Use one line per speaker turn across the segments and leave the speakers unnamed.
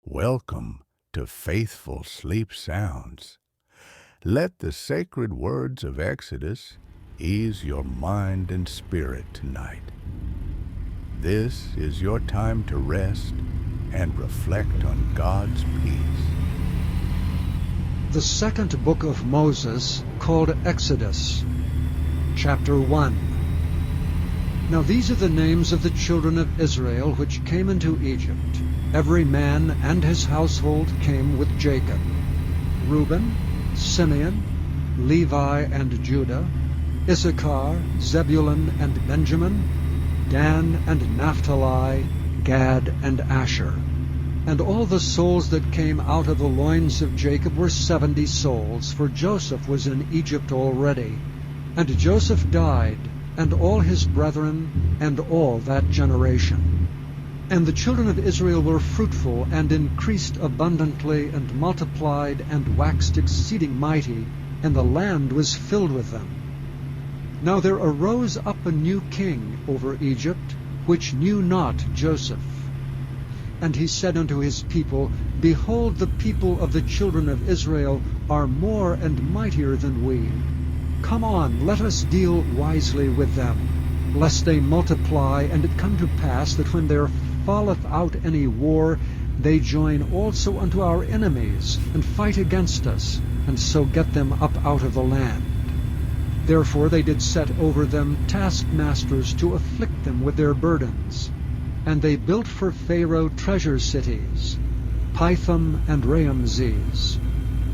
Welcome to Faithful Sleep Sounds. Let the sacred words of Exodus ease your mind and spirit tonight. This is your time to rest and reflect on God's peace.
The second book of Moses, called Exodus, chapter 1. Now these are the names of the children of Israel which came into Egypt. Every man and his household came with Jacob: Reuben, Simeon, Levi and Judah, Issachar, Zebulun and Benjamin, Dan and Naphtali, Gad and Asher. And all the souls that came out of the loins of Jacob were 70 souls, for Joseph was in Egypt already. And Joseph died, and all his brethren, and all that generation. And the children of Israel were fruitful, and increased abundantly, and multiplied, and waxed exceeding mighty, and the land was filled with them. Now there arose up a new king over Egypt, which knew not Joseph. And he said unto his people, Behold, the people of the children of Israel are more and mightier than we. Come on, let us deal wisely with them, lest they multiply, and it come to pass that when there falleth out any war, they join also unto our enemies, and fight against us, and so get them up out of the land. Therefore they did set over them taskmasters to afflict them with their burdens. And they built for Pharaoh treasure cities, Pithom and Raamses.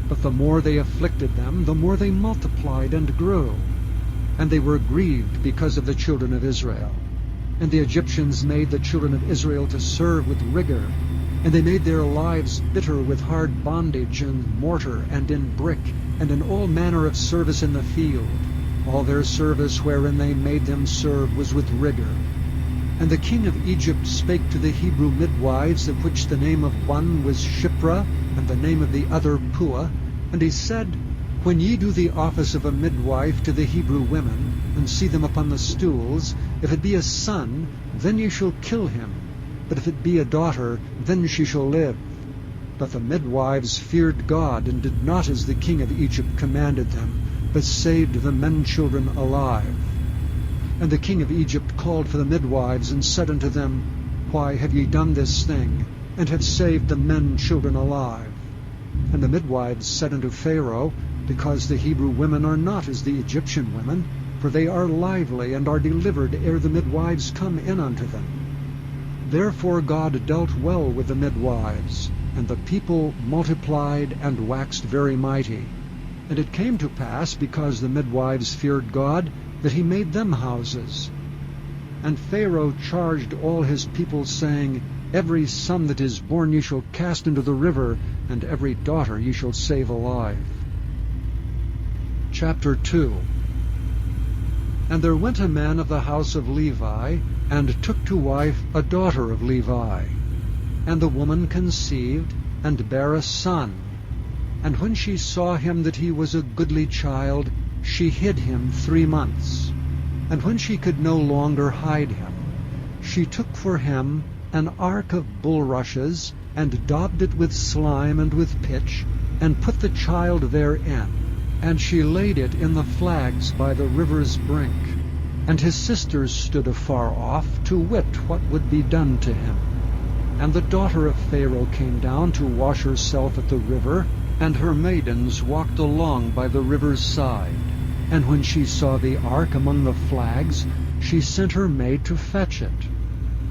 But the more they afflicted them, the more they multiplied and grew. And they were grieved because of the children of Israel. And the Egyptians made the children of Israel to serve with rigor. And they made their lives bitter with hard bondage, in mortar, and in brick, and in all manner of service in the field. All their service wherein they made them serve was with rigor. And the king of Egypt spake to the Hebrew midwives, of which the name of one was Shiphrah, and the name of the other Puah. And he said, When ye do the office of a midwife to the Hebrew women, and see them upon the stools, if it be a son, then ye shall kill him. But if it be a daughter, then she shall live. But the midwives feared God, and did not as the king of Egypt commanded them, but saved the men-children alive. And the king of Egypt called for the midwives, and said unto them, Why have ye done this thing, and have saved the men-children alive? And the midwives said unto Pharaoh, Because the Hebrew women are not as the Egyptian women, for they are lively, and are delivered ere the midwives come in unto them. Therefore God dealt well with the midwives, and the people multiplied and waxed very mighty. And it came to pass, because the midwives feared God, that he made them houses. And Pharaoh charged all his people, saying, Every son that is born ye shall cast into the river, and every daughter ye shall save alive. Chapter 2. And there went a man of the house of Levi, and took to wife a daughter of Levi. And the woman conceived, and bare a son. And when she saw him that he was a goodly child, she hid him 3 months. And when she could no longer hide him, she took for him an ark of bulrushes, and daubed it with slime and with pitch, and put the child therein. And she laid it in the flags by the river's brink. And his sisters stood afar off, to wit what would be done to him. And the daughter of Pharaoh came down to wash herself at the river, and her maidens walked along by the river's side. And when she saw the ark among the flags, she sent her maid to fetch it.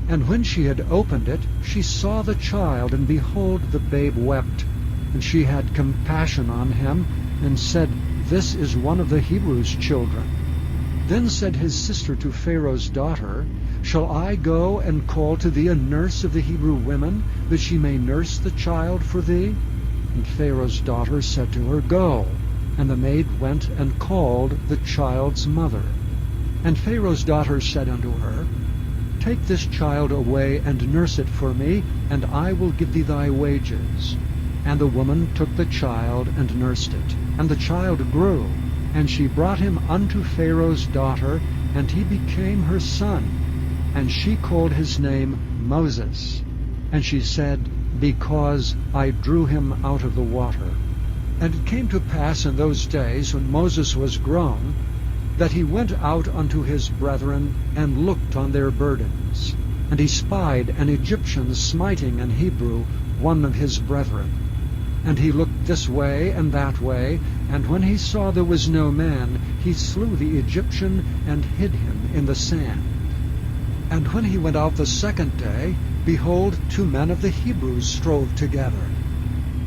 And when she had opened it, she saw the child, and behold, the babe wept. And she had compassion on him, and said, This is one of the Hebrews' children. Then said his sister to Pharaoh's daughter, Shall I go and call to thee a nurse of the Hebrew women, that she may nurse the child for thee? And Pharaoh's daughter said to her, Go. And the maid went and called the child's mother. And Pharaoh's daughter said unto her, Take this child away, and nurse it for me, and I will give thee thy wages. And the woman took the child, and nursed it. And the child grew, and she brought him unto Pharaoh's daughter, and he became her son. And she called his name Moses. And she said, because I drew him out of the water. And it came to pass in those days, when Moses was grown, that he went out unto his brethren, and looked on their burdens. And he spied an Egyptian smiting an Hebrew, one of his brethren. And he looked this way and that way, and when he saw there was no man, he slew the Egyptian, and hid him in the sand. And when he went out the second day, behold, 2 men of the Hebrews strove together.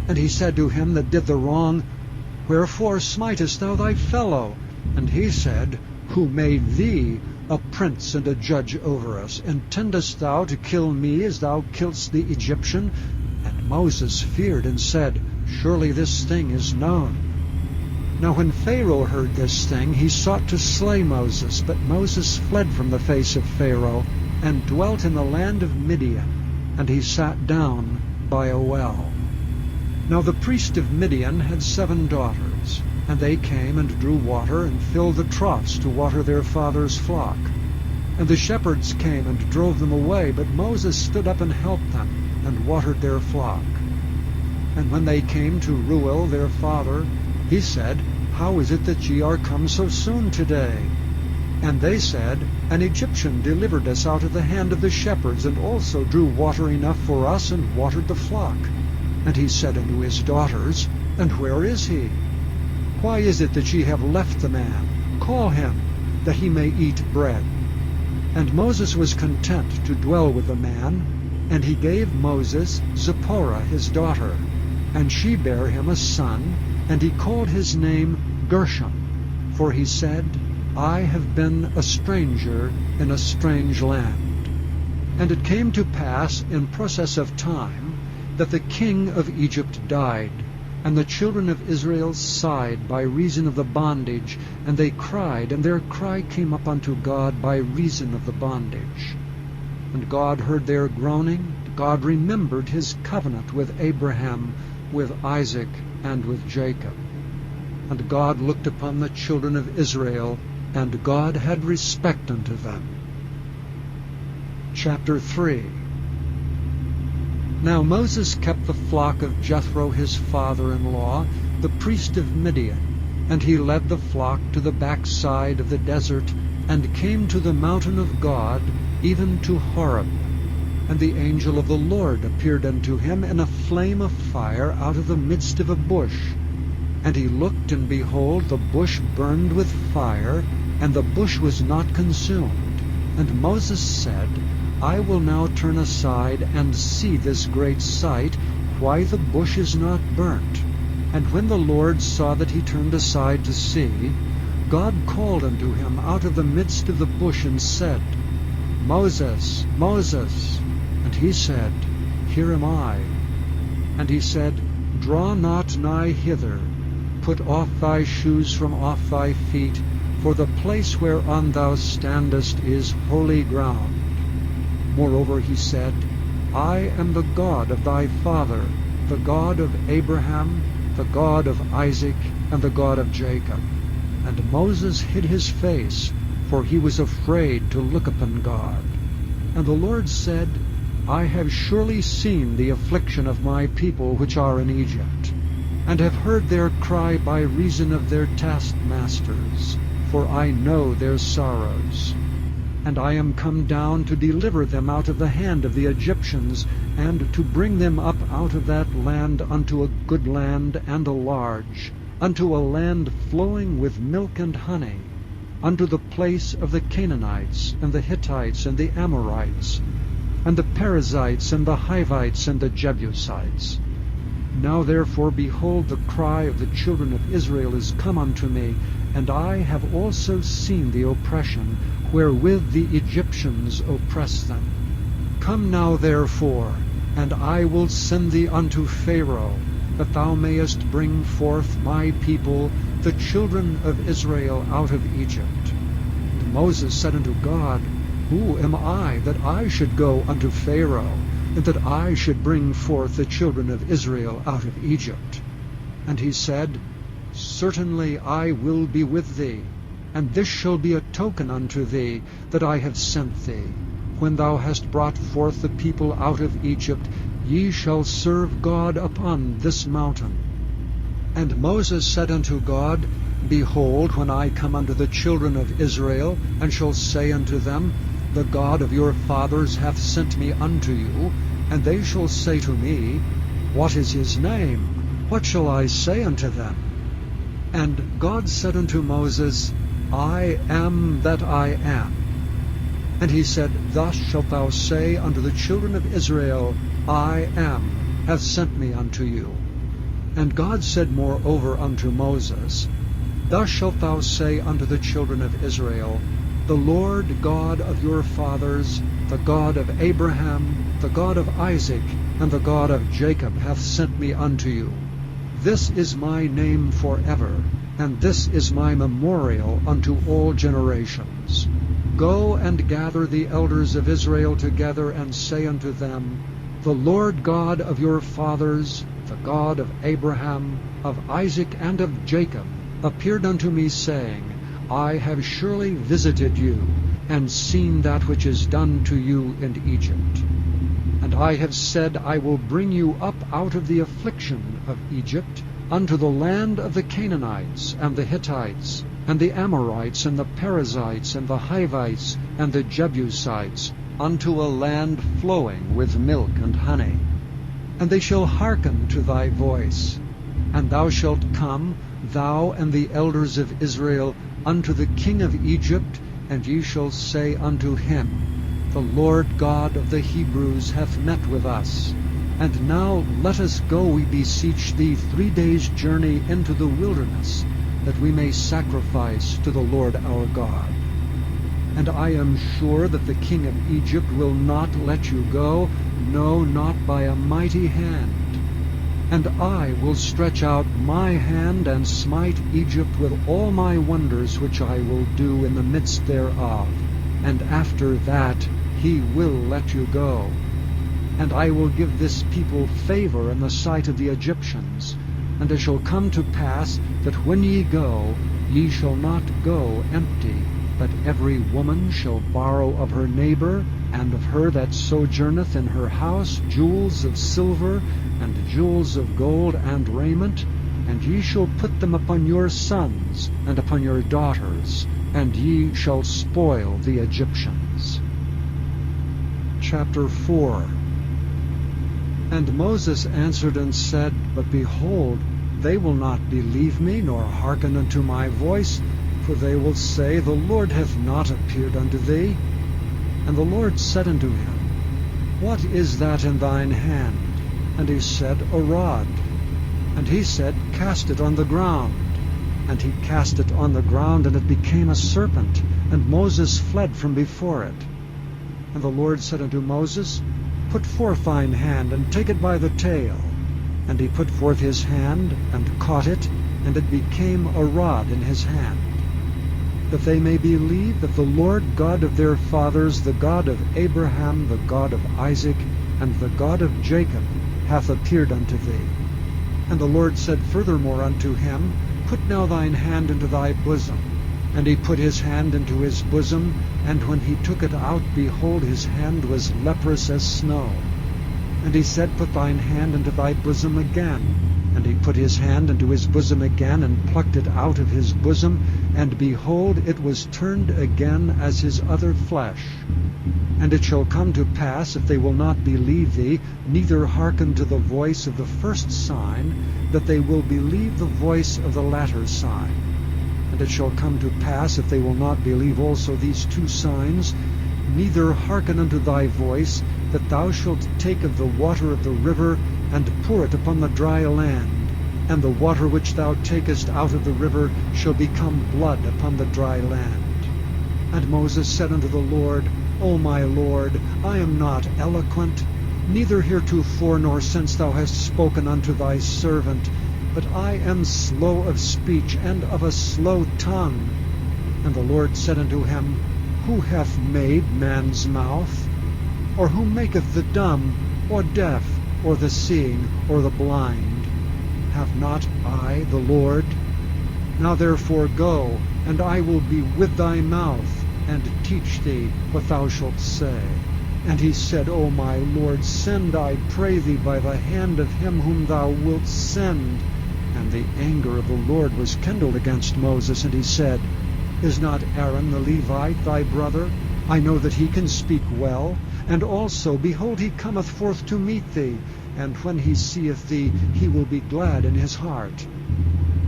And he said to him that did the wrong, Wherefore smitest thou thy fellow? And he said, Who made thee a prince and a judge over us? Intendest thou to kill me as thou killedst the Egyptian? And Moses feared and said, Surely this thing is known. Now when Pharaoh heard this thing, he sought to slay Moses. But Moses fled from the face of Pharaoh, and dwelt in the land of Midian. And he sat down by a well. Now the priest of Midian had 7 daughters, and they came and drew water, and filled the troughs to water their father's flock. And the shepherds came and drove them away, but Moses stood up and helped them, and watered their flock. And when they came to Reuel their father, he said, How is it that ye are come so soon today? And they said, An Egyptian delivered us out of the hand of the shepherds, and also drew water enough for us, and watered the flock. And he said unto his daughters, And where is he? Why is it that ye have left the man? Call him, that he may eat bread. And Moses was content to dwell with the man, and he gave Moses Zipporah his daughter, and she bare him a son, and he called his name Gershom, for he said, I have been a stranger in a strange land. And it came to pass in process of time, that the king of Egypt died, and the children of Israel sighed by reason of the bondage, and they cried, and their cry came up unto God by reason of the bondage. And God heard their groaning. God remembered his covenant with Abraham, with Isaac, and with Jacob. And God looked upon the children of Israel, and God had respect unto them. Chapter 3. Now Moses kept the flock of Jethro his father-in-law, the priest of Midian, and he led the flock to the backside of the desert, and came to the mountain of God, even to Horeb. And the angel of the Lord appeared unto him in a flame of fire out of the midst of a bush. And he looked, and behold, the bush burned with fire, and the bush was not consumed. And Moses said, I will now turn aside and see this great sight, why the bush is not burnt. And when the Lord saw that he turned aside to see, God called unto him out of the midst of the bush, and said, Moses, Moses. And he said, Here am I. And he said, Draw not nigh hither, put off thy shoes from off thy feet, for the place whereon thou standest is holy ground. Moreover he said, I am the God of thy father, the God of Abraham, the God of Isaac, and the God of Jacob. And Moses hid his face, for he was afraid to look upon God. And the Lord said, I have surely seen the affliction of my people which are in Egypt, and have heard their cry by reason of their taskmasters, for I know their sorrows. And I am come down to deliver them out of the hand of the Egyptians, and to bring them up out of that land unto a good land and a large, unto a land flowing with milk and honey, unto the place of the Canaanites, and the Hittites, and the Amorites, and the Perizzites, and the Hivites, and the Jebusites. Now therefore, behold, the cry of the children of Israel is come unto me, and I have also seen the oppression wherewith the Egyptians oppress them. Come now therefore, and I will send thee unto Pharaoh, that thou mayest bring forth my people, the children of Israel, out of Egypt. And Moses said unto God, Who am I, that I should go unto Pharaoh, and that I should bring forth the children of Israel out of Egypt? And he said, Certainly I will be with thee, and this shall be a token unto thee, that I have sent thee. When thou hast brought forth the people out of Egypt, ye shall serve God upon this mountain. And Moses said unto God, Behold, when I come unto the children of Israel, and shall say unto them, The God of your fathers hath sent me unto you, and they shall say to me, What is his name? What shall I say unto them? And God said unto Moses, I am that I am. And he said, Thus shalt thou say unto the children of Israel, I am hath sent me unto you. And God said moreover unto Moses, Thus shalt thou say unto the children of Israel, The Lord God of your fathers, the God of Abraham, the God of Isaac, and the God of Jacob hath sent me unto you. This is my name forever, and this is my memorial unto all generations. Go and gather the elders of Israel together, and say unto them, The Lord God of your fathers, the God of Abraham, of Isaac, and of Jacob, appeared unto me, saying, I have surely visited you, and seen that which is done to you in Egypt. And I have said, I will bring you up out of the affliction of Egypt, unto the land of the Canaanites, and the Hittites, and the Amorites, and the Perizzites, and the Hivites, and the Jebusites, unto a land flowing with milk and honey. And they shall hearken to thy voice. And thou shalt come, thou and the elders of Israel, unto the king of Egypt, and ye shall say unto him, The Lord God of the Hebrews hath met with us. And now let us go, we beseech thee, 3 days' journey into the wilderness, that we may sacrifice to the Lord our God. And I am sure that the king of Egypt will not let you go, no, not by a mighty hand. And I will stretch out my hand, and smite Egypt with all my wonders which I will do in the midst thereof. And after that he will let you go. And I will give this people favor in the sight of the Egyptians. And it shall come to pass that when ye go, ye shall not go empty, but every woman shall borrow of her neighbor, and of her that sojourneth in her house, jewels of silver, and jewels of gold, and raiment, and ye shall put them upon your sons, and upon your daughters, and ye shall spoil the Egyptians. Chapter 4. And Moses answered and said, But behold, they will not believe me, nor hearken unto my voice, for they will say, The Lord hath not appeared unto thee. And the Lord said unto him, What is that in thine hand? And he said, A rod. And he said, Cast it on the ground. And he cast it on the ground, and it became a serpent, and Moses fled from before it. And the Lord said unto Moses, Put forth thine hand, and take it by the tail. And he put forth his hand, and caught it, and it became a rod in his hand. That they may believe that the Lord God of their fathers, the God of Abraham, the God of Isaac, and the God of Jacob, hath appeared unto thee. And the Lord said furthermore unto him, Put now thine hand into thy bosom. And he put his hand into his bosom, and when he took it out, behold, his hand was leprous as snow. And he said, Put thine hand into thy bosom again. And he put his hand into his bosom again, and plucked it out of his bosom, and behold, it was turned again as his other flesh. And it shall come to pass, if they will not believe thee, neither hearken to the voice of the first sign, that they will believe the voice of the latter sign. And it shall come to pass, if they will not believe also these 2 signs, neither hearken unto thy voice, that thou shalt take of the water of the river, and pour it upon the dry land. And the water which thou takest out of the river shall become blood upon the dry land. And Moses said unto the Lord, O my Lord, I am not eloquent, neither heretofore nor since thou hast spoken unto thy servant, but I am slow of speech, and of a slow tongue. And the Lord said unto him, Who hath made man's mouth? Or who maketh the dumb, or deaf, or the seeing, or the blind? Have not I the Lord? Now therefore go, and I will be with thy mouth, and teach thee what thou shalt say. And he said, O my Lord, send, I pray thee, by the hand of him whom thou wilt send. And the anger of the Lord was kindled against Moses, and he said, Is not Aaron the Levite thy brother? I know that he can speak well. And also, behold, he cometh forth to meet thee, and when he seeth thee, he will be glad in his heart.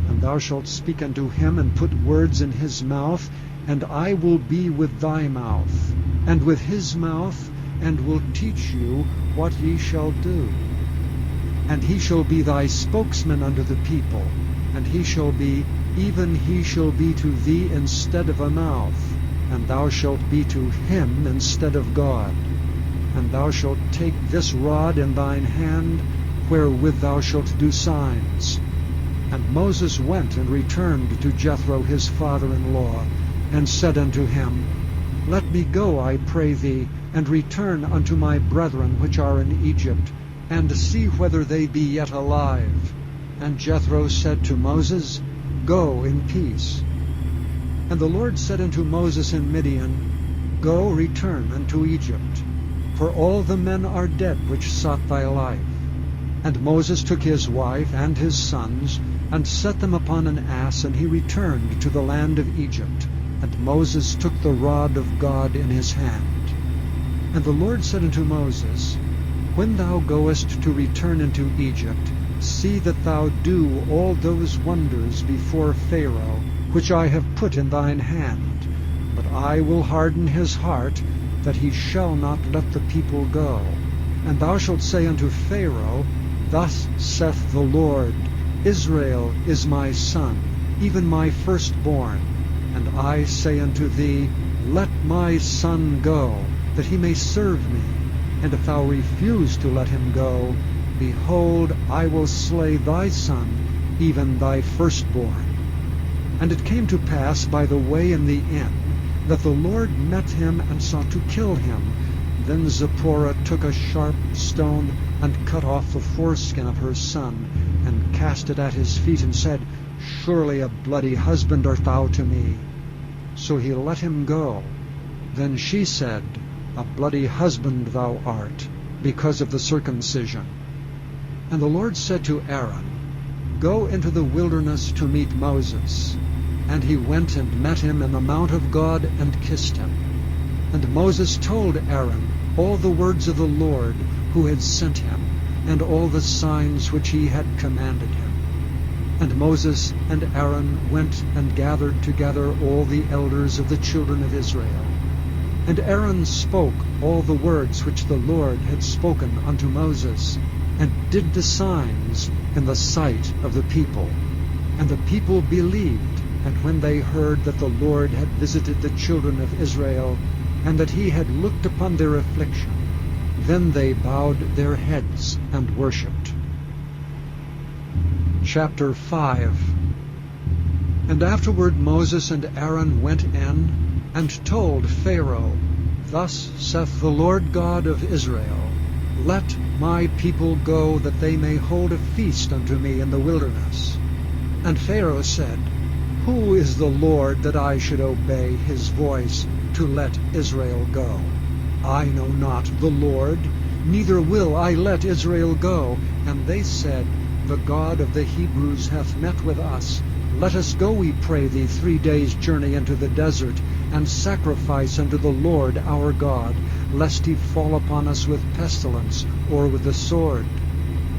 And thou shalt speak unto him, and put words in his mouth, and I will be with thy mouth, and with his mouth, and will teach you what ye shall do. And he shall be thy spokesman unto the people, and he shall be, even he shall be to thee instead of a mouth, and thou shalt be to him instead of God. And thou shalt take this rod in thine hand, wherewith thou shalt do signs. And Moses went and returned to Jethro his father-in-law, and said unto him, Let me go, I pray thee, and return unto my brethren which are in Egypt, and see whether they be yet alive. And Jethro said to Moses, Go in peace. And the Lord said unto Moses in Midian, Go, return unto Egypt, for all the men are dead which sought thy life. And Moses took his wife and his sons, and set them upon an ass, and he returned to the land of Egypt. And Moses took the rod of God in his hand. And the Lord said unto Moses, When thou goest to return into Egypt, see that thou do all those wonders before Pharaoh, which I have put in thine hand. But I will harden his heart, that he shall not let the people go. And thou shalt say unto Pharaoh, Thus saith the Lord, Israel is my son, even my firstborn. And I say unto thee, Let my son go, that he may serve me. And if thou refuse to let him go, behold, I will slay thy son, even thy firstborn. And it came to pass by the way in the inn, that the Lord met him and sought to kill him. Then Zipporah took a sharp stone, and cut off the foreskin of her son, and cast it at his feet, and said, Surely a bloody husband art thou to me. So he let him go. Then she said, A bloody husband thou art, because of the circumcision. And the Lord said to Aaron, Go into the wilderness to meet Moses. And he went and met him in the mount of God, and kissed him. And Moses told Aaron all the words of the Lord, who had sent him, and all the signs which he had commanded him. And Moses and Aaron went and gathered together all the elders of the children of Israel. And Aaron spoke all the words which the Lord had spoken unto Moses, and did the signs in the sight of the people. And the people believed, and when they heard that the Lord had visited the children of Israel, and that he had looked upon their affliction, then they bowed their heads and worshipped. Chapter 5. And afterward Moses and Aaron went in, and told Pharaoh, Thus saith the Lord God of Israel, Let my people go, that they may hold a feast unto me in the wilderness. And Pharaoh said, Who is the Lord, that I should obey his voice, to let Israel go? I know not the Lord, neither will I let Israel go. And they said, The God of the Hebrews hath met with us. Let us go, we pray thee, 3 days' journey into the desert, and sacrifice unto the Lord our God, lest he fall upon us with pestilence, or with the sword.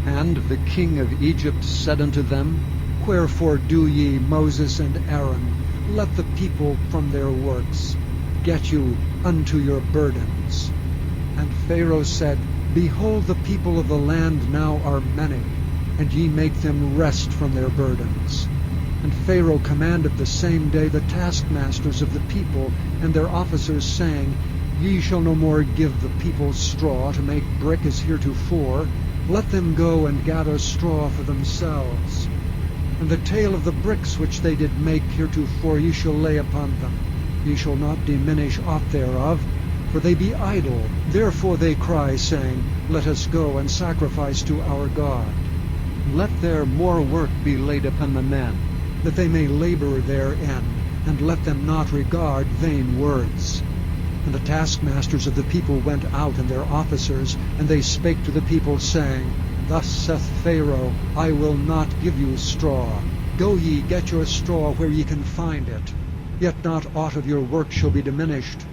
And the king of Egypt said unto them, Wherefore do ye, Moses and Aaron, let the people from their works? Get you unto your burdens. And Pharaoh said, Behold, the people of the land now are many, and ye make them rest from their burdens. And Pharaoh commanded the same day the taskmasters of the people and their officers, saying, Ye shall no more give the people straw to make brick as heretofore. Let them go and gather straw for themselves. And the tale of the bricks which they did make heretofore ye shall lay upon them. Ye shall not diminish aught thereof, for they be idle. Therefore they cry, saying, Let us go and sacrifice to our God. Let their more work be laid upon the men, that they may labor therein, and let them not regard vain words. And the taskmasters of the people went out, and their officers, and they spake to the people, saying, Thus saith Pharaoh, I will not give you straw. Go ye, get your straw where ye can find it. Yet not aught of your work shall be diminished.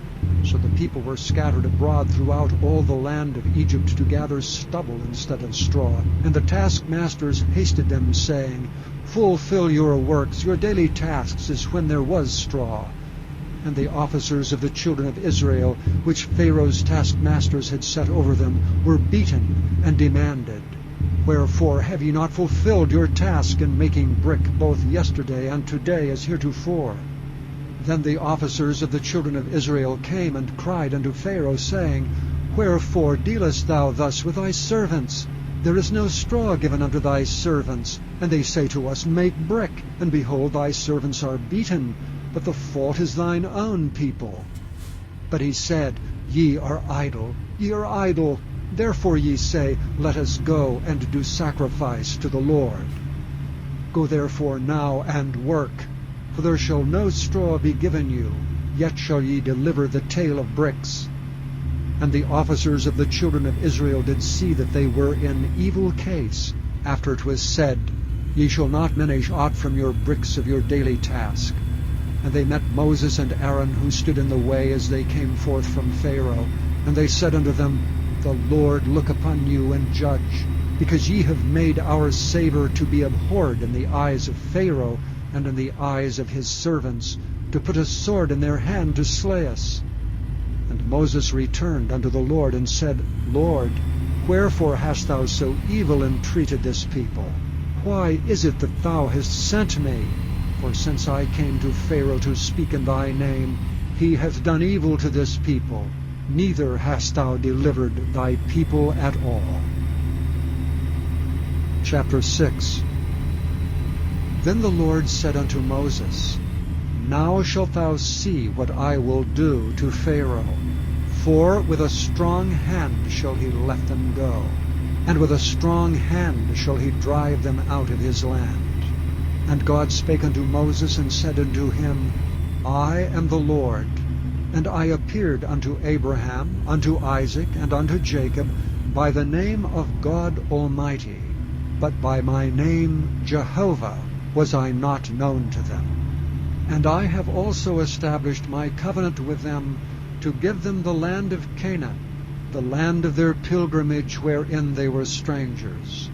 So the people were scattered abroad throughout all the land of Egypt to gather stubble instead of straw. And the taskmasters hasted them, saying, Fulfill your works, your daily tasks, as when there was straw. And the officers of the children of Israel, which Pharaoh's taskmasters had set over them, were beaten and demanded, Wherefore have ye not fulfilled your task in making brick both yesterday and today as heretofore? Then the officers of the children of Israel came and cried unto Pharaoh, saying, Wherefore dealest thou thus with thy servants? There is no straw given unto thy servants. And they say to us, Make brick. And behold, thy servants are beaten. But the fault is thine own people. But he said, Ye are idle, ye are idle. Therefore ye say, Let us go and do sacrifice to the Lord. Go therefore now and work, for there shall no straw be given you, yet shall ye deliver the tale of bricks. And the officers of the children of Israel did see that they were in evil case, after it was said, Ye shall not diminish aught from your bricks of your daily task. And they met Moses and Aaron, who stood in the way as they came forth from Pharaoh. And they said unto them, The Lord look upon you and judge, because ye have made our savour to be abhorred in the eyes of Pharaoh and in the eyes of his servants, to put a sword in their hand to slay us. And Moses returned unto the Lord and said, Lord, wherefore hast thou so evil entreated this people? Why is it that thou hast sent me? For since I came to Pharaoh to speak in thy name, he hath done evil to this people, neither hast thou delivered thy people at all. Chapter 6. Then the Lord said unto Moses, Now shalt thou see what I will do to Pharaoh. For with a strong hand shall he let them go, and with a strong hand shall he drive them out of his land. And God spake unto Moses, and said unto him, I am the Lord, and I appeared unto Abraham, unto Isaac, and unto Jacob, by the name of God Almighty, but by my name Jehovah was I not known to them. And I have also established my covenant with them, to give them the land of Canaan, the land of their pilgrimage wherein they were strangers.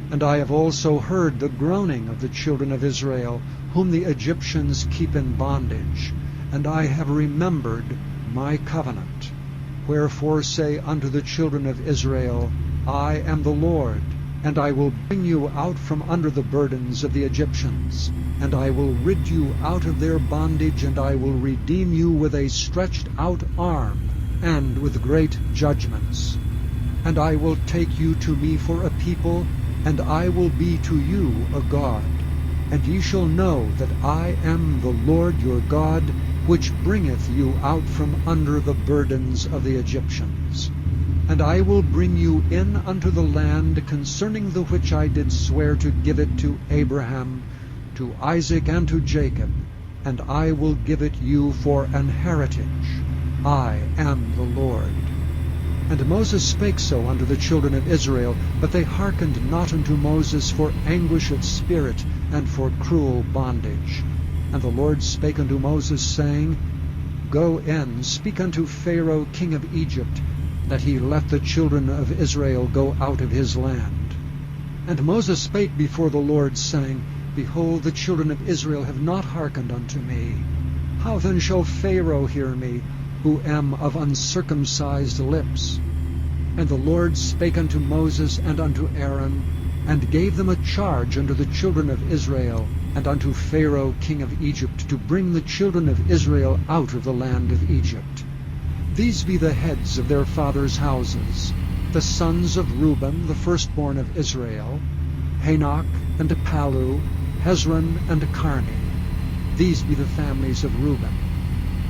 And I have also heard the groaning of the children of Israel, whom the Egyptians keep in bondage, and I have remembered my covenant. Wherefore say unto the children of Israel, I am the Lord, and I will bring you out from under the burdens of the Egyptians, and I will rid you out of their bondage, and I will redeem you with a stretched out arm, and with great judgments. And I will take you to me for a people, and I will be to you a God. And ye shall know that I am the Lord your God, which bringeth you out from under the burdens of the Egyptians. And I will bring you in unto the land concerning the which I did swear to give it to Abraham, to Isaac, and to Jacob, and I will give it you for an heritage. I am the Lord. And Moses spake so unto the children of Israel, but they hearkened not unto Moses for anguish of spirit and for cruel bondage. And the Lord spake unto Moses, saying, Go in, speak unto Pharaoh king of Egypt, that he let the children of Israel go out of his land. And Moses spake before the Lord, saying, Behold, the children of Israel have not hearkened unto me. How then shall Pharaoh hear me, who am of uncircumcised lips? And the Lord spake unto Moses and unto Aaron, and gave them a charge unto the children of Israel, and unto Pharaoh king of Egypt, to bring the children of Israel out of the land of Egypt. These be the heads of their fathers' houses, the sons of Reuben, the firstborn of Israel, Hanok, and Palu, Hezron, and Carmi. These be the families of Reuben.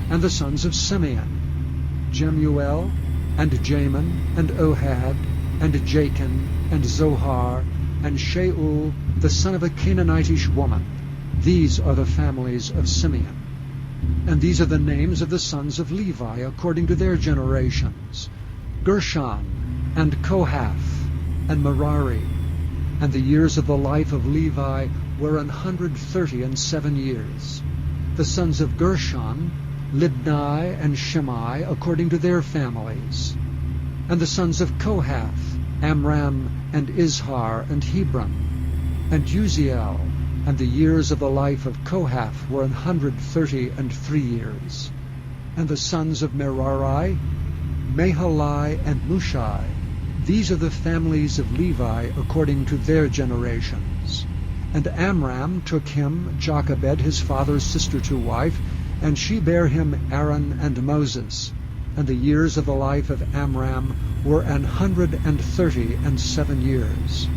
And the sons of Simeon, Jemuel, and Jamin, and Ohad, and Jachin, and Zohar, and Shaul, the son of a Canaanitish woman. These are the families of Simeon. And these are the names of the sons of Levi according to their generations: Gershon, and Kohath, and Merari. And the years of the life of Levi were 137 years. The sons of Gershon, Libni and Shimei, according to their families. And the sons of Kohath, Amram, and Izhar, and Hebron, and Uziel. And the years of the life of Kohath were 133 years. And the sons of Merari, Mahali and Mushai. These are the families of Levi according to their generations. And Amram took him Jochebed his father's sister to wife, and she bare him Aaron and Moses. And the years of the life of Amram were 137 years.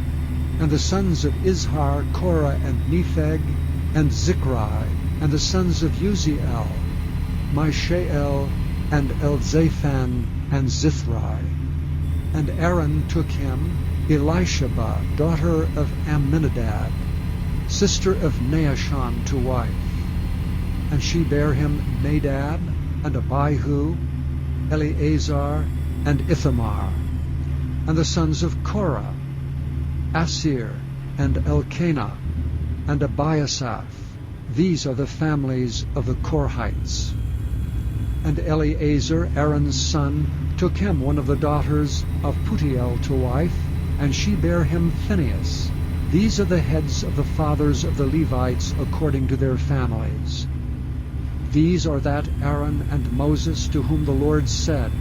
And the sons of Izhar, Korah, and Nepheg, and Zichri. And the sons of Uziel, Mishael, and Elzaphan, and Zithri. And Aaron took him Elisheba, daughter of Amminadab, sister of Nahashon, to wife. And she bare him Nadab, and Abihu, Eleazar, and Ithamar. And the sons of Korah, Asir, and Elkanah, and Abiasaph. These are the families of the Korhites. And Eleazar, Aaron's son, took him one of the daughters of Putiel to wife, and she bare him Phinehas. These are the heads of the fathers of the Levites according to their families. These are that Aaron and Moses to whom the Lord said,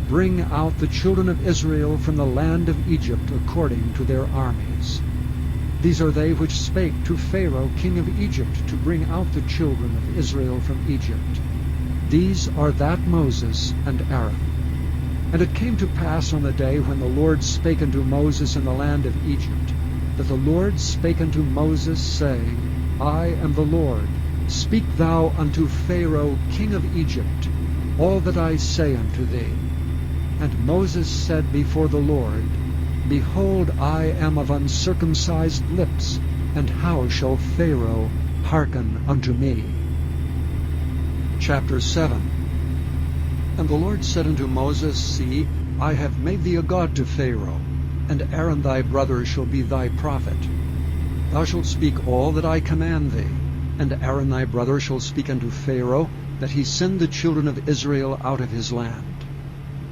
Bring out the children of Israel from the land of Egypt according to their armies. These are they which spake to Pharaoh king of Egypt to bring out the children of Israel from Egypt. These are that Moses and Aaron. And it came to pass on the day when the Lord spake unto Moses in the land of Egypt, that the Lord spake unto Moses, saying, I am the Lord. Speak thou unto Pharaoh king of Egypt all that I say unto thee. And Moses said before the Lord, Behold, I am of uncircumcised lips, and how shall Pharaoh hearken unto me? Chapter 7. And the Lord said unto Moses, See, I have made thee a god to Pharaoh, and Aaron thy brother shall be thy prophet. Thou shalt speak all that I command thee, and Aaron thy brother shall speak unto Pharaoh, that he send the children of Israel out of his land.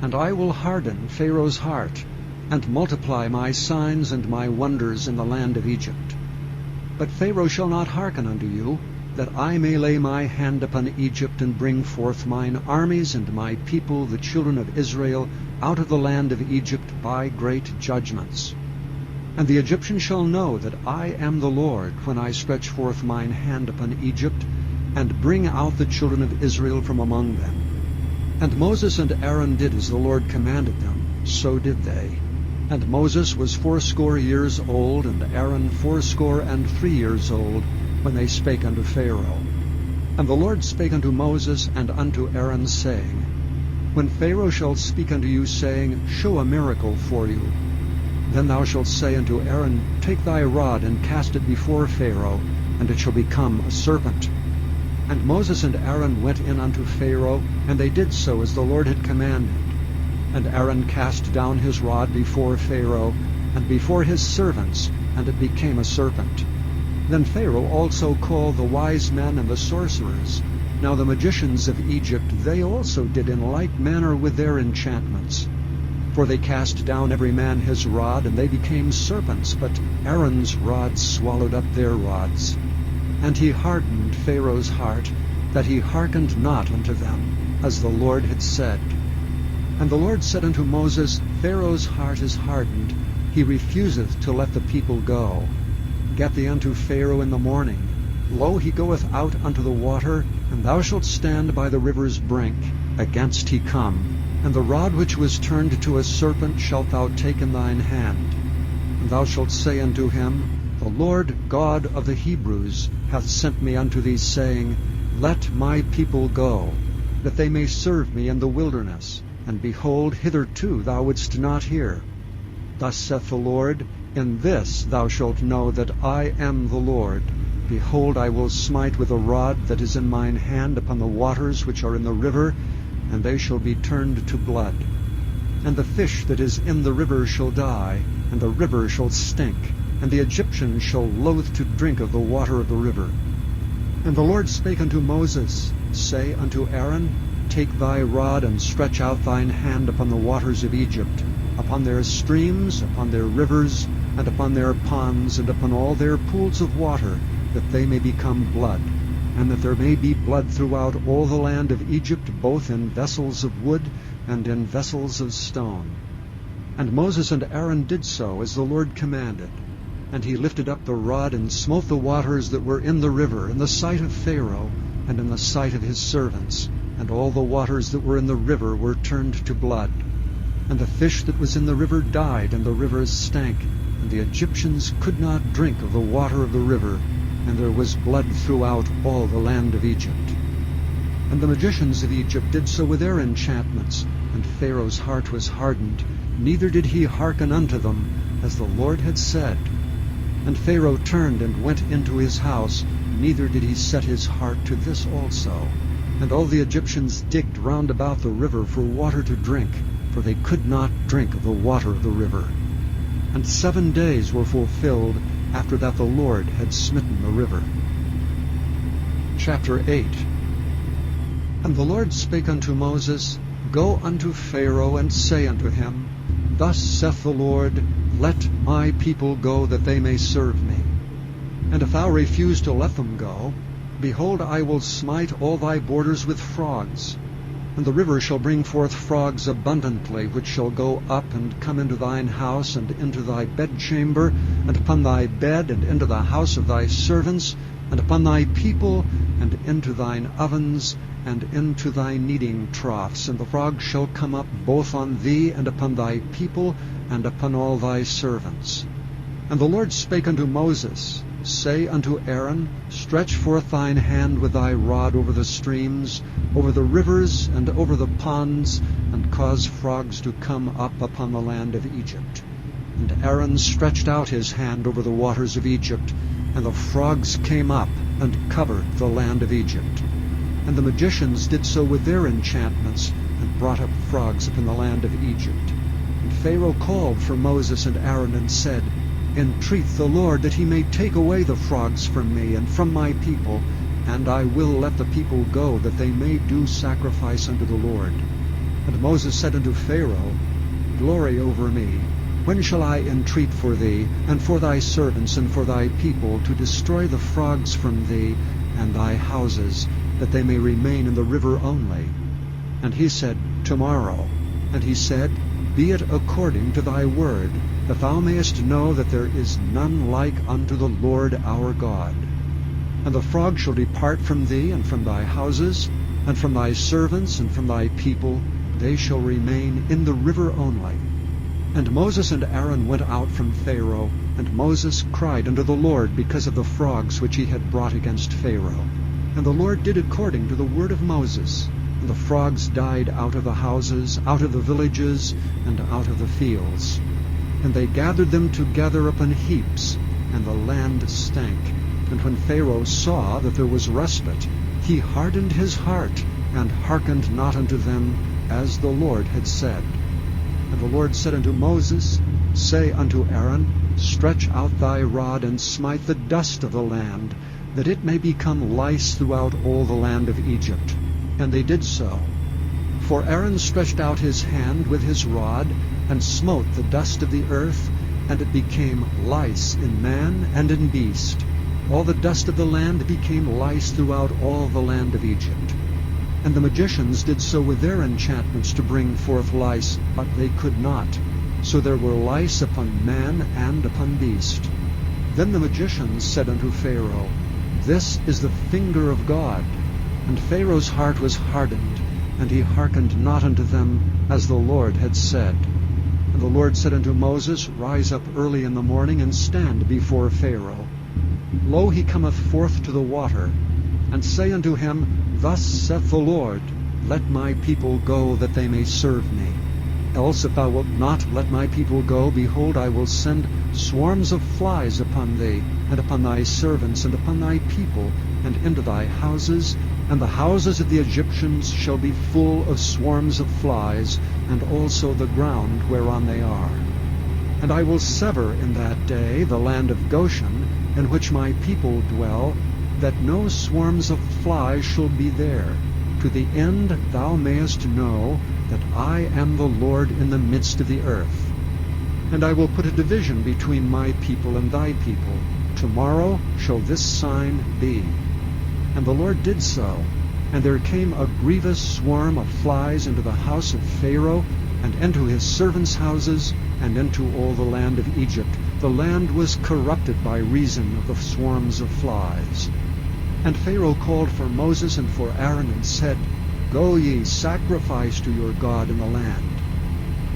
And I will harden Pharaoh's heart, and multiply my signs and my wonders in the land of Egypt. But Pharaoh shall not hearken unto you, that I may lay my hand upon Egypt, and bring forth mine armies and my people, the children of Israel, out of the land of Egypt by great judgments. And the Egyptians shall know that I am the Lord, when I stretch forth mine hand upon Egypt, and bring out the children of Israel from among them. And Moses and Aaron did as the Lord commanded them, so did they. And Moses was 80 years old, and Aaron 83 years old, when they spake unto Pharaoh. And the Lord spake unto Moses and unto Aaron, saying, When Pharaoh shall speak unto you, saying, Show a miracle for you, then thou shalt say unto Aaron, Take thy rod, and cast it before Pharaoh, and it shall become a serpent. And Moses and Aaron went in unto Pharaoh, and they did so as the Lord had commanded. And Aaron cast down his rod before Pharaoh, and before his servants, and it became a serpent. Then Pharaoh also called the wise men and the sorcerers. Now the magicians of Egypt, they also did in like manner with their enchantments. For they cast down every man his rod, and they became serpents, but Aaron's rod swallowed up their rods. And he hardened Pharaoh's heart, that he hearkened not unto them, as the Lord had said. And the Lord said unto Moses, Pharaoh's heart is hardened, he refuseth to let the people go. Get thee unto Pharaoh in the morning. Lo, he goeth out unto the water, and thou shalt stand by the river's brink, against he come. And the rod which was turned to a serpent shalt thou take in thine hand. And thou shalt say unto him, The Lord God of the Hebrews hath sent me unto thee, saying, Let my people go, that they may serve me in the wilderness. And behold, hitherto thou wouldst not hear. Thus saith the Lord, In this thou shalt know that I am the Lord, Behold, I will smite with a rod that is in mine hand upon the waters which are in the river, and they shall be turned to blood. And the fish that is in the river shall die, and the river shall stink, and the Egyptians shall loathe to drink of the water of the river. And the Lord spake unto Moses, Say unto Aaron, Take thy rod, and stretch out thine hand upon the waters of Egypt, upon their streams, upon their rivers, and upon their ponds, and upon all their pools of water, that they may become blood, and that there may be blood throughout all the land of Egypt, both in vessels of wood and in vessels of stone. And Moses and Aaron did so as the Lord commanded. And he lifted up the rod, and smote the waters that were in the river, in the sight of Pharaoh, and in the sight of his servants, and all the waters that were in the river were turned to blood. And the fish that was in the river died, and the rivers stank, and the Egyptians could not drink of the water of the river, and there was blood throughout all the land of Egypt. And the magicians of Egypt did so with their enchantments, and Pharaoh's heart was hardened, neither did he hearken unto them, as the Lord had said. And Pharaoh turned and went into his house, neither did he set his heart to this also. And all the Egyptians digged round about the river for water to drink, for they could not drink of the water of the river. And 7 days were fulfilled after that the Lord had smitten the river. Chapter 8. And the Lord spake unto Moses, Go unto Pharaoh, and say unto him, Thus saith the Lord, Let my people go, that they may serve me. And if thou refuse to let them go, behold, I will smite all thy borders with frogs. And the river shall bring forth frogs abundantly, which shall go up and come into thine house, and into thy bedchamber, and upon thy bed, and into the house of thy servants, and upon thy people, and into thine ovens, and into thy kneading troughs. And the frogs shall come up both on thee, and upon thy people, and upon all thy servants. And the Lord spake unto Moses, Say unto Aaron, Stretch forth thine hand with thy rod over the streams, over the rivers, and over the ponds, and cause frogs to come up upon the land of Egypt. And Aaron stretched out his hand over the waters of Egypt, and the frogs came up and covered the land of Egypt. And the magicians did so with their enchantments, and brought up frogs upon the land of Egypt. And Pharaoh called for Moses and Aaron, and said, Entreat the Lord that he may take away the frogs from me and from my people, and I will let the people go, that they may do sacrifice unto the Lord. And Moses said unto Pharaoh, Glory over me. When shall I entreat for thee, and for thy servants, and for thy people, to destroy the frogs from thee and thy houses, that they may remain in the river only? And he said, Tomorrow. And he said, Be it according to thy word, that thou mayest know that there is none like unto the Lord our God. And the frog shall depart from thee, and from thy houses, and from thy servants, and from thy people, they shall remain in the river only. And Moses and Aaron went out from Pharaoh, and Moses cried unto the Lord because of the frogs which he had brought against Pharaoh. And the Lord did according to the word of Moses, and the frogs died out of the houses, out of the villages, and out of the fields. And they gathered them together upon heaps, and the land stank. And when Pharaoh saw that there was respite, he hardened his heart, and hearkened not unto them, as the Lord had said. And the Lord said unto Moses, Say unto Aaron, Stretch out thy rod, and smite the dust of the land, that it may become lice throughout all the land of Egypt. And they did so. For Aaron stretched out his hand with his rod, and smote the dust of the earth, and it became lice in man and in beast. All the dust of the land became lice throughout all the land of Egypt. And the magicians did so with their enchantments to bring forth lice, but they could not. So there were lice upon man and upon beast. Then the magicians said unto Pharaoh, This is the finger of God. And Pharaoh's heart was hardened, and he hearkened not unto them, as the Lord had said. And the Lord said unto Moses, Rise up early in the morning, and stand before Pharaoh. Lo, he cometh forth to the water. And say unto him, Thus saith the Lord, Let my people go, that they may serve me. Else if thou wilt not let my people go, behold, I will send swarms of flies upon thee, and upon thy servants, and upon thy people, and into thy houses, and the houses of the Egyptians shall be full of swarms of flies, and also the ground whereon they are. And I will sever in that day the land of Goshen, in which my people dwell, that no swarms of flies shall be there, to the end thou mayest know that I am the Lord in the midst of the earth. And I will put a division between my people and thy people. Tomorrow shall this sign be. And the Lord did so. And there came a grievous swarm of flies into the house of Pharaoh, and into his servants' houses, and into all the land of Egypt. The land was corrupted by reason of the swarms of flies. And Pharaoh called for Moses and for Aaron, and said, Go ye, sacrifice to your God in the land.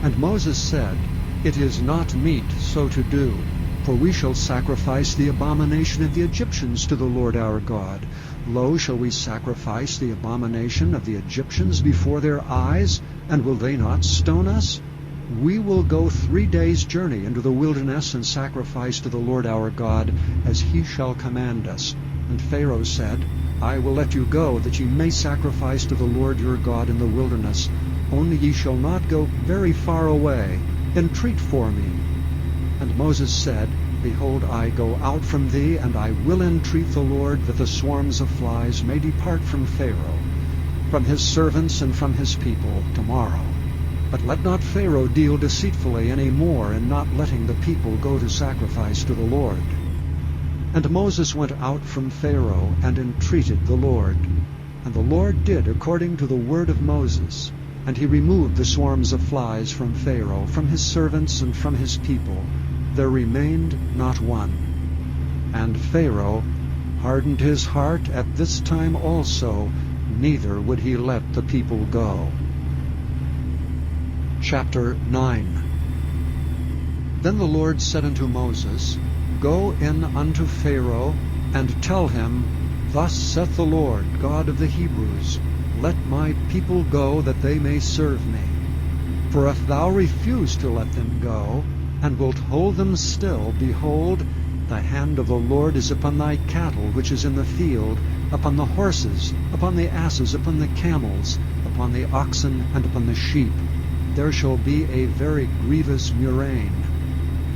And Moses said, It is not meet so to do, for we shall sacrifice the abomination of the Egyptians to the Lord our God. Lo, shall we sacrifice the abomination of the Egyptians before their eyes, and will they not stone us? We will go 3 days' journey into the wilderness, and sacrifice to the Lord our God, as he shall command us. And Pharaoh said, I will let you go, that ye may sacrifice to the Lord your God in the wilderness. Only ye shall not go very far away. Entreat for me. And Moses said, Behold, I go out from thee, and I will entreat the Lord, that the swarms of flies may depart from Pharaoh, from his servants and from his people, tomorrow. But let not Pharaoh deal deceitfully any more in not letting the people go to sacrifice to the Lord. And Moses went out from Pharaoh, and entreated the Lord. And the Lord did according to the word of Moses. And he removed the swarms of flies from Pharaoh, from his servants, and from his people. There remained not one. And Pharaoh hardened his heart at this time also, neither would he let the people go. Chapter 9. Then the Lord said unto Moses, Go in unto Pharaoh, and tell him, Thus saith the Lord, God of the Hebrews, Let my people go, that they may serve me. For if thou refuse to let them go, and wilt hold them still, behold, the hand of the Lord is upon thy cattle which is in the field, upon the horses, upon the asses, upon the camels, upon the oxen, and upon the sheep. There shall be a very grievous murrain.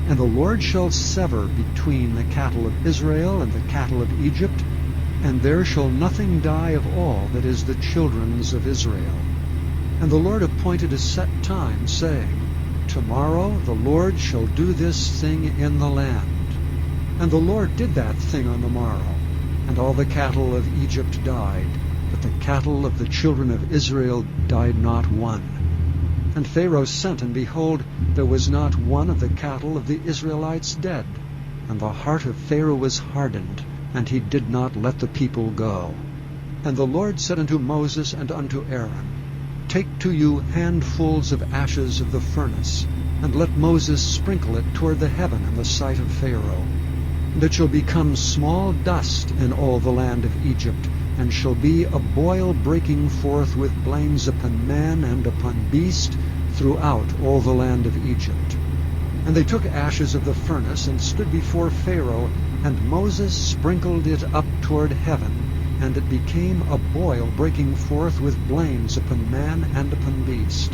And the Lord shall sever between the cattle of Israel and the cattle of Egypt, and there shall nothing die of all that is the children's of Israel. And the Lord appointed a set time, saying, Tomorrow the Lord shall do this thing in the land. And the Lord did that thing on the morrow, and all the cattle of Egypt died, but the cattle of the children of Israel died not one. And Pharaoh sent, and behold, there was not one of the cattle of the Israelites dead. And the heart of Pharaoh was hardened, and he did not let the people go. And the Lord said unto Moses and unto Aaron, Take to you handfuls of ashes of the furnace, and let Moses sprinkle it toward the heaven in the sight of Pharaoh. And it shall become small dust in all the land of Egypt, and shall be a boil breaking forth with blains upon man and upon beast throughout all the land of Egypt. And they took ashes of the furnace, and stood before Pharaoh, and Moses sprinkled it up toward heaven, and it became a boil breaking forth with blains upon man and upon beast.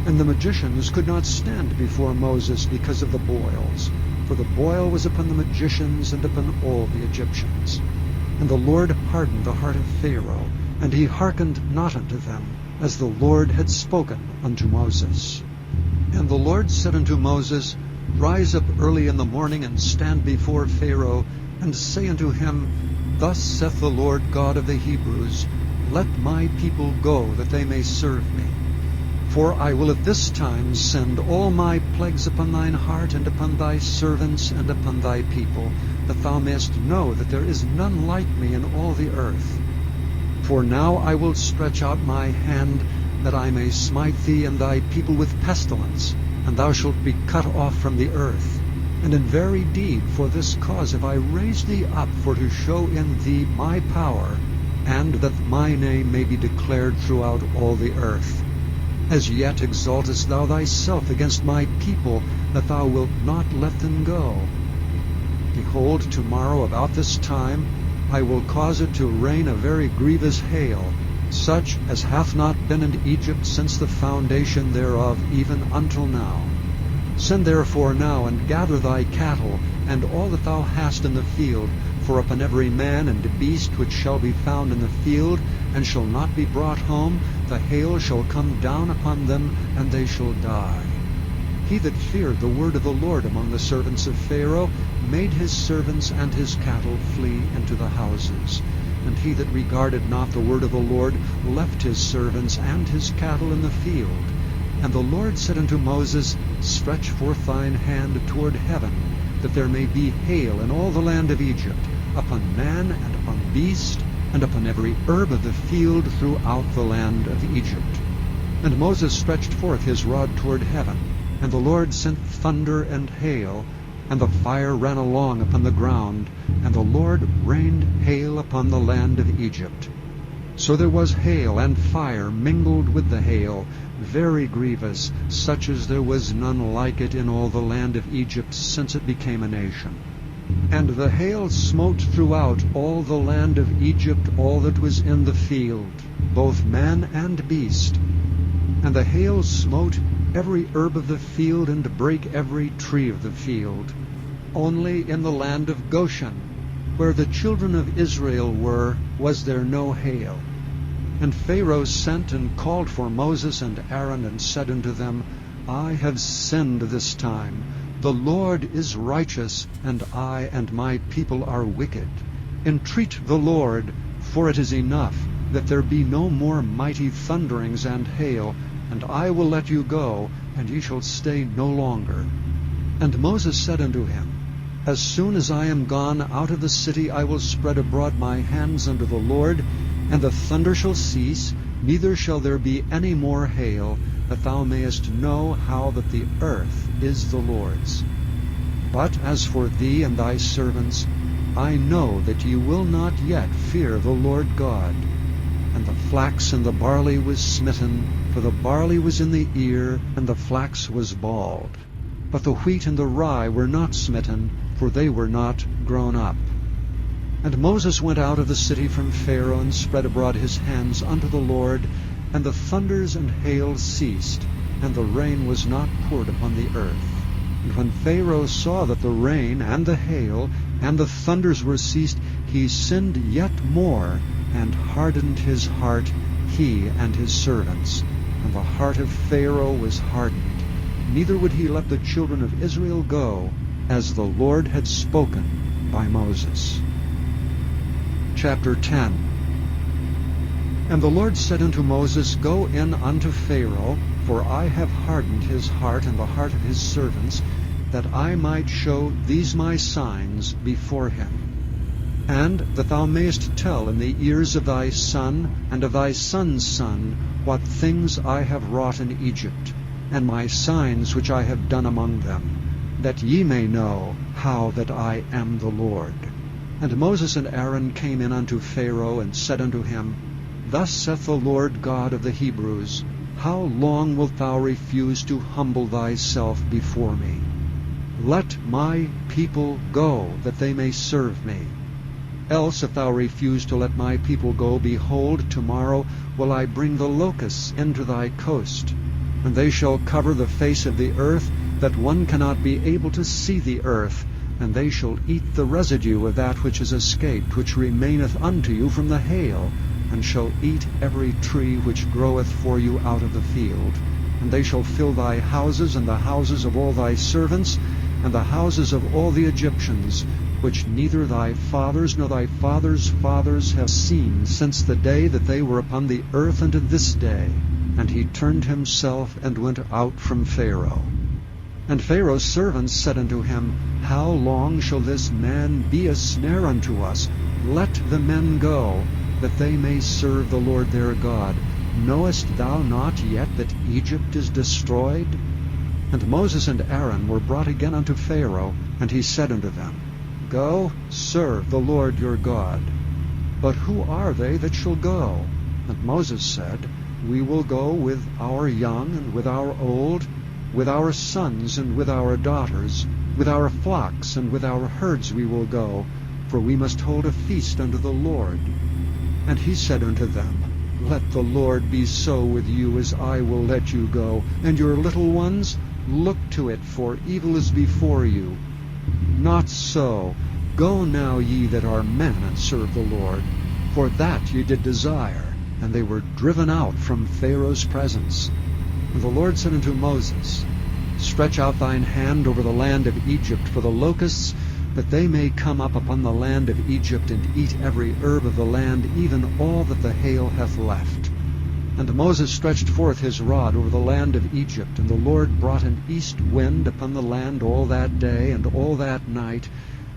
And the magicians could not stand before Moses because of the boils, for the boil was upon the magicians and upon all the Egyptians. And the Lord hardened the heart of Pharaoh, and he hearkened not unto them, as the Lord had spoken unto Moses. And the Lord said unto Moses, Rise up early in the morning, and stand before Pharaoh, and say unto him, Thus saith the Lord God of the Hebrews, Let my people go, that they may serve me. For I will at this time send all my plagues upon thine heart, and upon thy servants, and upon thy people, that thou mayest know that there is none like me in all the earth. For now I will stretch out my hand, that I may smite thee and thy people with pestilence, and thou shalt be cut off from the earth. And in very deed for this cause have I raised thee up, for to show in thee my power, and that my name may be declared throughout all the earth. As yet exaltest thou thyself against my people, that thou wilt not let them go. Behold, tomorrow about this time I will cause it to rain a very grievous hail, such as hath not been in Egypt since the foundation thereof even until now. Send therefore now, and gather thy cattle, and all that thou hast in the field, for upon every man and beast which shall be found in the field, and shall not be brought home, the hail shall come down upon them, and they shall die. He that feared the word of the Lord among the servants of Pharaoh made his servants and his cattle flee into the houses. And he that regarded not the word of the Lord left his servants and his cattle in the field. And the Lord said unto Moses, Stretch forth thine hand toward heaven, that there may be hail in all the land of Egypt, upon man and upon beast, and upon every herb of the field throughout the land of Egypt. And Moses stretched forth his rod toward heaven, and the Lord sent thunder and hail, and the fire ran along upon the ground, and the Lord rained hail upon the land of Egypt. So there was hail and fire mingled with the hail, very grievous, such as there was none like it in all the land of Egypt since it became a nation. And the hail smote throughout all the land of Egypt all that was in the field, both man and beast. And the hail smote every herb of the field, and brake every tree of the field. Only in the land of Goshen, where the children of Israel were, was there no hail. And Pharaoh sent and called for Moses and Aaron, and said unto them, I have sinned this time. The Lord is righteous, and I and my people are wicked. Entreat the Lord, for it is enough, that there be no more mighty thunderings and hail, and I will let you go, and ye shall stay no longer. And Moses said unto him, As soon as I am gone out of the city, I will spread abroad my hands unto the Lord, and the thunder shall cease, neither shall there be any more hail, that thou mayest know how that the earth is the Lord's. But as for thee and thy servants, I know that ye will not yet fear the Lord God. And the flax and the barley was smitten, for the barley was in the ear, and the flax was bald. But the wheat and the rye were not smitten, for they were not grown up. And Moses went out of the city from Pharaoh, and spread abroad his hands unto the Lord, and the thunders and hail ceased, and the rain was not poured upon the earth. And when Pharaoh saw that the rain and the hail and the thunders were ceased, he sinned yet more, and hardened his heart, he and his servants. And the heart of Pharaoh was hardened, neither would he let the children of Israel go, as the Lord had spoken by Moses. Chapter 10. And the Lord said unto Moses, Go in unto Pharaoh, for I have hardened his heart and the heart of his servants, that I might show these my signs before him, and that thou mayest tell in the ears of thy son and of thy son's son what things I have wrought in Egypt, and my signs which I have done among them, that ye may know how that I am the Lord. And Moses and Aaron came in unto Pharaoh, and said unto him, Thus saith the Lord God of the Hebrews, How long wilt thou refuse to humble thyself before me? Let my people go, that they may serve me. Else, if thou refuse to let my people go, behold, tomorrow will I bring the locusts into thy coast, and they shall cover the face of the earth, that one cannot be able to see the earth, and they shall eat the residue of that which is escaped, which remaineth unto you from the hail, and shall eat every tree which groweth for you out of the field. And they shall fill thy houses, and the houses of all thy servants, and the houses of all the Egyptians, which neither thy fathers nor thy fathers' fathers have seen since the day that they were upon the earth unto this day. And he turned himself and went out from Pharaoh. And Pharaoh's servants said unto him, How long shall this man be a snare unto us? Let the men go, that they may serve the Lord their God. Knowest thou not yet that Egypt is destroyed? And Moses and Aaron were brought again unto Pharaoh, and he said unto them, Go, serve the Lord your God. But who are they that shall go? And Moses said, we will go with our young and with our old, with our sons and with our daughters, with our flocks and with our herds we will go, for we must hold a feast unto the Lord. And he said unto them, Let the Lord be so with you as I will let you go, and your little ones, look to it, for evil is before you. Not so. Go now ye that are men, and serve the Lord, for that ye did desire. And they were driven out from Pharaoh's presence. And the Lord said unto Moses, Stretch out thine hand over the land of Egypt for the locusts, that they may come up upon the land of Egypt, and eat every herb of the land, even all that the hail hath left. And Moses stretched forth his rod over the land of Egypt, and the Lord brought an east wind upon the land all that day and all that night,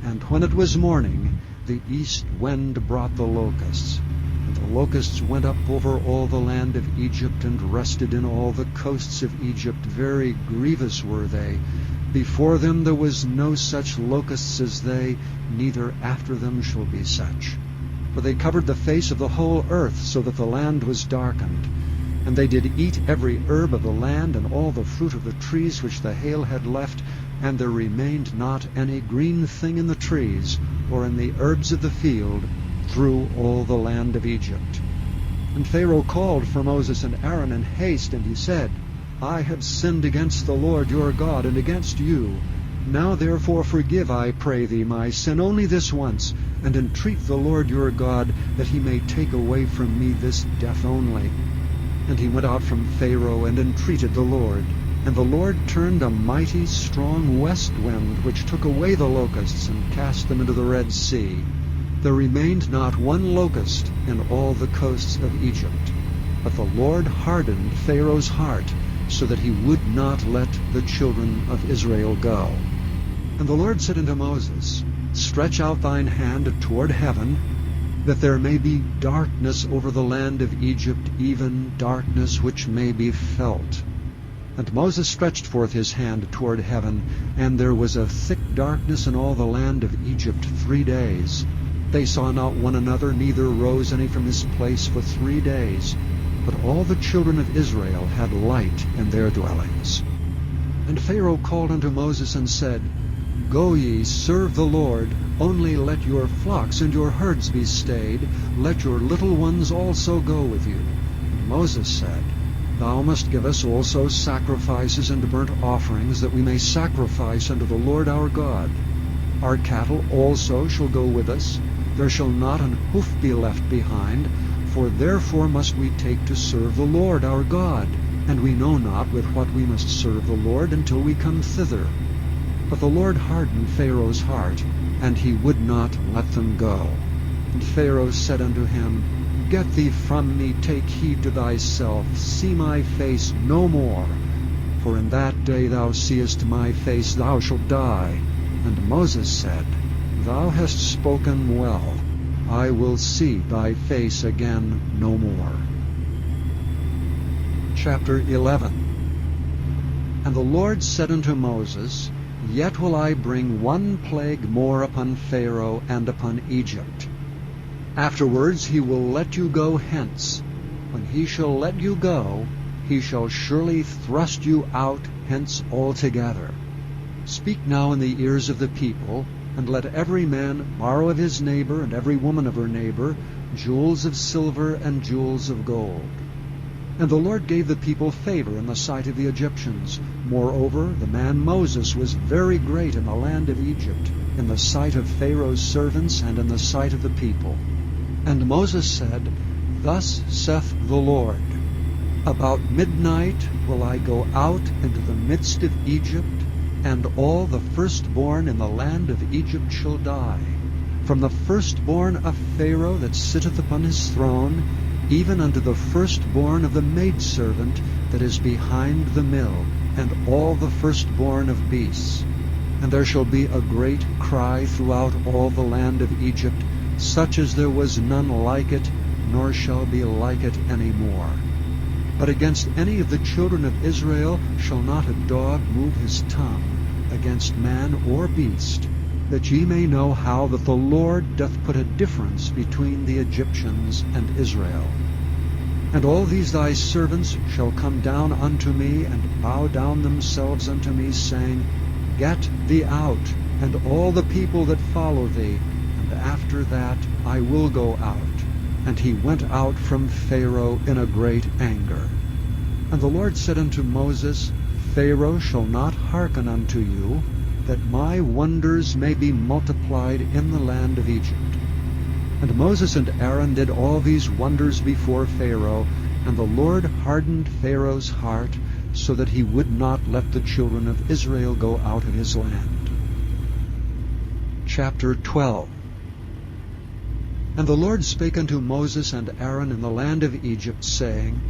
and when it was morning, the east wind brought the locusts. And the locusts went up over all the land of Egypt, and rested in all the coasts of Egypt. Very grievous were they. Before them there was no such locusts as they, neither after them shall be such. For they covered the face of the whole earth, so that the land was darkened. And they did eat every herb of the land, and all the fruit of the trees which the hail had left, and there remained not any green thing in the trees, or in the herbs of the field, through all the land of Egypt. And Pharaoh called for Moses and Aaron in haste, and he said, I have sinned against the Lord your God, and against you. Now therefore forgive, I pray thee, my sin only this once, and entreat the Lord your God, that he may take away from me this death only. And he went out from Pharaoh, and entreated the Lord. And the Lord turned a mighty strong west wind, which took away the locusts, and cast them into the Red Sea. There remained not one locust in all the coasts of Egypt. But the Lord hardened Pharaoh's heart, so that he would not let the children of Israel go. And the Lord said unto Moses, Stretch out thine hand toward heaven, that there may be darkness over the land of Egypt, even darkness which may be felt. And Moses stretched forth his hand toward heaven, and there was a thick darkness in all the land of Egypt 3 days. They saw not one another, neither rose any from his place for 3 days. But all the children of Israel had light in their dwellings. And Pharaoh called unto Moses and said, Go ye, serve the Lord, only let your flocks and your herds be stayed, let your little ones also go with you. And Moses said, Thou must give us also sacrifices and burnt offerings, that we may sacrifice unto the Lord our God. Our cattle also shall go with us, there shall not an hoof be left behind, for therefore must we take to serve the Lord our God, and we know not with what we must serve the Lord until we come thither. But the Lord hardened Pharaoh's heart, and he would not let them go. And Pharaoh said unto him, Get thee from me, take heed to thyself, see my face no more. For in that day thou seest my face, thou shalt die. And Moses said, Thou hast spoken well. I will see thy face again no more. Chapter 11. And the Lord said unto Moses, Yet will I bring one plague more upon Pharaoh and upon Egypt. Afterwards he will let you go hence. When he shall let you go, he shall surely thrust you out hence altogether. Speak now in the ears of the people, and let every man borrow of his neighbor and every woman of her neighbor jewels of silver and jewels of gold. And the Lord gave the people favor in the sight of the Egyptians. Moreover, the man Moses was very great in the land of Egypt, in the sight of Pharaoh's servants and in the sight of the people. And Moses said, Thus saith the Lord, About midnight will I go out into the midst of Egypt, and all the firstborn in the land of Egypt shall die, from the firstborn of Pharaoh that sitteth upon his throne, even unto the firstborn of the maidservant that is behind the mill, and all the firstborn of beasts. And there shall be a great cry throughout all the land of Egypt, such as there was none like it, nor shall be like it any more. But against any of the children of Israel shall not a dog move his tongue, against man or beast, that ye may know how that the Lord doth put a difference between the Egyptians and Israel. And all these thy servants shall come down unto me, and bow down themselves unto me, saying, Get thee out, and all the people that follow thee, and after that I will go out. And he went out from Pharaoh in a great anger. And the Lord said unto Moses, Pharaoh shall not hearken unto you, that my wonders may be multiplied in the land of Egypt. And Moses and Aaron did all these wonders before Pharaoh, and the Lord hardened Pharaoh's heart, so that he would not let the children of Israel go out of his land. Chapter 12. And the Lord spake unto Moses and Aaron in the land of Egypt, saying,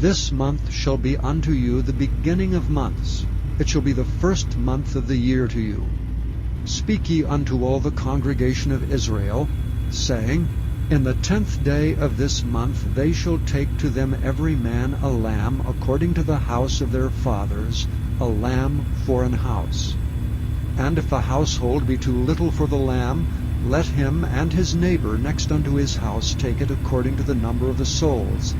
This month shall be unto you the beginning of months. It shall be the first month of the year to you. Speak ye unto all the congregation of Israel, saying, In the 10th day of this month they shall take to them every man a lamb according to the house of their fathers, a lamb for an house. And if the household be too little for the lamb, let him and his neighbor next unto his house take it according to the number of the souls.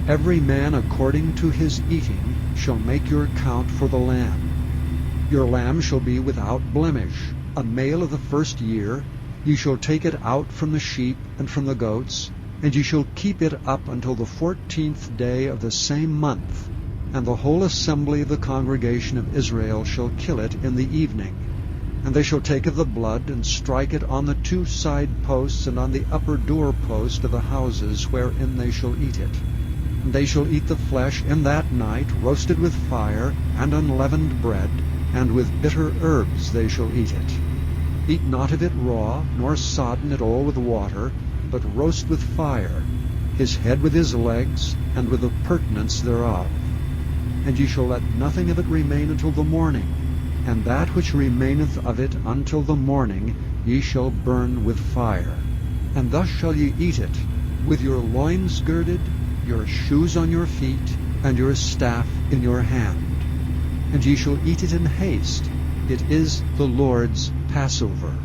Every man according to his eating shall make your count for the lamb. Your lamb shall be without blemish, a male of the first year. Ye shall take it out from the sheep and from the goats, and ye shall keep it up until the 14th day of the same month. And the whole assembly of the congregation of Israel shall kill it in the evening. And they shall take of the blood, and strike it on the 2 side posts, and on the upper door post of the houses wherein they shall eat it. And they shall eat the flesh in that night, roasted with fire, and unleavened bread, and with bitter herbs they shall eat it. Eat not of it raw, nor sodden it all with water, but roast with fire, his head with his legs, and with the purtenance thereof. And ye shall let nothing of it remain until the morning, and that which remaineth of it until the morning ye shall burn with fire. And thus shall ye eat it, with your loins girded, your shoes on your feet, and your staff in your hand. And ye shall eat it in haste. It is the Lord's Passover.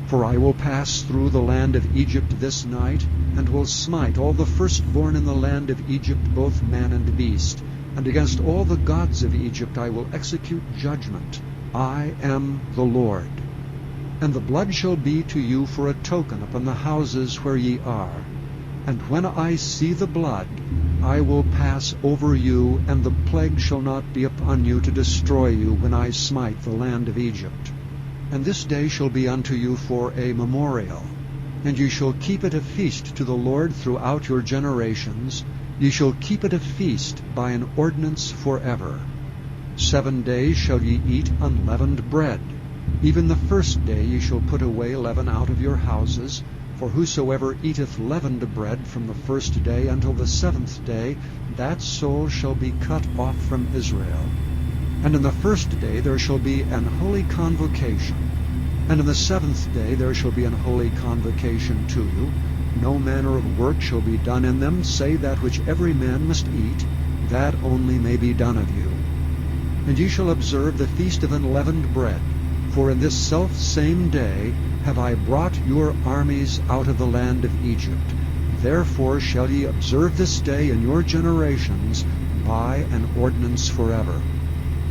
For I will pass through the land of Egypt this night, and will smite all the firstborn in the land of Egypt, both man and beast. And against all the gods of Egypt I will execute judgment. I am the Lord. And the blood shall be to you for a token upon the houses where ye are. And when I see the blood, I will pass over you, and the plague shall not be upon you to destroy you when I smite the land of Egypt. And this day shall be unto you for a memorial. And ye shall keep it a feast to the Lord throughout your generations. Ye shall keep it a feast by an ordinance forever. 7 days shall ye eat unleavened bread. Even the first day ye shall put away leaven out of your houses. For whosoever eateth leavened bread from the first day until the 7th day, that soul shall be cut off from Israel. And in the first day there shall be an holy convocation. And in the 7th day there shall be an holy convocation to you. No manner of work shall be done in them, save that which every man must eat, that only may be done of you. And ye shall observe the feast of unleavened bread. For in this selfsame day have I brought your armies out of the land of Egypt. Therefore shall ye observe this day in your generations by an ordinance forever.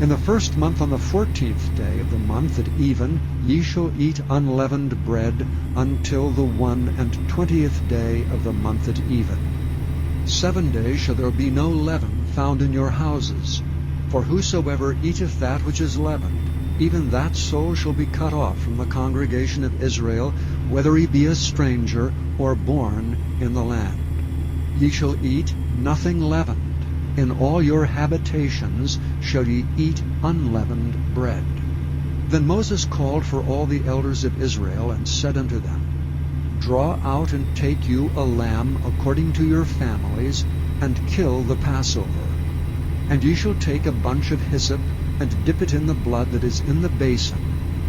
In the first month on the 14th day of the month at even ye shall eat unleavened bread until the 21st day of the month at even. 7 days shall there be no leaven found in your houses. For whosoever eateth that which is leavened, even that soul shall be cut off from the congregation of Israel, whether he be a stranger or born in the land. Ye shall eat nothing leavened. In all your habitations shall ye eat unleavened bread. Then Moses called for all the elders of Israel, and said unto them, Draw out and take you a lamb according to your families, and kill the Passover. And ye shall take a bunch of hyssop, and dip it in the blood that is in the basin,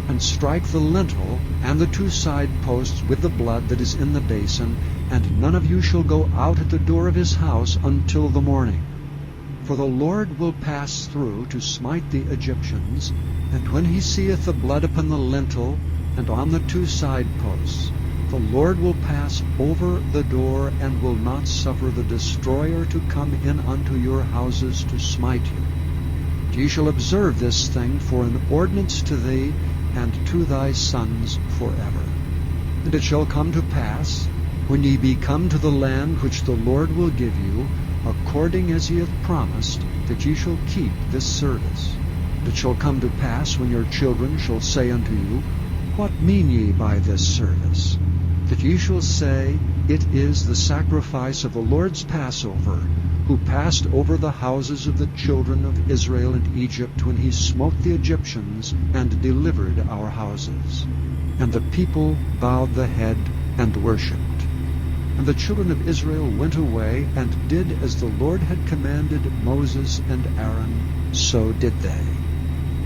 and strike the lintel and the 2 side posts with the blood that is in the basin, and none of you shall go out at the door of his house until the morning. For the Lord will pass through to smite the Egyptians, and when he seeth the blood upon the lintel and on the 2 side posts, The Lord will pass over the door, and will not suffer the destroyer to come in unto your houses to smite you. And ye shall observe this thing for an ordinance to thee and to thy sons forever. And it shall come to pass, when ye be come to the land which the Lord will give you, according as he hath promised, that ye shall keep this service. And it shall come to pass, when your children shall say unto you, What mean ye by this service? That ye shall say, It is the sacrifice of the Lord's Passover, who passed over the houses of the children of Israel in Egypt, when he smote the Egyptians and delivered our houses. And the people bowed the head and worshipped. And the children of Israel went away, and did as the Lord had commanded Moses and Aaron, so did they.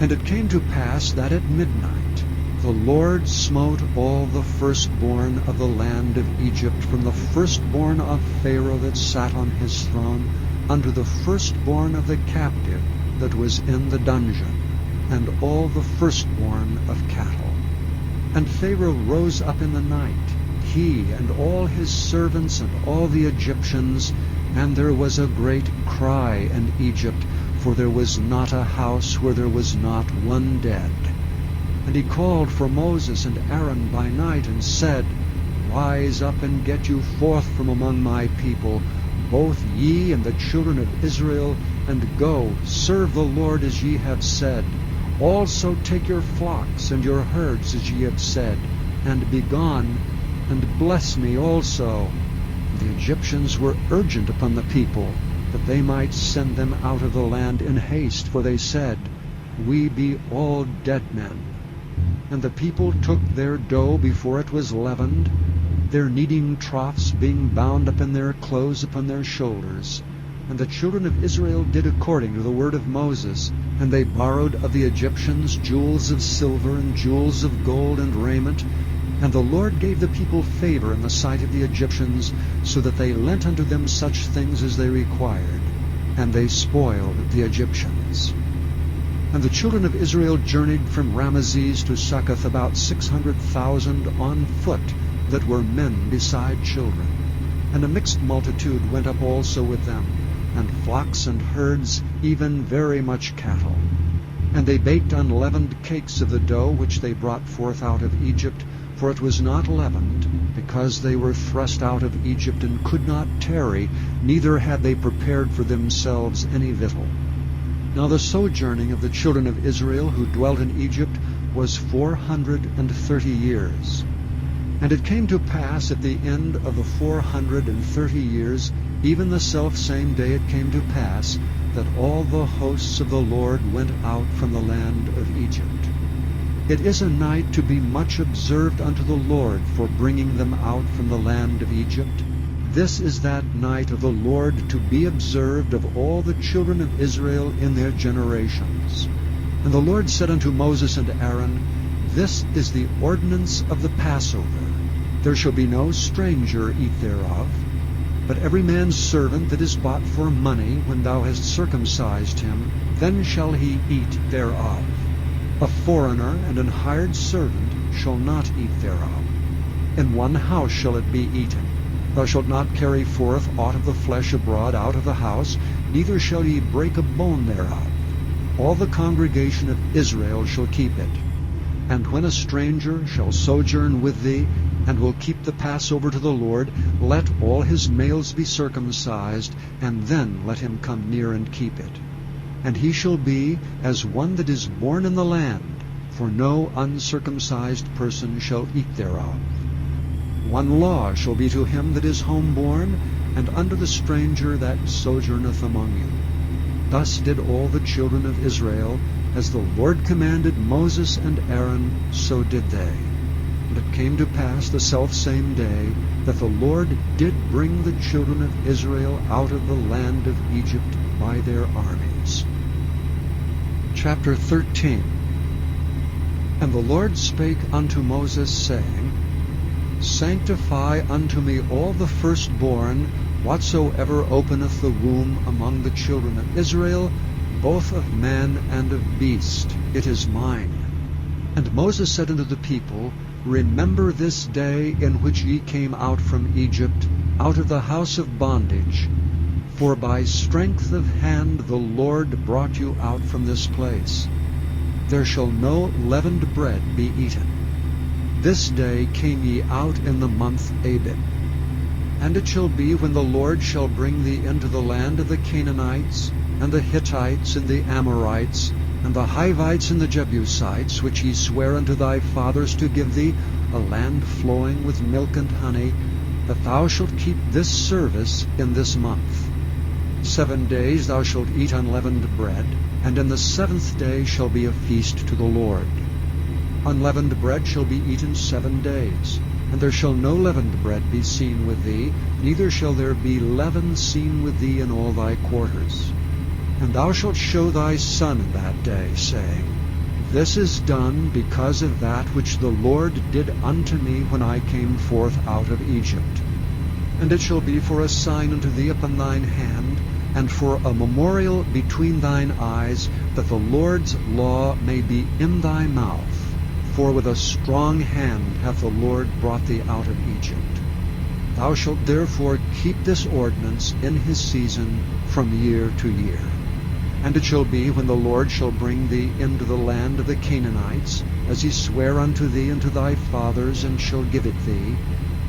And it came to pass that at midnight the Lord smote all the firstborn of the land of Egypt, from the firstborn of Pharaoh that sat on his throne, unto the firstborn of the captive that was in the dungeon, and all the firstborn of cattle. And Pharaoh rose up in the night, he and all his servants and all the Egyptians, and there was a great cry in Egypt, for there was not a house where there was not one dead. And he called for Moses and Aaron by night, and said, Rise up and get you forth from among my people, both ye and the children of Israel, and go, serve the Lord as ye have said. Also take your flocks and your herds as ye have said, and be gone, and bless me also. The Egyptians were urgent upon the people, that they might send them out of the land in haste, for they said, We be all dead men. And the people took their dough before it was leavened, their kneading troughs being bound up in their clothes upon their shoulders. And the children of Israel did according to the word of Moses, and they borrowed of the Egyptians jewels of silver and jewels of gold and raiment. And the Lord gave the people favor in the sight of the Egyptians, so that they lent unto them such things as they required, and they spoiled the Egyptians. And the children of Israel journeyed from Ramesses to Succoth, about 600,000 on foot, that were men beside children. And a mixed multitude went up also with them, and flocks and herds, even very much cattle. And they baked unleavened cakes of the dough which they brought forth out of Egypt, for it was not leavened, because they were thrust out of Egypt, and could not tarry, neither had they prepared for themselves any victual. Now the sojourning of the children of Israel who dwelt in Egypt was 430 years. And it came to pass at the end of the 430 years, even the selfsame day it came to pass, that all the hosts of the Lord went out from the land of Egypt. It is a night to be much observed unto the Lord for bringing them out from the land of Egypt. This is that night of the Lord to be observed of all the children of Israel in their generations. And the Lord said unto Moses and Aaron, This is the ordinance of the Passover. There shall be no stranger eat thereof, but every man's servant that is bought for money, when thou hast circumcised him, then shall he eat thereof. A foreigner and an hired servant shall not eat thereof. In one house shall it be eaten. Thou shalt not carry forth aught of the flesh abroad out of the house, neither shall ye break a bone thereof. All the congregation of Israel shall keep it. And when a stranger shall sojourn with thee, and will keep the Passover to the Lord, let all his males be circumcised, and then let him come near and keep it. And he shall be as one that is born in the land, for no uncircumcised person shall eat thereof. One law shall be to him that is homeborn, and unto the stranger that sojourneth among you. Thus did all the children of Israel, as the Lord commanded Moses and Aaron, so did they. And it came to pass the selfsame day, that the Lord did bring the children of Israel out of the land of Egypt by their armies. Chapter 13. And the Lord spake unto Moses, saying, Sanctify unto me all the firstborn, whatsoever openeth the womb among the children of Israel, both of man and of beast. It is mine. And Moses said unto the people, Remember this day in which ye came out from Egypt, out of the house of bondage. For by strength of hand the Lord brought you out from this place. There shall no leavened bread be eaten. This day came ye out in the month Abib. And it shall be, when the Lord shall bring thee into the land of the Canaanites, and the Hittites, and the Amorites, and the Hivites, and the Jebusites, which he sware unto thy fathers to give thee, a land flowing with milk and honey, that thou shalt keep this service in this month. 7 days thou shalt eat unleavened bread, and in the 7th day shall be a feast to the Lord. Unleavened bread shall be eaten 7 days, and there shall no leavened bread be seen with thee, neither shall there be leaven seen with thee in all thy quarters. And thou shalt show thy son in that day, saying, This is done because of that which the Lord did unto me when I came forth out of Egypt. And it shall be for a sign unto thee upon thine hand, and for a memorial between thine eyes, that the Lord's law may be in thy mouth. For with a strong hand hath the Lord brought thee out of Egypt. Thou shalt therefore keep this ordinance in his season from year to year. And it shall be, when the Lord shall bring thee into the land of the Canaanites, as he sware unto thee and to thy fathers, and shall give it thee,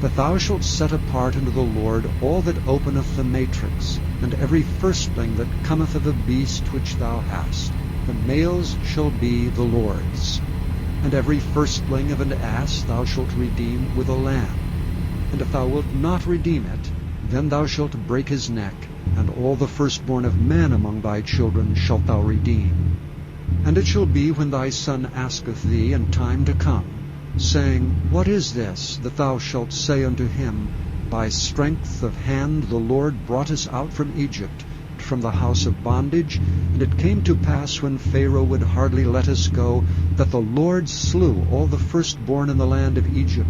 that thou shalt set apart unto the Lord all that openeth the matrix, and every firstling that cometh of a beast which thou hast. The males shall be the Lord's. And every firstling of an ass thou shalt redeem with a lamb. And if thou wilt not redeem it, then thou shalt break his neck, and all the firstborn of men among thy children shalt thou redeem. And it shall be, when thy son asketh thee in time to come, saying, What is this? That thou shalt say unto him, By strength of hand the Lord brought us out from Egypt, from the house of bondage. And it came to pass, when Pharaoh would hardly let us go, that the Lord slew all the firstborn in the land of Egypt,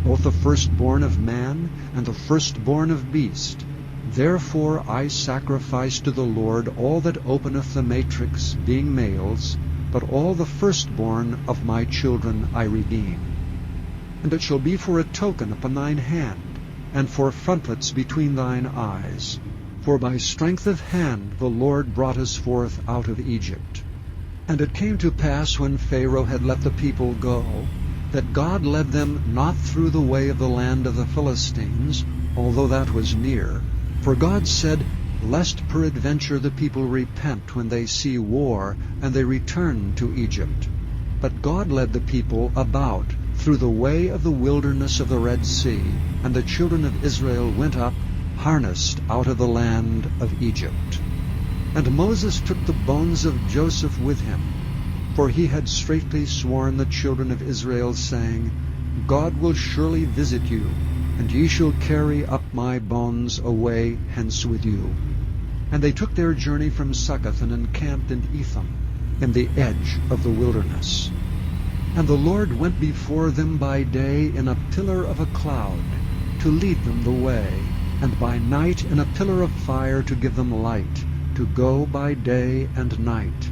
both the firstborn of man and the firstborn of beast. Therefore I sacrifice to the Lord all that openeth the matrix, being males, but all the firstborn of my children I redeem. And it shall be for a token upon thine hand, and for frontlets between thine eyes. For by strength of hand the Lord brought us forth out of Egypt. And it came to pass, when Pharaoh had let the people go, that God led them not through the way of the land of the Philistines, although that was near. For God said, Lest peradventure the people repent when they see war, and they return to Egypt. But God led the people about through the way of the wilderness of the Red Sea, and the children of Israel went up, harnessed out of the land of Egypt. And Moses took the bones of Joseph with him, for he had straitly sworn the children of Israel, saying, God will surely visit you, and ye shall carry up my bones away hence with you. And they took their journey from Succoth, and encamped in Etham, in the edge of the wilderness. And the Lord went before them by day in a pillar of a cloud, to lead them the way, and by night in a pillar of fire to give them light, to go by day and night.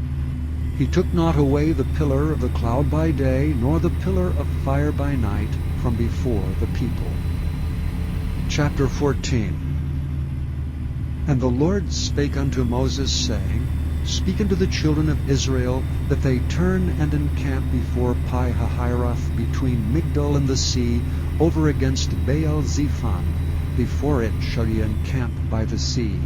He took not away the pillar of the cloud by day, nor the pillar of fire by night, from before the people. Chapter 14. And the Lord spake unto Moses, saying, Speak unto the children of Israel, that they turn and encamp before Pi-hahiroth, between Migdol and the sea, over against Baal-zephon. Before it shall ye encamp by the sea.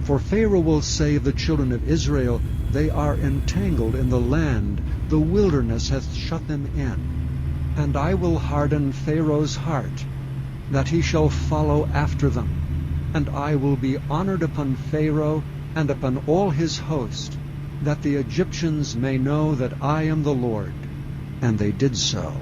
For Pharaoh will say of the children of Israel, They are entangled in the land, the wilderness hath shut them in. And I will harden Pharaoh's heart, that he shall follow after them. And I will be honored upon Pharaoh, and upon all his host, that the Egyptians may know that I am the Lord. And they did so.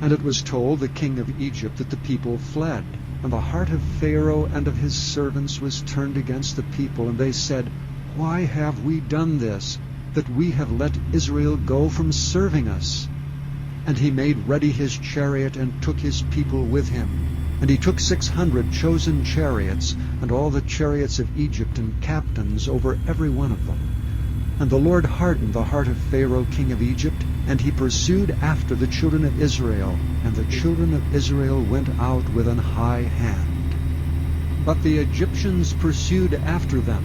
And it was told the king of Egypt that the people fled. And the heart of Pharaoh and of his servants was turned against the people. And they said, Why have we done this, that we have let Israel go from serving us? And he made ready his chariot, and took his people with him. And he took 600 chosen chariots, and all the chariots of Egypt, and captains over every one of them. And the Lord hardened the heart of Pharaoh king of Egypt, And he pursued after the children of Israel, and the children of Israel went out with an high hand. But the Egyptians pursued after them,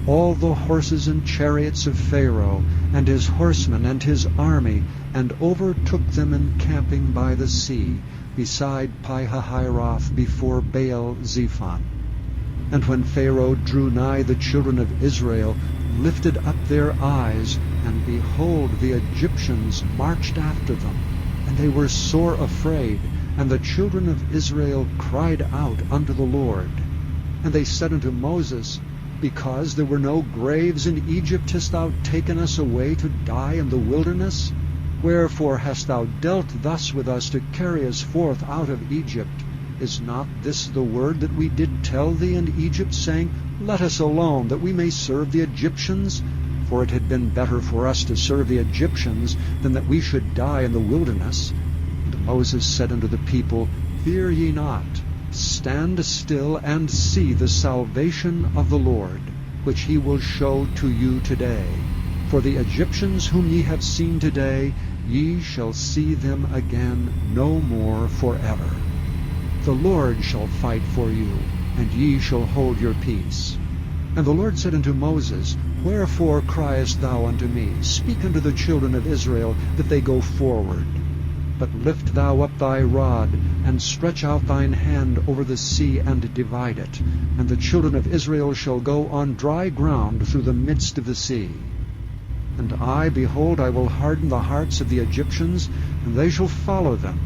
all the horses and chariots of Pharaoh, and his horsemen and his army, and overtook them encamping by the sea, beside Pi-hahiroth, before Baal-zephon. And when Pharaoh drew nigh, the children of Israel lifted up their eyes, and behold, the Egyptians marched after them, and they were sore afraid. And the children of Israel cried out unto the Lord. And they said unto Moses, Because there were no graves in Egypt, hast thou taken us away to die in the wilderness? Wherefore hast thou dealt thus with us, to carry us forth out of Egypt? Is not this the word that we did tell thee in Egypt, saying, Let us alone, that we may serve the Egyptians? For it had been better for us to serve the Egyptians than that we should die in the wilderness. And Moses said unto the people, Fear ye not, stand still and see the salvation of the Lord, which he will show to you today. For the Egyptians whom ye have seen today, ye shall see them again no more forever. The Lord shall fight for you, and ye shall hold your peace. And the Lord said unto Moses, Wherefore criest thou unto me? Speak unto the children of Israel, that they go forward. But lift thou up thy rod, and stretch out thine hand over the sea, and divide it. And the children of Israel shall go on dry ground through the midst of the sea. And I, behold, I will harden the hearts of the Egyptians, and they shall follow them.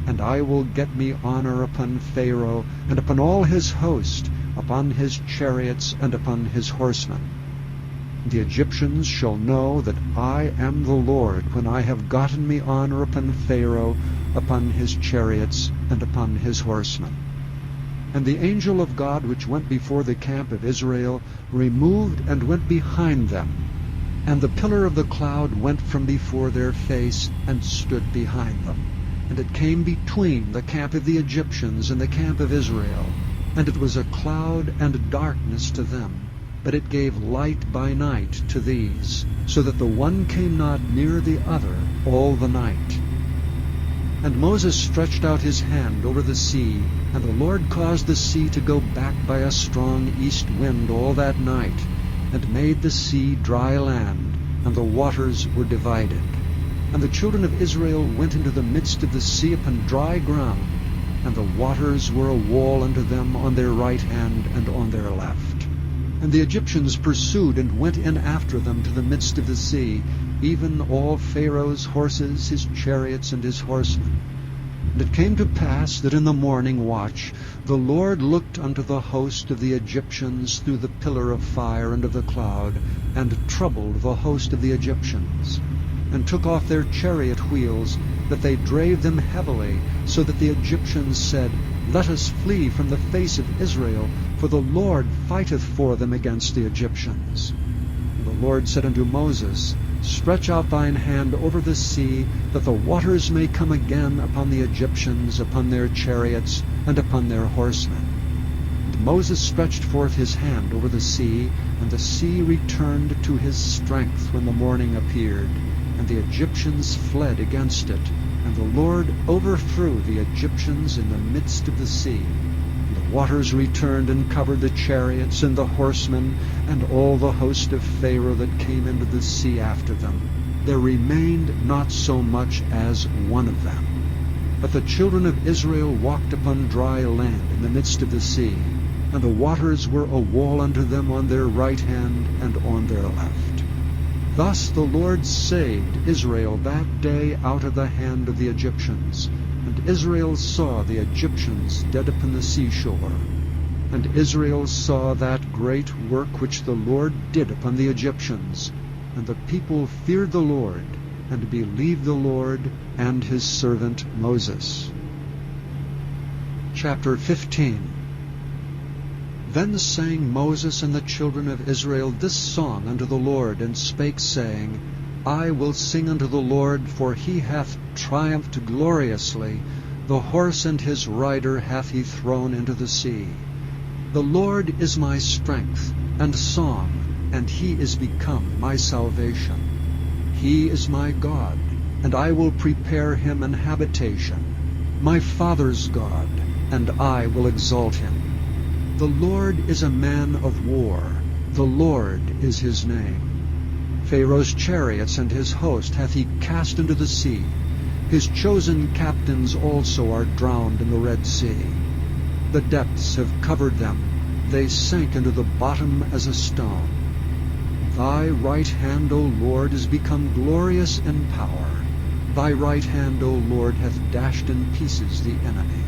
And I will get me honor upon Pharaoh, and upon all his host, upon his chariots, and upon his horsemen. The Egyptians shall know that I am the Lord, when I have gotten me honor upon Pharaoh, upon his chariots, and upon his horsemen. And the angel of God which went before the camp of Israel removed and went behind them. And the pillar of the cloud went from before their face, and stood behind them. And it came between the camp of the Egyptians and the camp of Israel. And it was a cloud and darkness to them, but it gave light by night to these, so that the one came not near the other all the night. And Moses stretched out his hand over the sea, and the Lord caused the sea to go back by a strong east wind all that night, and made the sea dry land, and the waters were divided. And the children of Israel went into the midst of the sea upon dry ground, and the waters were a wall unto them on their right hand and on their left. And the Egyptians pursued and went in after them to the midst of the sea, even all Pharaoh's horses, his chariots, and his horsemen. And it came to pass that in the morning watch the Lord looked unto the host of the Egyptians through the pillar of fire and of the cloud, and troubled the host of the Egyptians, and took off their chariot wheels, that they drave them heavily, so that the Egyptians said, Let us flee from the face of Israel, for the Lord fighteth for them against the Egyptians. And the Lord said unto Moses, Stretch out thine hand over the sea, that the waters may come again upon the Egyptians, upon their chariots, and upon their horsemen. And Moses stretched forth his hand over the sea, and the sea returned to his strength when the morning appeared, and the Egyptians fled against it, and the Lord overthrew the Egyptians in the midst of the sea. And the waters returned and covered the chariots and the horsemen, and all the host of Pharaoh that came into the sea after them. There remained not so much as one of them. But the children of Israel walked upon dry land in the midst of the sea, and the waters were a wall unto them on their right hand and on their left. Thus the Lord saved Israel that day out of the hand of the Egyptians. And Israel saw the Egyptians dead upon the seashore. And Israel saw that great work which the Lord did upon the Egyptians. And the people feared the Lord, and believed the Lord and his servant Moses. Chapter 15. Then sang Moses and the children of Israel this song unto the Lord, and spake, saying, I will sing unto the Lord, for he hath triumphed gloriously. The horse and his rider hath he thrown into the sea. The Lord is my strength and song, and he is become my salvation. He is my God, and I will prepare him an habitation, my father's God, and I will exalt him. The Lord is a man of war, the Lord is his name. Pharaoh's chariots and his host hath he cast into the sea. His chosen captains also are drowned in the Red Sea. The depths have covered them, they sank into the bottom as a stone. Thy right hand, O Lord, is become glorious in power. Thy right hand, O Lord, hath dashed in pieces the enemy.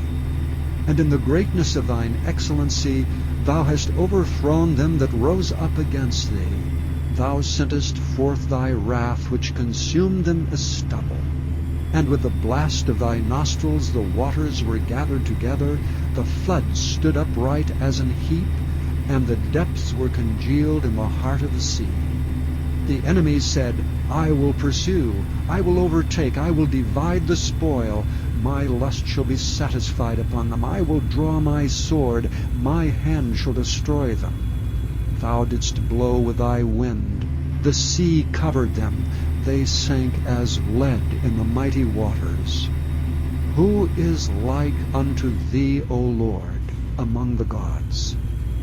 And in the greatness of thine excellency thou hast overthrown them that rose up against thee. Thou sentest forth thy wrath, which consumed them as stubble. And with the blast of thy nostrils the waters were gathered together, the floods stood upright as an heap, and the depths were congealed in the heart of the sea. The enemy said, I will pursue, I will overtake, I will divide the spoil. My lust shall be satisfied upon them. I will draw my sword, my hand shall destroy them. Thou didst blow with thy wind, the sea covered them, they sank as lead in the mighty waters. Who is like unto thee, O Lord, among the gods?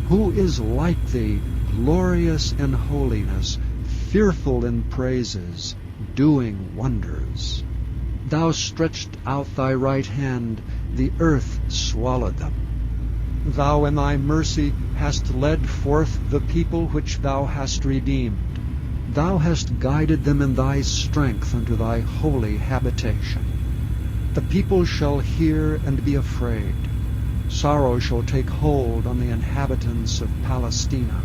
Who is like thee, glorious in holiness, fearful in praises, doing wonders? Thou stretched out thy right hand, the earth swallowed them. Thou in thy mercy hast led forth the people which thou hast redeemed. Thou hast guided them in thy strength unto thy holy habitation. The people shall hear and be afraid. Sorrow shall take hold on the inhabitants of Palestina.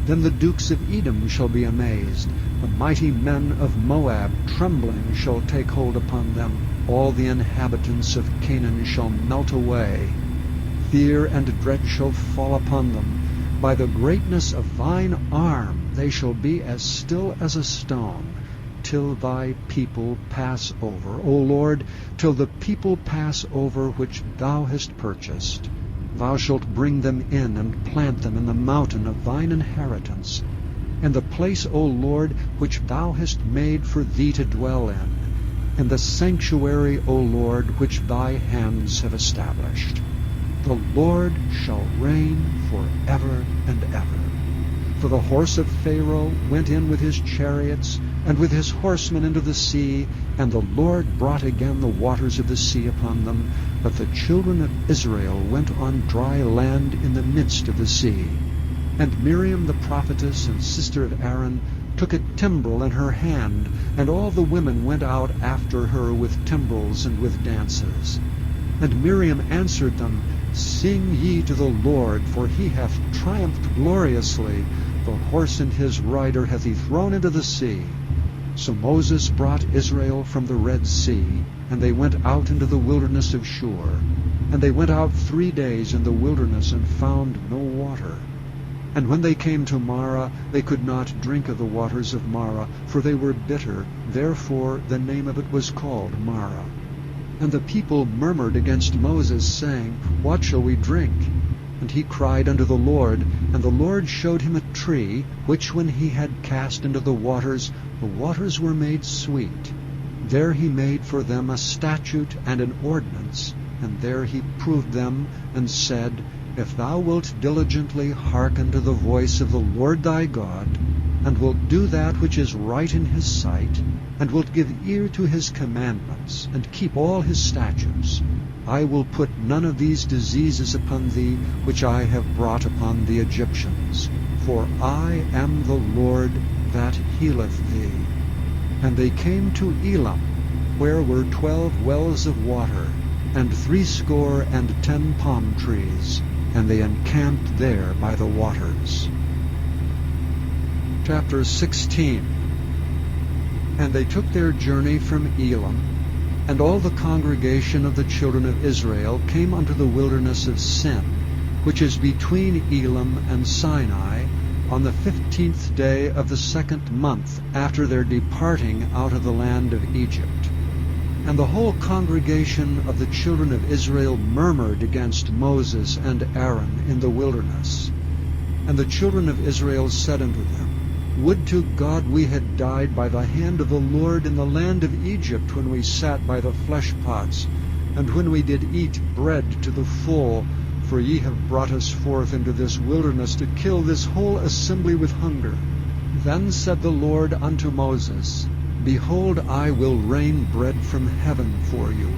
Then the dukes of Edom shall be amazed. The mighty men of Moab trembling shall take hold upon them. All the inhabitants of Canaan shall melt away. Fear and dread shall fall upon them. By the greatness of thine arm they shall be as still as a stone, till thy people pass over, O Lord, till the people pass over which thou hast purchased. Thou shalt bring them in and plant them in the mountain of thine inheritance, in the place, O Lord, which thou hast made for thee to dwell in the sanctuary, O Lord, which thy hands have established. The Lord shall reign forever and ever. For the horse of Pharaoh went in with his chariots, and with his horsemen into the sea, and the Lord brought again the waters of the sea upon them. But the children of Israel went on dry land in the midst of the sea. And Miriam the prophetess and sister of Aaron took a timbrel in her hand, and all the women went out after her with timbrels and with dances. And Miriam answered them, Sing ye to the Lord, for he hath triumphed gloriously. The horse and his rider hath he thrown into the sea. So Moses brought Israel from the Red Sea, and they went out into the wilderness of Shur. And they went out 3 days in the wilderness, and found no water. And when they came to Marah, they could not drink of the waters of Marah, for they were bitter. Therefore the name of it was called Marah. And the people murmured against Moses, saying, What shall we drink? And he cried unto the Lord, and the Lord showed him a tree, which when he had cast into the waters were made sweet. There he made for them a statute and an ordinance, and there he proved them, and said, If thou wilt diligently hearken to the voice of the Lord thy God, and wilt do that which is right in his sight, and wilt give ear to his commandments, and keep all his statutes, I will put none of these diseases upon thee, which I have brought upon the Egyptians. For I am the Lord that healeth thee. And they came to Elam, where were 12 wells of water, and 70 palm trees, and they encamped there by the waters. Chapter 16. And they took their journey from Elam, and all the congregation of the children of Israel came unto the wilderness of Sin, which is between Elam and Sinai, on the 15th day of the 2nd month after their departing out of the land of Egypt. And the whole congregation of the children of Israel murmured against Moses and Aaron in the wilderness. And the children of Israel said unto them, Would to God we had died by the hand of the Lord in the land of Egypt, when we sat by the flesh pots, and when we did eat bread to the full. For ye have brought us forth into this wilderness to kill this whole assembly with hunger. Then said the Lord unto Moses, Behold, I will rain bread from heaven for you,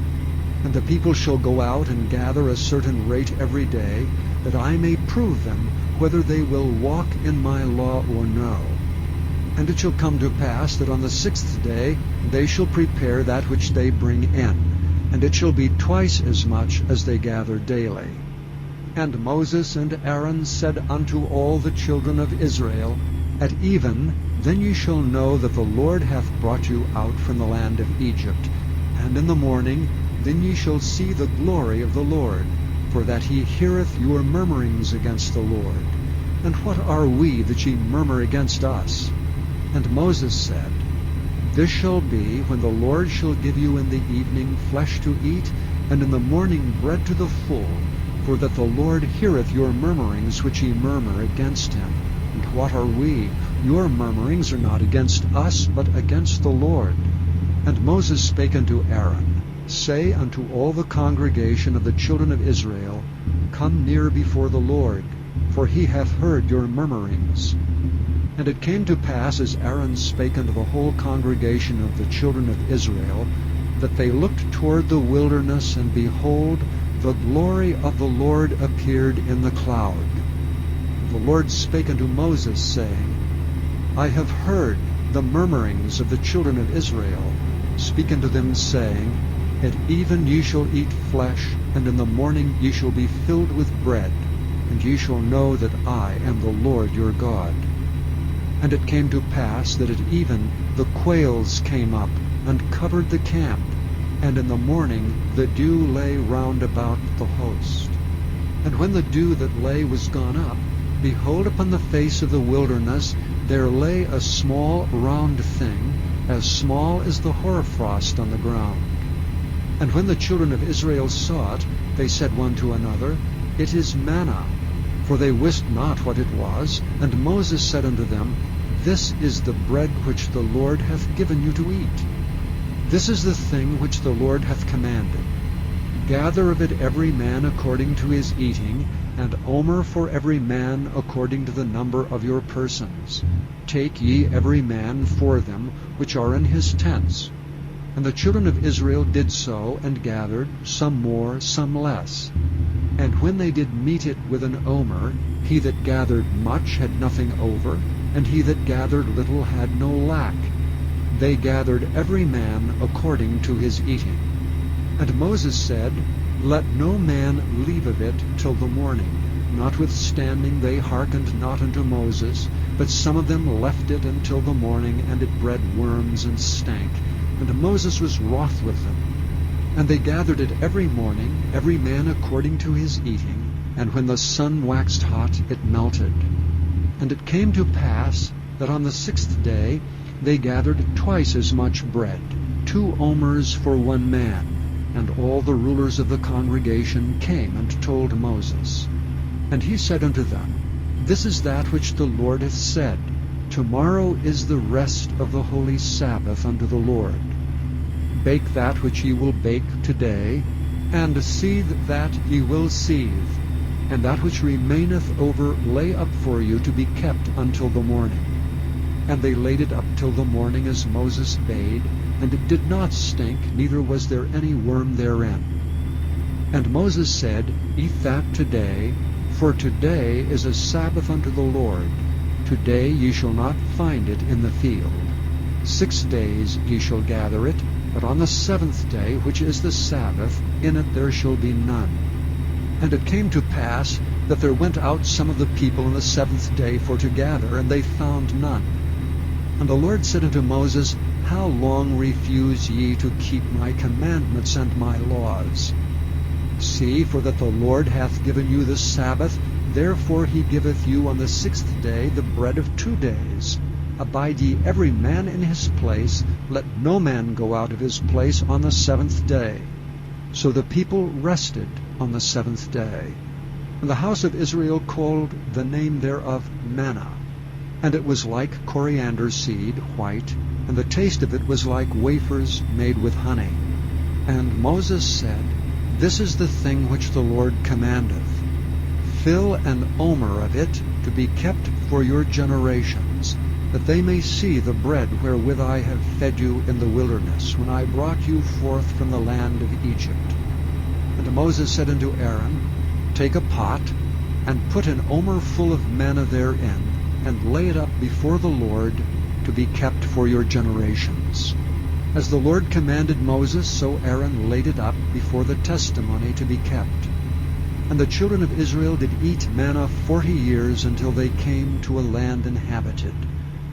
and the people shall go out and gather a certain rate every day, that I may prove them whether they will walk in my law or no. And it shall come to pass that on the 6th day they shall prepare that which they bring in, and it shall be twice as much as they gather daily. And Moses and Aaron said unto all the children of Israel, At even, then ye shall know that the Lord hath brought you out from the land of Egypt. And in the morning, then ye shall see the glory of the Lord, for that he heareth your murmurings against the Lord. And what are we that ye murmur against us? And Moses said, This shall be when the Lord shall give you in the evening flesh to eat, and in the morning bread to the full, for that the Lord heareth your murmurings which ye murmur against him. And what are we? Your murmurings are not against us, but against the Lord. And Moses spake unto Aaron, Say unto all the congregation of the children of Israel, Come near before the Lord, for he hath heard your murmurings. And it came to pass, as Aaron spake unto the whole congregation of the children of Israel, that they looked toward the wilderness, and behold, the glory of the Lord appeared in the cloud. And the Lord spake unto Moses, saying, I have heard the murmurings of the children of Israel. Speak unto them, saying, At even ye shall eat flesh, and in the morning ye shall be filled with bread, and ye shall know that I am the Lord your God. And it came to pass that at even the quails came up, and covered the camp, and in the morning the dew lay round about the host. And when the dew that lay was gone up, behold, upon the face of the wilderness there lay a small round thing, as small as the hoarfrost on the ground. And when the children of Israel saw it, they said one to another, It is manna. For they wist not what it was. And Moses said unto them, This is the bread which the Lord hath given you to eat. This is the thing which the Lord hath commanded. Gather of it every man according to his eating, and omer for every man according to the number of your persons. Take ye every man for them which are in his tents. And the children of Israel did so, and gathered, some more, some less. And when they did meet it with an omer, he that gathered much had nothing over, and he that gathered little had no lack. They gathered every man according to his eating. And Moses said, Let no man leave of it till the morning. Notwithstanding they hearkened not unto Moses, but some of them left it until the morning, and it bred worms and stank. And Moses was wroth with them. And they gathered it every morning, every man according to his eating, and when the sun waxed hot, it melted. And it came to pass that on the 6th day they gathered twice as much bread, 2 omers for one man. And all the rulers of the congregation came and told Moses. And he said unto them, This is that which the Lord hath said, Tomorrow is the rest of the holy Sabbath unto the Lord. Bake that which ye will bake today, and seethe that ye will seethe, and that which remaineth over lay up for you to be kept until the morning. And they laid it up till the morning as Moses bade, and it did not stink, neither was there any worm therein. And Moses said, Eat that today, for today is a Sabbath unto the Lord. Today ye shall not find it in the field. 6 days ye shall gather it, but on the 7th day, which is the Sabbath, in it there shall be none. And it came to pass that there went out some of the people on the 7th day for to gather, and they found none. And the Lord said unto Moses, How long refuse ye to keep my commandments and my laws? See, for that the Lord hath given you the Sabbath, therefore he giveth you on the 6th day the bread of 2 days. Abide ye every man in his place, let no man go out of his place on the 7th day. So the people rested on the 7th day. And the house of Israel called the name thereof manna. And it was like coriander seed, white, and the taste of it was like wafers made with honey. And Moses said, This is the thing which the Lord commandeth. Fill an omer of it to be kept for your generations, that they may see the bread wherewith I have fed you in the wilderness, when I brought you forth from the land of Egypt. And Moses said unto Aaron, Take a pot, and put an omer full of manna therein, and lay it up before the Lord, to be kept for your generations. As the Lord commanded Moses, so Aaron laid it up before the testimony to be kept. And the children of Israel did eat manna 40 years, until they came to a land inhabited.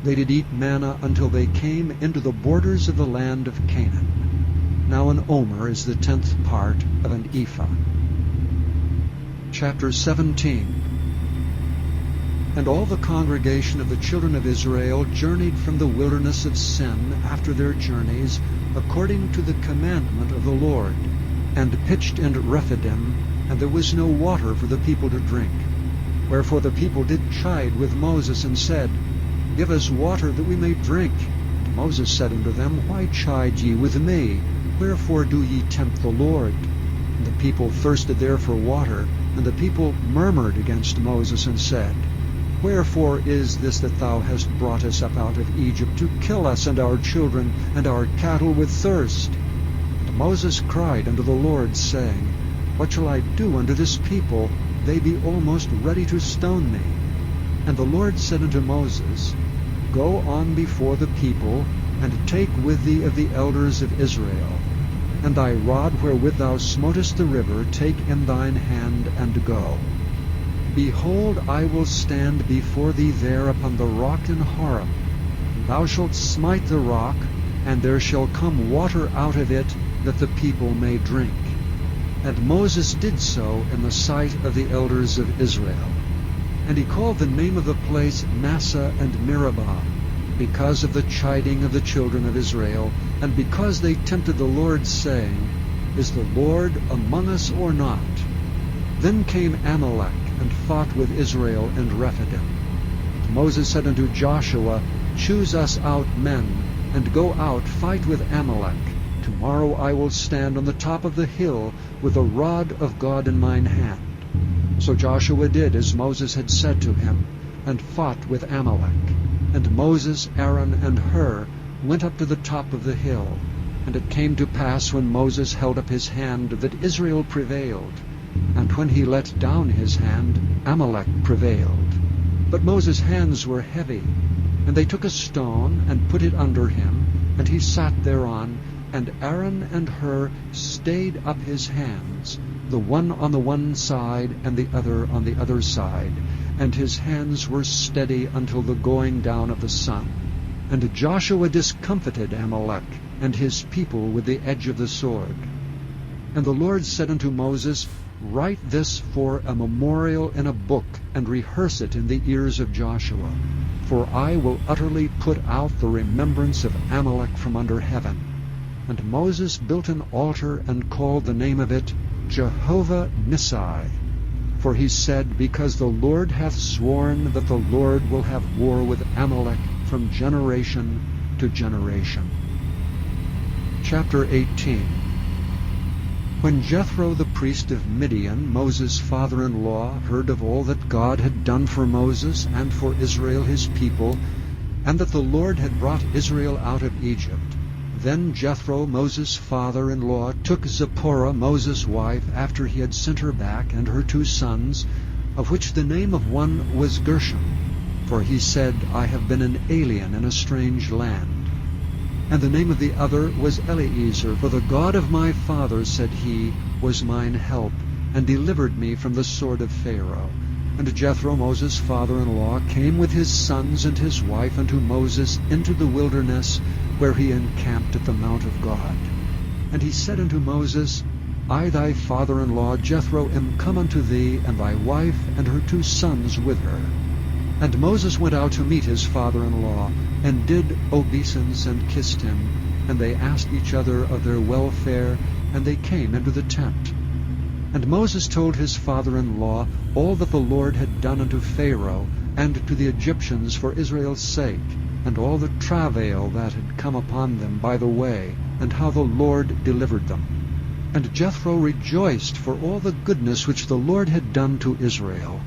They did eat manna until they came into the borders of the land of Canaan. Now an omer is the 10th part of an ephah. Chapter 17. And all the congregation of the children of Israel journeyed from the wilderness of Sin after their journeys, according to the commandment of the Lord, and pitched in Rephidim, and there was no water for the people to drink. Wherefore the people did chide with Moses, and said, Give us water that we may drink. And Moses said unto them, Why chide ye with me? Wherefore do ye tempt the Lord? And the people thirsted there for water, and the people murmured against Moses, and said, Wherefore is this that thou hast brought us up out of Egypt, to kill us and our children and our cattle with thirst? And Moses cried unto the Lord, saying, What shall I do unto this people? They be almost ready to stone me. And the Lord said unto Moses, Go on before the people, and take with thee of the elders of Israel. And thy rod wherewith thou smotest the river take in thine hand, and go. Behold, I will stand before thee there upon the rock in Horeb. And thou shalt smite the rock, and there shall come water out of it, that the people may drink. And Moses did so in the sight of the elders of Israel. And he called the name of the place Massah and Meribah, because of the chiding of the children of Israel, and because they tempted the Lord, saying, Is the Lord among us or not? Then came Amalek, and fought with Israel in Rephidim. And Moses said unto Joshua, Choose us out men, and go out, fight with Amalek. Tomorrow I will stand on the top of the hill, with the rod of God in mine hand. So Joshua did as Moses had said to him, and fought with Amalek. And Moses, Aaron, and Hur went up to the top of the hill. And it came to pass, when Moses held up his hand, that Israel prevailed. And when he let down his hand, Amalek prevailed. But Moses' hands were heavy. And they took a stone, and put it under him, and he sat thereon. And Aaron and Hur stayed up his hands, the one on the one side, and the other on the other side. And his hands were steady until the going down of the sun. And Joshua discomfited Amalek and his people with the edge of the sword. And the Lord said unto Moses, Write this for a memorial in a book, and rehearse it in the ears of Joshua. For I will utterly put out the remembrance of Amalek from under heaven. And Moses built an altar, and called the name of it Jehovah Nissi. For he said, Because the Lord hath sworn that the Lord will have war with Amalek from generation to generation. Chapter 18. When Jethro the priest of Midian, Moses' father-in-law, heard of all that God had done for Moses and for Israel his people, and that the Lord had brought Israel out of Egypt, then Jethro, Moses' father-in-law, took Zipporah, Moses' wife, after he had sent her back, and her 2 sons, of which the name of one was Gershom, for he said, I have been an alien in a strange land. And the name of the other was Eleazar, for the God of my father, said he, was mine help, and delivered me from the sword of Pharaoh. And Jethro, Moses' father-in-law, came with his sons and his wife unto Moses into the wilderness, where he encamped at the mount of God. And he said unto Moses, I thy father-in-law Jethro am come unto thee, and thy wife and her 2 sons with her. And Moses went out to meet his father-in-law, and did obeisance, and kissed him. And they asked each other of their welfare, and they came into the tent. And Moses told his father-in-law all that the Lord had done unto Pharaoh, and to the Egyptians for Israel's sake, and all the travail that had come upon them by the way, and how the Lord delivered them. And Jethro rejoiced for all the goodness which the Lord had done to Israel,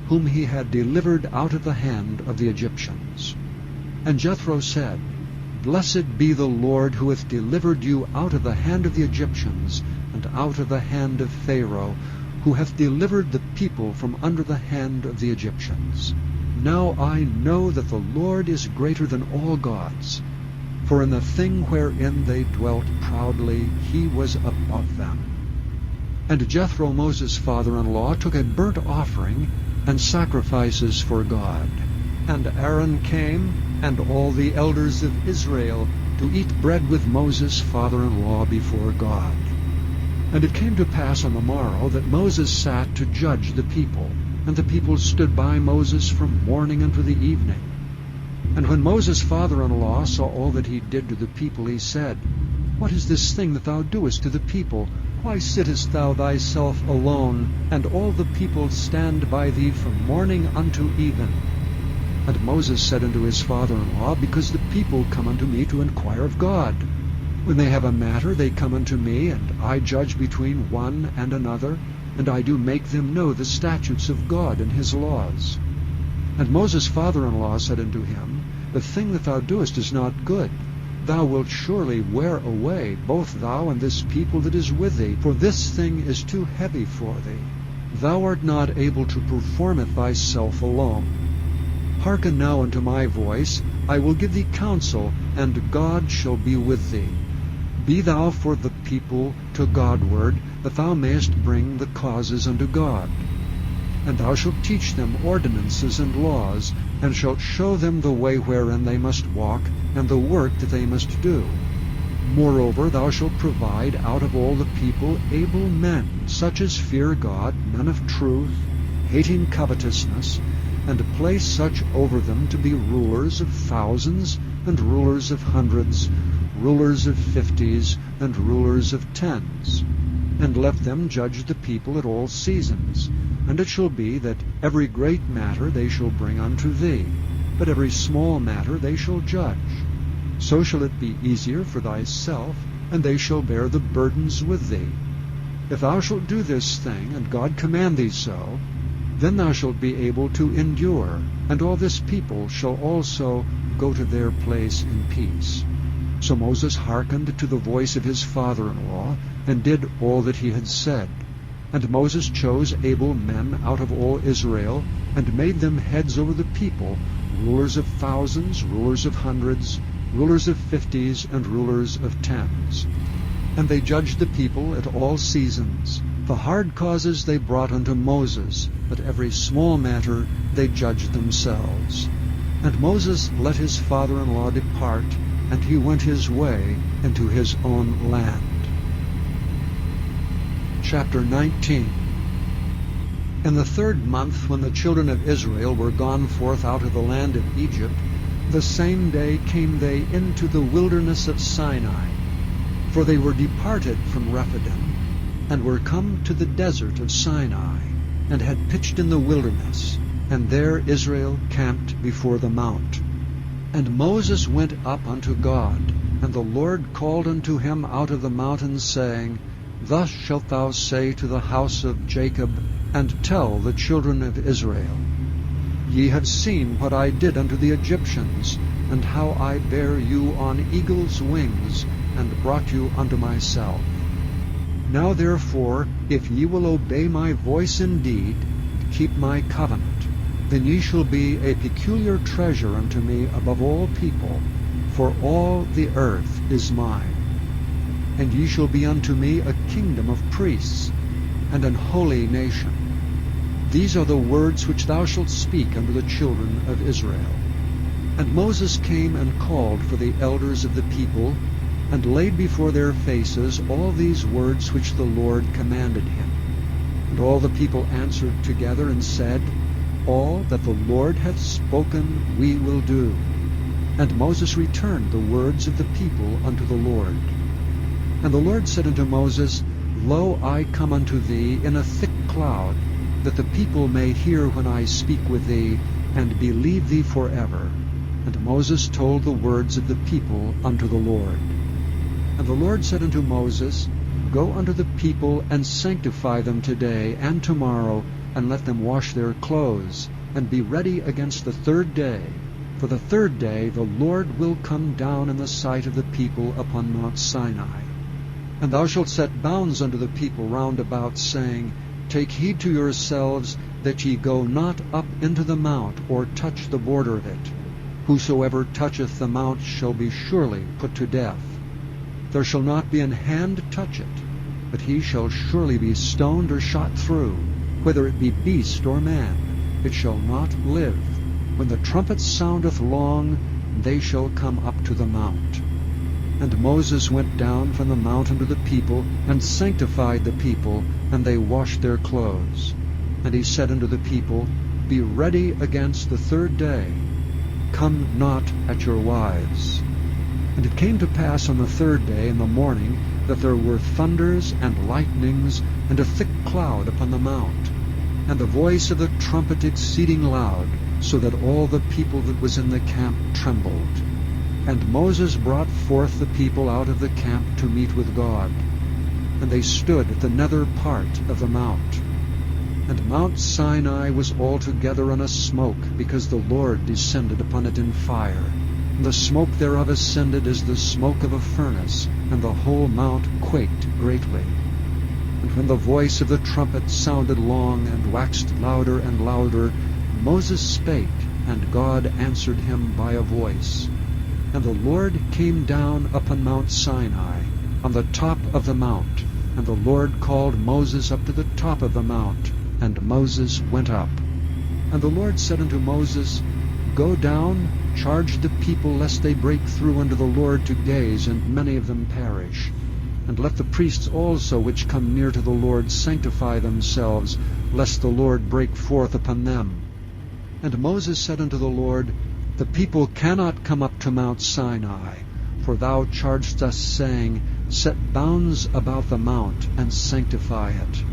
whom he had delivered out of the hand of the Egyptians. And Jethro said, Blessed be the Lord, who hath delivered you out of the hand of the Egyptians, and out of the hand of Pharaoh, who hath delivered the people from under the hand of the Egyptians. Now I know that the Lord is greater than all gods, for in the thing wherein they dwelt proudly he was above them. And Jethro Moses' father-in-law took a burnt offering and sacrifices for God. And Aaron came, and all the elders of Israel, to eat bread with Moses' father-in-law before God. And it came to pass on the morrow that Moses sat to judge the people, and the people stood by Moses from morning unto the evening. And when Moses' father-in-law saw all that he did to the people, he said, What is this thing that thou doest to the people? Why sittest thou thyself alone, and all the people stand by thee from morning unto even? And Moses said unto his father-in-law, Because the people come unto me to inquire of God. When they have a matter, they come unto me, and I judge between one and another, and I do make them know the statutes of God and his laws. And Moses' father-in-law said unto him, The thing that thou doest is not good. Thou wilt surely wear away, both thou and this people that is with thee, for this thing is too heavy for thee. Thou art not able to perform it thyself alone. Hearken now unto my voice, I will give thee counsel, and God shall be with thee. Be thou for the people to Godward, that thou mayest bring the causes unto God. And thou shalt teach them ordinances and laws, and shalt show them the way wherein they must walk, and the work that they must do. Moreover, thou shalt provide out of all the people able men, such as fear God, men of truth, hating covetousness, and place such over them to be rulers of thousands, and rulers of hundreds, rulers of fifties, and rulers of tens. And let them judge the people at all seasons. And it shall be that every great matter they shall bring unto thee, but every small matter they shall judge. So shall it be easier for thyself, and they shall bear the burdens with thee. If thou shalt do this thing, and God command thee so, then thou shalt be able to endure, and all this people shall also go to their place in peace. So Moses hearkened to the voice of his father-in-law, and did all that he had said. And Moses chose able men out of all Israel, and made them heads over the people, rulers of thousands, rulers of hundreds, rulers of fifties, and rulers of tens. And they judged the people at all seasons. The hard causes they brought unto Moses, but every small matter they judged themselves. And Moses let his father-in-law depart, and he went his way into his own land. Chapter 19. In the 3rd month, when the children of Israel were gone forth out of the land of Egypt, the same day came they into the wilderness of Sinai. For they were departed from Rephidim, and were come to the desert of Sinai, and had pitched in the wilderness, and there Israel camped before the mount. And Moses went up unto God, and the Lord called unto him out of the mountain, saying, Thus shalt thou say to the house of Jacob, and tell the children of Israel, Ye have seen what I did unto the Egyptians, and how I bare you on eagle's wings, and brought you unto myself. Now therefore, if ye will obey my voice indeed, and keep my covenant, then ye shall be a peculiar treasure unto me above all people, for all the earth is mine. And ye shall be unto me a kingdom of priests, and an holy nation. These are the words which thou shalt speak unto the children of Israel. And Moses came and called for the elders of the people, and laid before their faces all these words which the Lord commanded him. And all the people answered together and said, All that the Lord hath spoken we will do. And Moses returned the words of the people unto the Lord. And the Lord said unto Moses, Lo, I come unto thee in a thick cloud, that the people may hear when I speak with thee, and believe thee forever. And Moses told the words of the people unto the Lord. And the Lord said unto Moses, Go unto the people, and sanctify them today and tomorrow, and let them wash their clothes, and be ready against the third day. For the third day the Lord will come down in the sight of the people upon Mount Sinai. And thou shalt set bounds unto the people round about, saying, Take heed to yourselves, that ye go not up into the mount, or touch the border of it. Whosoever toucheth the mount shall be surely put to death. There shall not be an hand touch it, but he shall surely be stoned or shot through, whether it be beast or man. It shall not live. When the trumpet soundeth long, they shall come up to the mount. And Moses went down from the mount unto the people, and sanctified the people, and they washed their clothes. And he said unto the people, Be ready against the third day. Come not at your wives. And it came to pass on the third day in the morning, that there were thunders and lightnings, and a thick cloud upon the mount, and the voice of the trumpet exceeding loud, so that all the people that was in the camp trembled. And Moses brought forth the people out of the camp to meet with God. And they stood at the nether part of the mount. And Mount Sinai was altogether on a smoke, because the Lord descended upon it in fire. And the smoke thereof ascended as the smoke of a furnace, and the whole mount quaked greatly. And when the voice of the trumpet sounded long, and waxed louder and louder, Moses spake, and God answered him by a voice. And the Lord came down upon Mount Sinai, on the top of the mount. And the Lord called Moses up to the top of the mount, and Moses went up. And the Lord said unto Moses, Go down, charge the people, lest they break through unto the Lord to gaze, and many of them perish. And let the priests also which come near to the Lord sanctify themselves, lest the Lord break forth upon them. And Moses said unto the Lord, The people cannot come up to Mount Sinai, for thou chargedst us, saying, Set bounds about the mount, and sanctify it.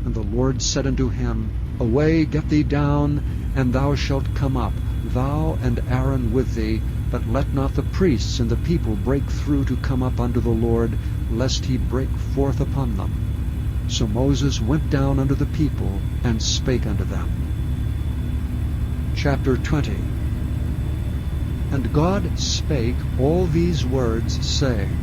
And the Lord said unto him, Away, get thee down, and thou shalt come up, thou and Aaron with thee, but let not the priests and the people break through to come up unto the Lord, lest he break forth upon them. So Moses went down unto the people, and spake unto them. Chapter 20. And God spake all these words, saying,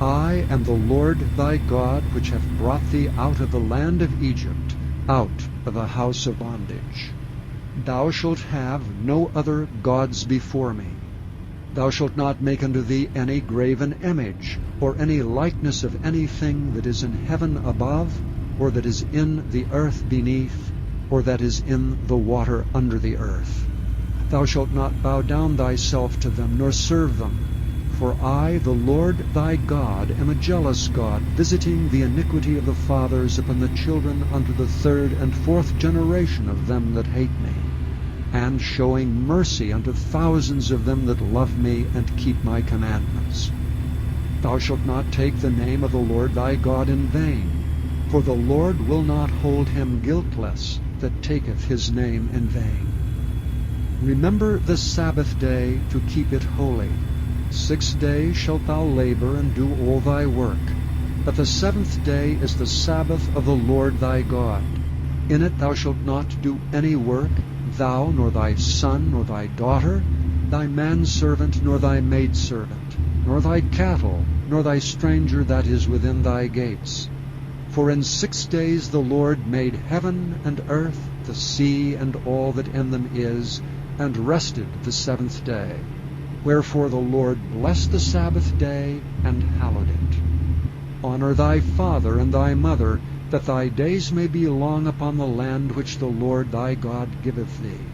I am the Lord thy God, which hath brought thee out of the land of Egypt, out of the house of bondage. Thou shalt have no other gods before me. Thou shalt not make unto thee any graven image, or any likeness of anything that is in heaven above, or that is in the earth beneath, or that is in the water under the earth. Thou shalt not bow down thyself to them, nor serve them. For I, the Lord thy God, am a jealous God, visiting the iniquity of the fathers upon the children unto the third and fourth generation of them that hate me, and showing mercy unto thousands of them that love me and keep my commandments. Thou shalt not take the name of the Lord thy God in vain, for the Lord will not hold him guiltless that taketh his name in vain. Remember the Sabbath day to keep it holy. 6 days shalt thou labor and do all thy work. But the 7th day is the Sabbath of the Lord thy God. In it thou shalt not do any work, thou, nor thy son, nor thy daughter, thy manservant, nor thy maidservant, nor thy cattle, nor thy stranger that is within thy gates. For in 6 days the Lord made heaven and earth, the sea, and all that in them is, and rested the 7th day. Wherefore the Lord blessed the Sabbath day, and hallowed it. Honor thy father and thy mother, that thy days may be long upon the land which the Lord thy God giveth thee.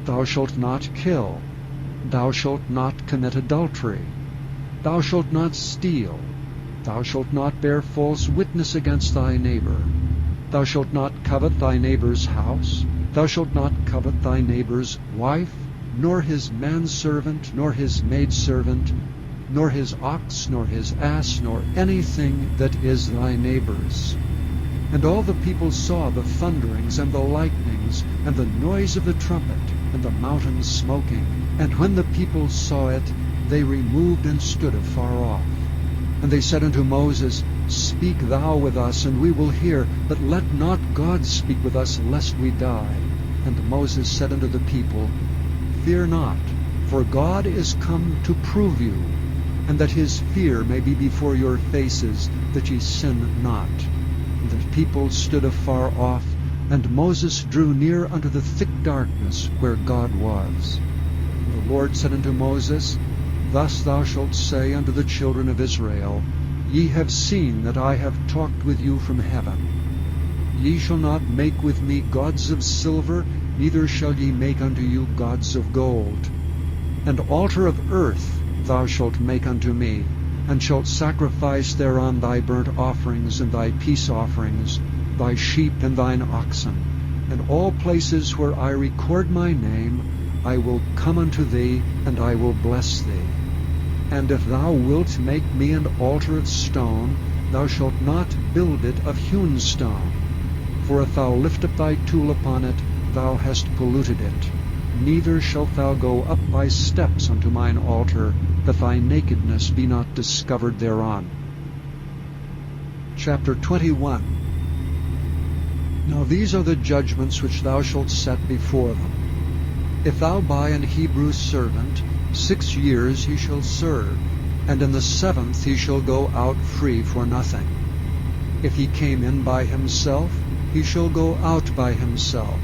Thou shalt not kill. Thou shalt not commit adultery. Thou shalt not steal. Thou shalt not bear false witness against thy neighbor. Thou shalt not covet thy neighbor's house. Thou shalt not covet thy neighbor's wife, nor his manservant, nor his maidservant, nor his ox, nor his ass, nor anything that is thy neighbor's. And all the people saw the thunderings and the lightnings, and the noise of the trumpet, and the mountain smoking. And when the people saw it, they removed and stood afar off. And they said unto Moses, Speak thou with us, and we will hear, but let not God speak with us, lest we die. And Moses said unto the people, Fear not, for God is come to prove you, and that his fear may be before your faces, that ye sin not. And the people stood afar off, and Moses drew near unto the thick darkness where God was. And the Lord said unto Moses, Thus thou shalt say unto the children of Israel, Ye have seen that I have talked with you from heaven. Ye shall not make with me gods of silver, neither shall ye make unto you gods of gold. An altar of earth thou shalt make unto me, and shalt sacrifice thereon thy burnt offerings and thy peace offerings, thy sheep and thine oxen. And all places where I record my name, I will come unto thee, and I will bless thee. And if thou wilt make me an altar of stone, thou shalt not build it of hewn stone. For if thou lift up thy tool upon it, thou hast polluted it. Neither shalt thou go up by steps unto mine altar, that thy nakedness be not discovered thereon. Chapter 21. Now these are the judgments which thou shalt set before them. If thou buy an Hebrew servant, 6 years he shall serve, and in the 7th he shall go out free for nothing. If he came in by himself, he shall go out by himself.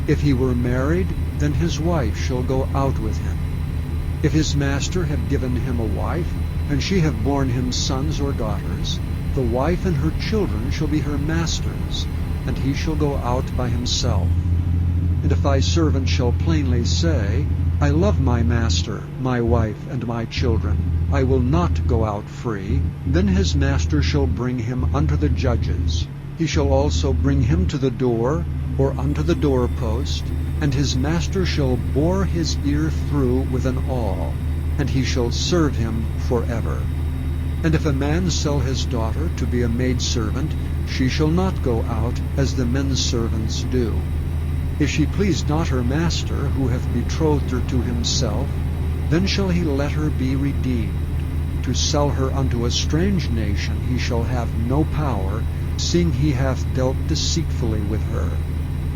If he were married, then his wife shall go out with him. If his master have given him a wife, and she have borne him sons or daughters, the wife and her children shall be her master's, and he shall go out by himself. And if thy servant shall plainly say, I love my master, my wife, and my children, I will not go out free, then his master shall bring him unto the judges. He shall also bring him to the door, or unto the doorpost, and his master shall bore his ear through with an awl, and he shall serve him forever. And if a man sell his daughter to be a maidservant, she shall not go out as the men's servants do. If she please not her master, who hath betrothed her to himself, then shall he let her be redeemed. To sell her unto a strange nation he shall have no power, seeing he hath dealt deceitfully with her.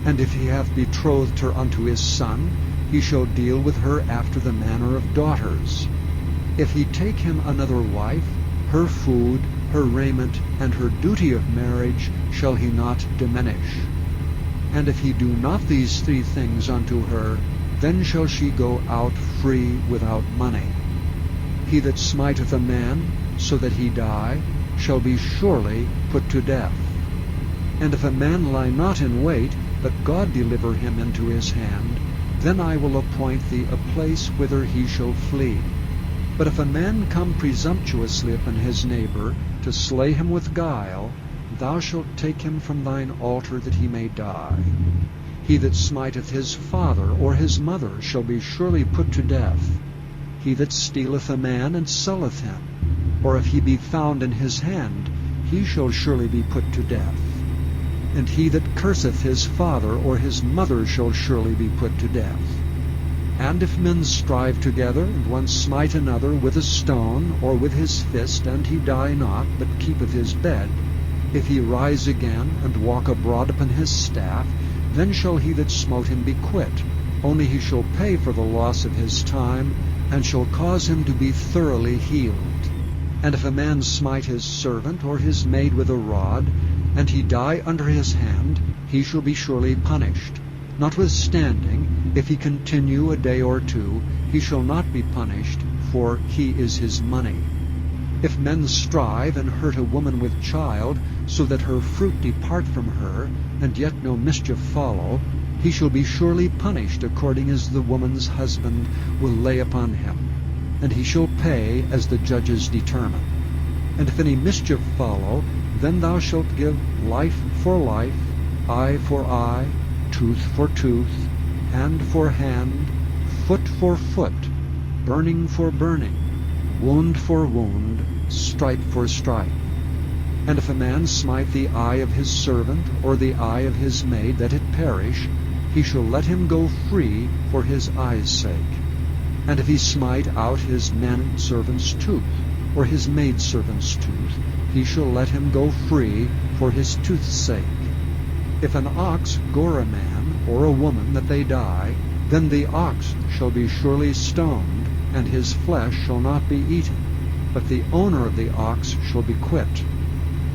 And if he hath betrothed her unto his son, he shall deal with her after the manner of daughters. If he take him another wife, her food, her raiment, and her duty of marriage shall he not diminish. And if he do not these 3 things unto her, then shall she go out free without money. He that smiteth a man, so that he die, shall be surely put to death. And if a man lie not in wait, but God deliver him into his hand, then I will appoint thee a place whither he shall flee. But if a man come presumptuously upon his neighbor, to slay him with guile, thou shalt take him from thine altar that he may die. He that smiteth his father or his mother shall be surely put to death. He that stealeth a man and selleth him, or if he be found in his hand, he shall surely be put to death. And he that curseth his father or his mother shall surely be put to death. And if men strive together, and one smite another with a stone, or with his fist, and he die not, but keepeth his bed, if he rise again, and walk abroad upon his staff, then shall he that smote him be quit, only he shall pay for the loss of his time, and shall cause him to be thoroughly healed. And if a man smite his servant or his maid with a rod, and he die under his hand, he shall be surely punished. Notwithstanding, if he continue a day or 2, he shall not be punished, for he is his money. If men strive and hurt a woman with child, so that her fruit depart from her, and yet no mischief follow, he shall be surely punished according as the woman's husband will lay upon him, and he shall pay as the judges determine. And if any mischief follow, then thou shalt give life for life, eye for eye, tooth for tooth, hand for hand, foot for foot, burning for burning, wound for wound, stripe for stripe. And if a man smite the eye of his servant, or the eye of his maid, that it perish, he shall let him go free for his eye's sake. And if he smite out his manservant's tooth, or his maidservant's tooth, he shall let him go free for his tooth's sake. If an ox gore a man or a woman that they die, then the ox shall be surely stoned, and his flesh shall not be eaten, but the owner of the ox shall be quit.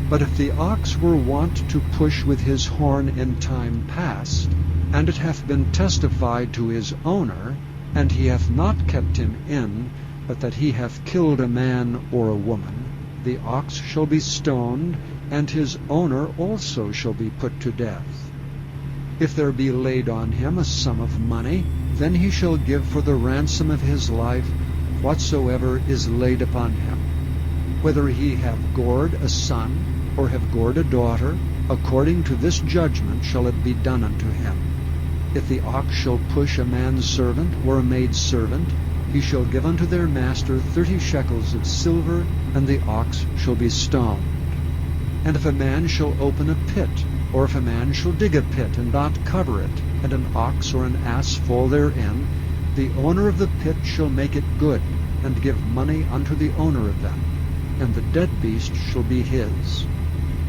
But if the ox were wont to push with his horn in time past, and it hath been testified to his owner, and he hath not kept him in, but that he hath killed a man or a woman, the ox shall be stoned, and his owner also shall be put to death. If there be laid on him a sum of money, then he shall give for the ransom of his life whatsoever is laid upon him. Whether he have gored a son, or have gored a daughter, according to this judgment shall it be done unto him. If the ox shall push a man's servant or a maid's servant, he shall give unto their master 30 shekels of silver, and the ox shall be stoned. And if a man shall open a pit, or if a man shall dig a pit and not cover it, and an ox or an ass fall therein, the owner of the pit shall make it good, and give money unto the owner of them, and the dead beast shall be his.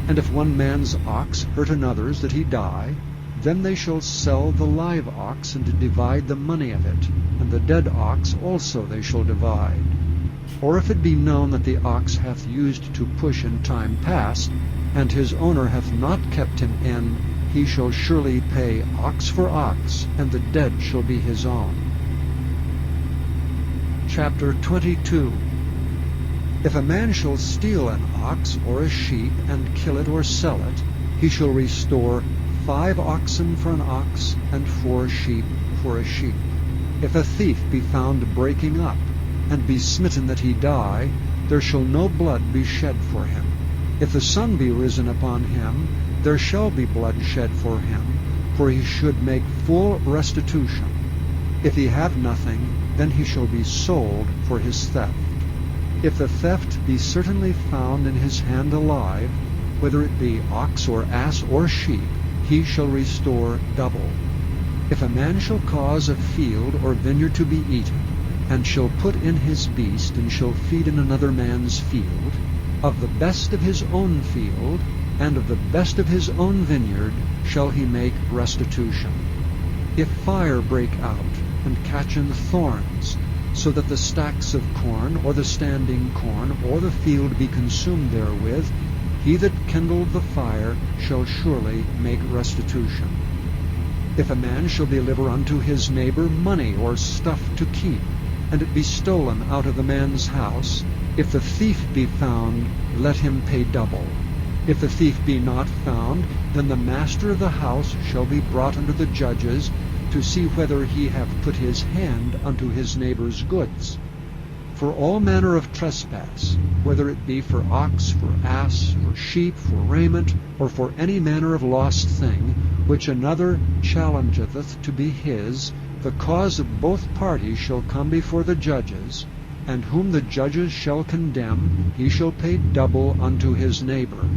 And if one man's ox hurt another's that he die, then they shall sell the live ox, and divide the money of it, and the dead ox also they shall divide. Or if it be known that the ox hath used to push in time past, and his owner hath not kept him in, he shall surely pay ox for ox, and the dead shall be his own. Chapter 22. If a man shall steal an ox or a sheep, and kill it or sell it, he shall restore 5 oxen for an ox, and 4 sheep for a sheep. If a thief be found breaking up, and be smitten that he die, there shall no blood be shed for him. If the sun be risen upon him, there shall be blood shed for him, for he should make full restitution. If he have nothing, then he shall be sold for his theft. If the theft be certainly found in his hand alive, whether it be ox or ass or sheep, he shall restore double. If a man shall cause a field or vineyard to be eaten, and shall put in his beast, and shall feed in another man's field, of the best of his own field, and of the best of his own vineyard, shall he make restitution. If fire break out, and catch in thorns, so that the stacks of corn, or the standing corn, or the field be consumed therewith, he that kindled the fire shall surely make restitution. If a man shall deliver unto his neighbor money or stuff to keep, and it be stolen out of the man's house, if the thief be found, let him pay double. If the thief be not found, then the master of the house shall be brought unto the judges, to see whether he have put his hand unto his neighbor's goods. For all manner of trespass, whether it be for ox, for ass, for sheep, for raiment, or for any manner of lost thing, which another challengeth to be his, the cause of both parties shall come before the judges, and whom the judges shall condemn, he shall pay double unto his neighbor.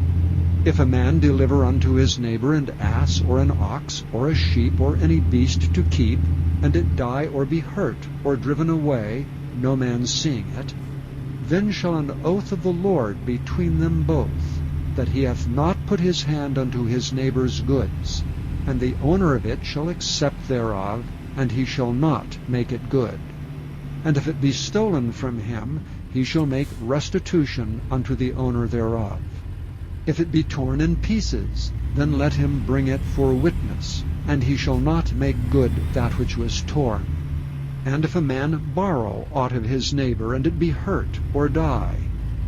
If a man deliver unto his neighbor an ass, or an ox, or a sheep, or any beast to keep, and it die or be hurt, or driven away, no man seeing it, then shall an oath of the Lord between them both, that he hath not put his hand unto his neighbor's goods, and the owner of it shall accept thereof, and he shall not make it good. And if it be stolen from him, he shall make restitution unto the owner thereof. If it be torn in pieces, then let him bring it for witness, and he shall not make good that which was torn. And if a man borrow aught of his neighbor, and it be hurt or die,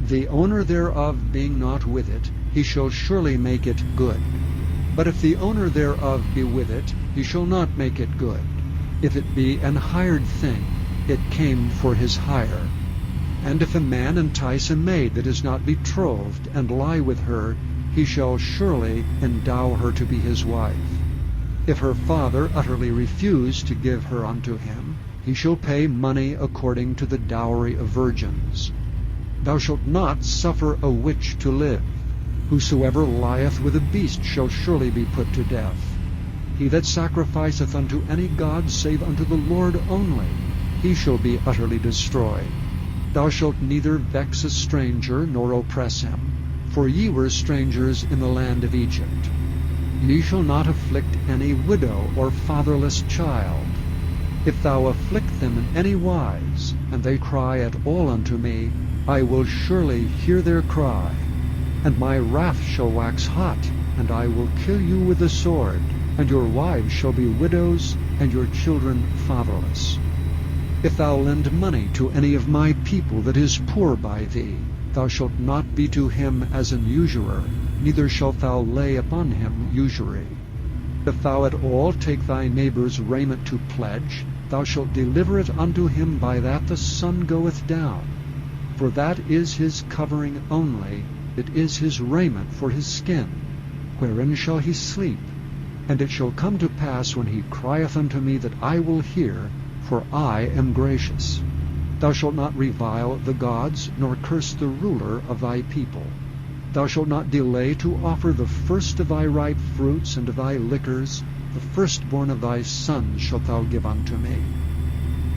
the owner thereof being not with it, he shall surely make it good. But if the owner thereof be with it, he shall not make it good. If it be an hired thing, it came for his hire. And if a man entice a maid that is not betrothed, and lie with her, he shall surely endow her to be his wife. If her father utterly refuse to give her unto him, he shall pay money according to the dowry of virgins. Thou shalt not suffer a witch to live. Whosoever lieth with a beast shall surely be put to death. He that sacrificeth unto any god save unto the Lord only, he shall be utterly destroyed. Thou shalt neither vex a stranger nor oppress him, for ye were strangers in the land of Egypt. Ye shall not afflict any widow or fatherless child. If thou afflict them in any wise, and they cry at all unto me, I will surely hear their cry. And my wrath shall wax hot, and I will kill you with the sword, and your wives shall be widows, and your children fatherless. If thou lend money to any of my people that is poor by thee, thou shalt not be to him as an usurer, neither shalt thou lay upon him usury. If thou at all take thy neighbour's raiment to pledge, thou shalt deliver it unto him by that the sun goeth down. For that is his covering only, it is his raiment for his skin. Wherein shall he sleep? And it shall come to pass when he crieth unto me that I will hear, for I am gracious. Thou shalt not revile the gods, nor curse the ruler of thy people. Thou shalt not delay to offer the first of thy ripe fruits and of thy liquors, the firstborn of thy sons shalt thou give unto me.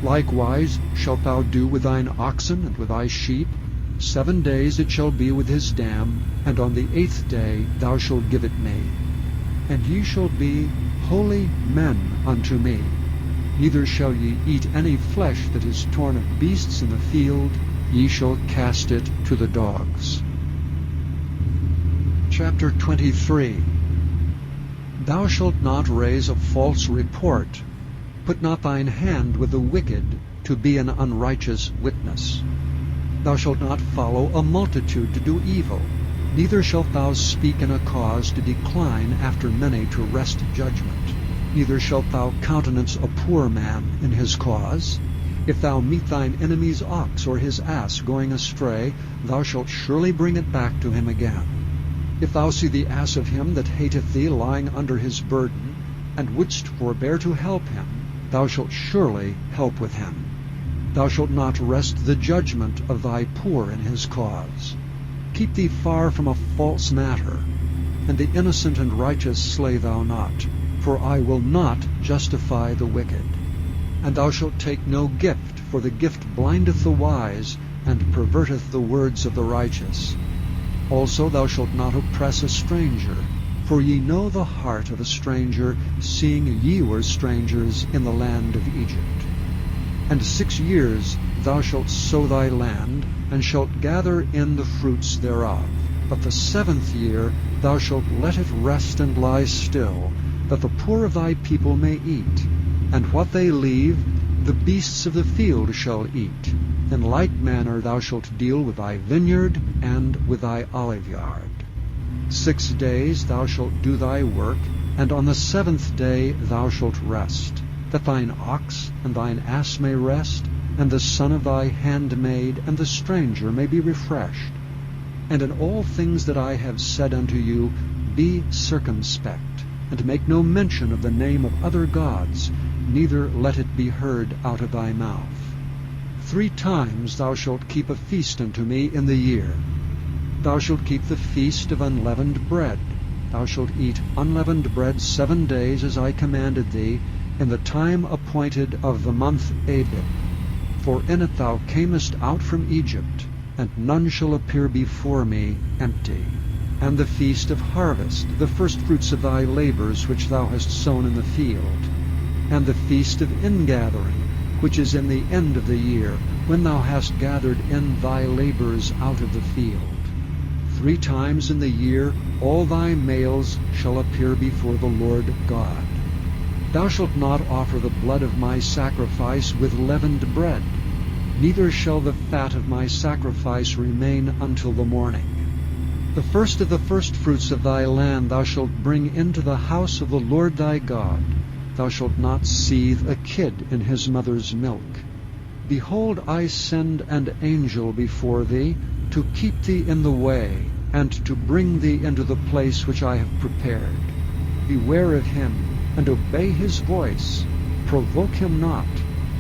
Likewise shalt thou do with thine oxen and with thy sheep. 7 days it shall be with his dam, and on the 8th day thou shalt give it me. And ye shall be holy men unto me. Neither shall ye eat any flesh that is torn of beasts in the field, ye shall cast it to the dogs. Chapter 23. Thou shalt not raise a false report. Put not thine hand with the wicked, to be an unrighteous witness. Thou shalt not follow a multitude to do evil, neither shalt thou speak in a cause to decline after many to wrest judgment. Neither shalt thou countenance a poor man in his cause. If thou meet thine enemy's ox or his ass going astray, thou shalt surely bring it back to him again. If thou see the ass of him that hateth thee lying under his burden, and wouldst forbear to help him, thou shalt surely help with him. Thou shalt not wrest the judgment of thy poor in his cause. Keep thee far from a false matter, and the innocent and righteous slay thou not, for I will not justify the wicked. And thou shalt take no gift, for the gift blindeth the wise, and perverteth the words of the righteous. Also thou shalt not oppress a stranger, for ye know the heart of a stranger, seeing ye were strangers in the land of Egypt. And 6 years thou shalt sow thy land, and shalt gather in the fruits thereof. But the 7th year thou shalt let it rest and lie still, that the poor of thy people may eat. And what they leave, the beasts of the field shall eat. In like manner thou shalt deal with thy vineyard and with thy oliveyard. 6 days thou shalt do thy work, and on the 7th day thou shalt rest, that thine ox and thine ass may rest, and the son of thy handmaid and the stranger may be refreshed. And in all things that I have said unto you, be circumspect, and make no mention of the name of other gods, neither let it be heard out of thy mouth. 3 times thou shalt keep a feast unto me in the year. Thou shalt keep the feast of unleavened bread. Thou shalt eat unleavened bread 7 days, as I commanded thee, in the time appointed of the month Abib. For in it thou camest out from Egypt, and none shall appear before me empty. And the feast of harvest, the firstfruits of thy labors which thou hast sown in the field. And the feast of ingathering, which is in the end of the year, when thou hast gathered in thy labors out of the field. 3 times in the year all thy males shall appear before the Lord God. Thou shalt not offer the blood of my sacrifice with leavened bread, neither shall the fat of my sacrifice remain until the morning. The first of the firstfruits of thy land thou shalt bring into the house of the Lord thy God. Thou shalt not seethe a kid in his mother's milk. Behold, I send an angel before thee, to keep thee in the way, and to bring thee into the place which I have prepared. Beware of him, and obey his voice. Provoke him not,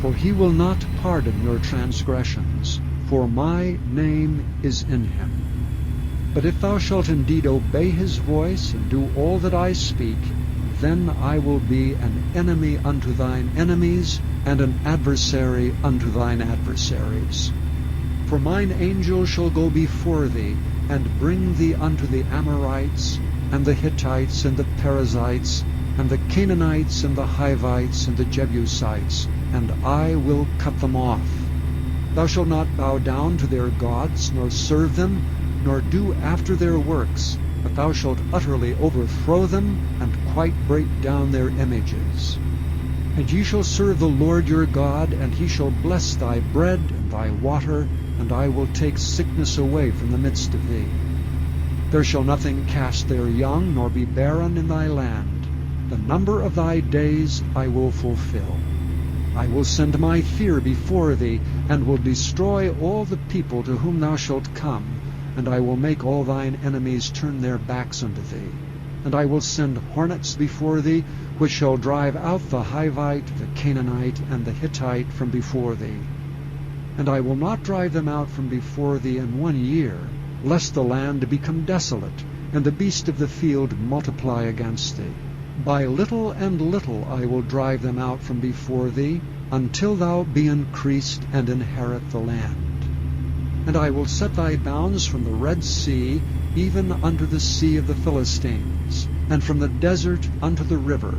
for he will not pardon your transgressions, for my name is in him. But if thou shalt indeed obey his voice, and do all that I speak, then I will be an enemy unto thine enemies, and an adversary unto thine adversaries. For mine angel shall go before thee, and bring thee unto the Amorites, and the Hittites, and the Perizzites, and the Canaanites, and the Hivites, and the Jebusites, and I will cut them off. Thou shalt not bow down to their gods, nor serve them, nor do after their works, but thou shalt utterly overthrow them, and quite break down their images. And ye shall serve the Lord your God, and he shall bless thy bread and thy water, and I will take sickness away from the midst of thee. There shall nothing cast their young, nor be barren in thy land. The number of thy days I will fulfill. I will send my fear before thee, and will destroy all the people to whom thou shalt come, and I will make all thine enemies turn their backs unto thee. And I will send hornets before thee, which shall drive out the Hivite, the Canaanite, and the Hittite from before thee. And I will not drive them out from before thee in 1 year, lest the land become desolate, and the beast of the field multiply against thee. By little and little I will drive them out from before thee, until thou be increased and inherit the land. And I will set thy bounds from the Red Sea, even unto the sea of the Philistines, and from the desert unto the river.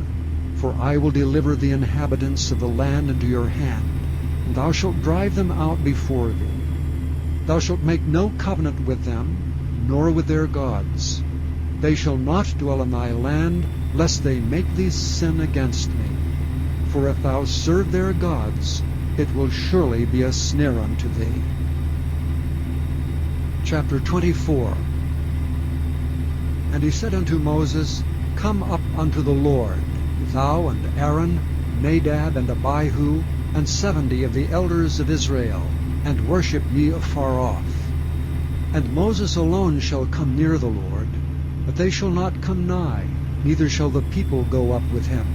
For I will deliver the inhabitants of the land into your hand, and thou shalt drive them out before thee. Thou shalt make no covenant with them, nor with their gods. They shall not dwell in thy land, lest they make thee sin against me. For if thou serve their gods, it will surely be a snare unto thee. Chapter 24. And he said unto Moses, Come up unto the Lord, thou and Aaron, Nadab and Abihu, and 70 of the elders of Israel, and worship ye afar off. And Moses alone shall come near the Lord, but they shall not come nigh, neither shall the people go up with him.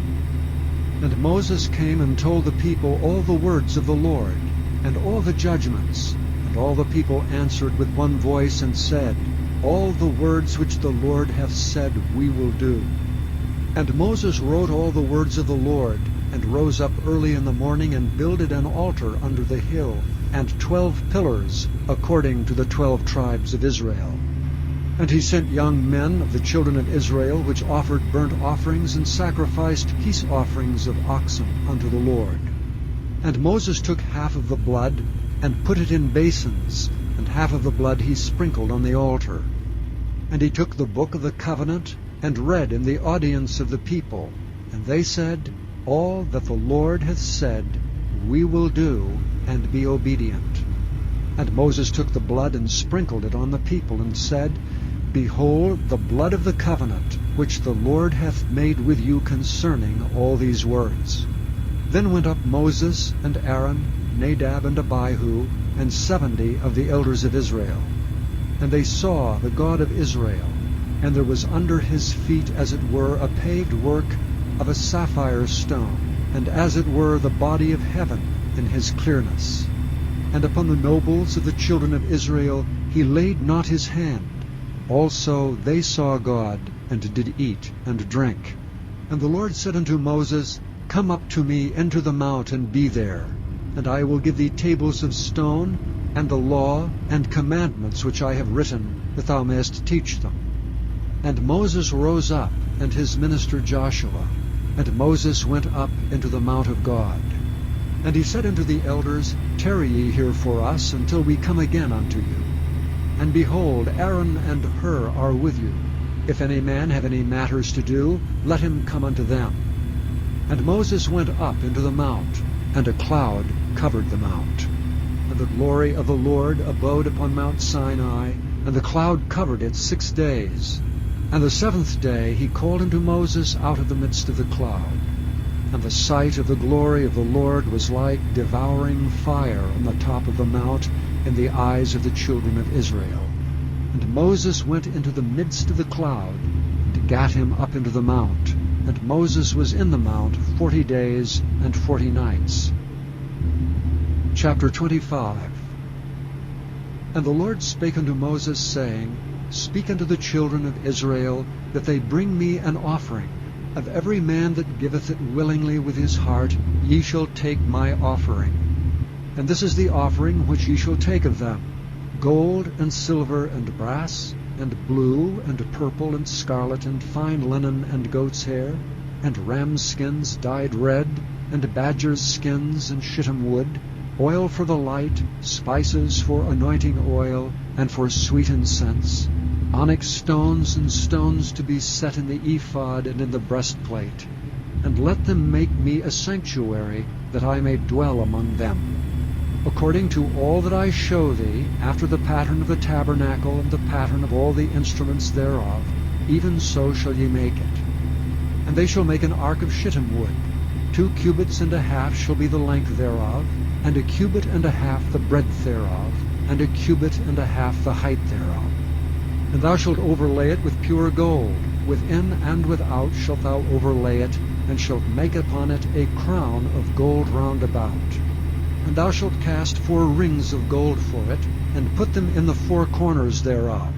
And Moses came and told the people all the words of the Lord, and all the judgments. And all the people answered with one voice, and said, All the words which the Lord hath said we will do. And Moses wrote all the words of the Lord, and rose up early in the morning, and builded an altar under the hill, and 12 pillars, according to the 12 tribes of Israel. And he sent young men of the children of Israel, which offered burnt offerings, and sacrificed peace offerings of oxen unto the Lord. And Moses took half of the blood, and put it in basins, and half of the blood he sprinkled on the altar. And he took the book of the covenant, and read in the audience of the people. And they said, All that the Lord hath said we will do, and be obedient. And Moses took the blood, and sprinkled it on the people, and said, Behold the blood of the covenant, which the Lord hath made with you concerning all these words. Then went up Moses and Aaron, Nadab and Abihu, and 70 of the elders of Israel. And they saw the God of Israel, and there was under his feet as it were a paved work of a sapphire stone, and as it were the body of heaven in his clearness. And upon the nobles of the children of Israel he laid not his hand. Also they saw God, and did eat and drink. And the Lord said unto Moses, Come up to me into the mount, and be there. And I will give thee tables of stone, and the law and commandments which I have written, that thou mayest teach them. And Moses rose up, and his minister Joshua. And Moses went up into the mount of God. And he said unto the elders, Tarry ye here for us, until we come again unto you. And behold, Aaron and Hur are with you. If any man have any matters to do, let him come unto them. And Moses went up into the mount, and a cloud covered the mount. And the glory of the Lord abode upon Mount Sinai, and the cloud covered it 6 days. And the 7th day he called unto Moses out of the midst of the cloud. And the sight of the glory of the Lord was like devouring fire on the top of the mount in the eyes of the children of Israel. And Moses went into the midst of the cloud, and gat him up into the mount. And Moses was in the mount 40 days and 40 nights. Chapter 25. And the Lord spake unto Moses, saying, speak unto the children of Israel, that they bring me an offering. Of every man that giveth it willingly with his heart, ye shall take my offering. And this is the offering which ye shall take of them: gold, and silver, and brass, and blue, and purple, and scarlet, and fine linen, and goat's hair, and rams' skins dyed red, and badgers' skins, and shittim wood, oil for the light, spices for anointing oil, and for sweet incense, onyx stones, and stones to be set in the ephod and in the breastplate. And let them make me a sanctuary, that I may dwell among them. According to all that I show thee, after the pattern of the tabernacle and the pattern of all the instruments thereof, even so shall ye make it. And they shall make an ark of shittim wood. 2 cubits and a half shall be the length thereof, and 1 cubit and a half the breadth thereof, and 1 cubit and a half the height thereof. And thou shalt overlay it with pure gold. Within and without shalt thou overlay it, and shalt make upon it a crown of gold round about. And thou shalt cast 4 rings of gold for it, and put them in the 4 corners thereof.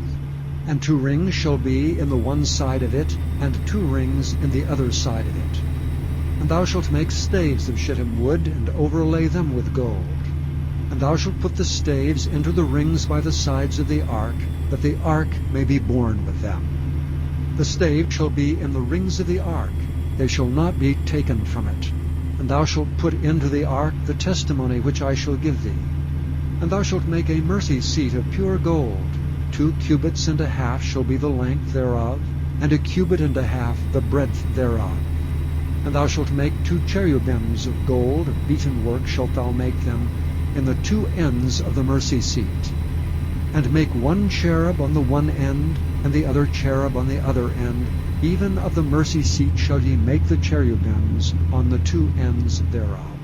And 2 rings shall be in the one side of it, and 2 rings in the other side of it. And thou shalt make staves of shittim wood, and overlay them with gold. And thou shalt put the staves into the rings by the sides of the ark, that the ark may be borne with them. The stave shall be in the rings of the ark, they shall not be taken from it. And thou shalt put into the ark the testimony which I shall give thee. And thou shalt make a mercy seat of pure gold. 2 cubits and a half shall be the length thereof, and 1 cubit and a half the breadth thereof. And thou shalt make 2 cherubims of gold, of beaten work shalt thou make them, in the 2 ends of the mercy seat. And make 1 cherub on the one end, and the other cherub on the other end. Even of the mercy seat shall ye make the cherubims on the 2 ends thereof.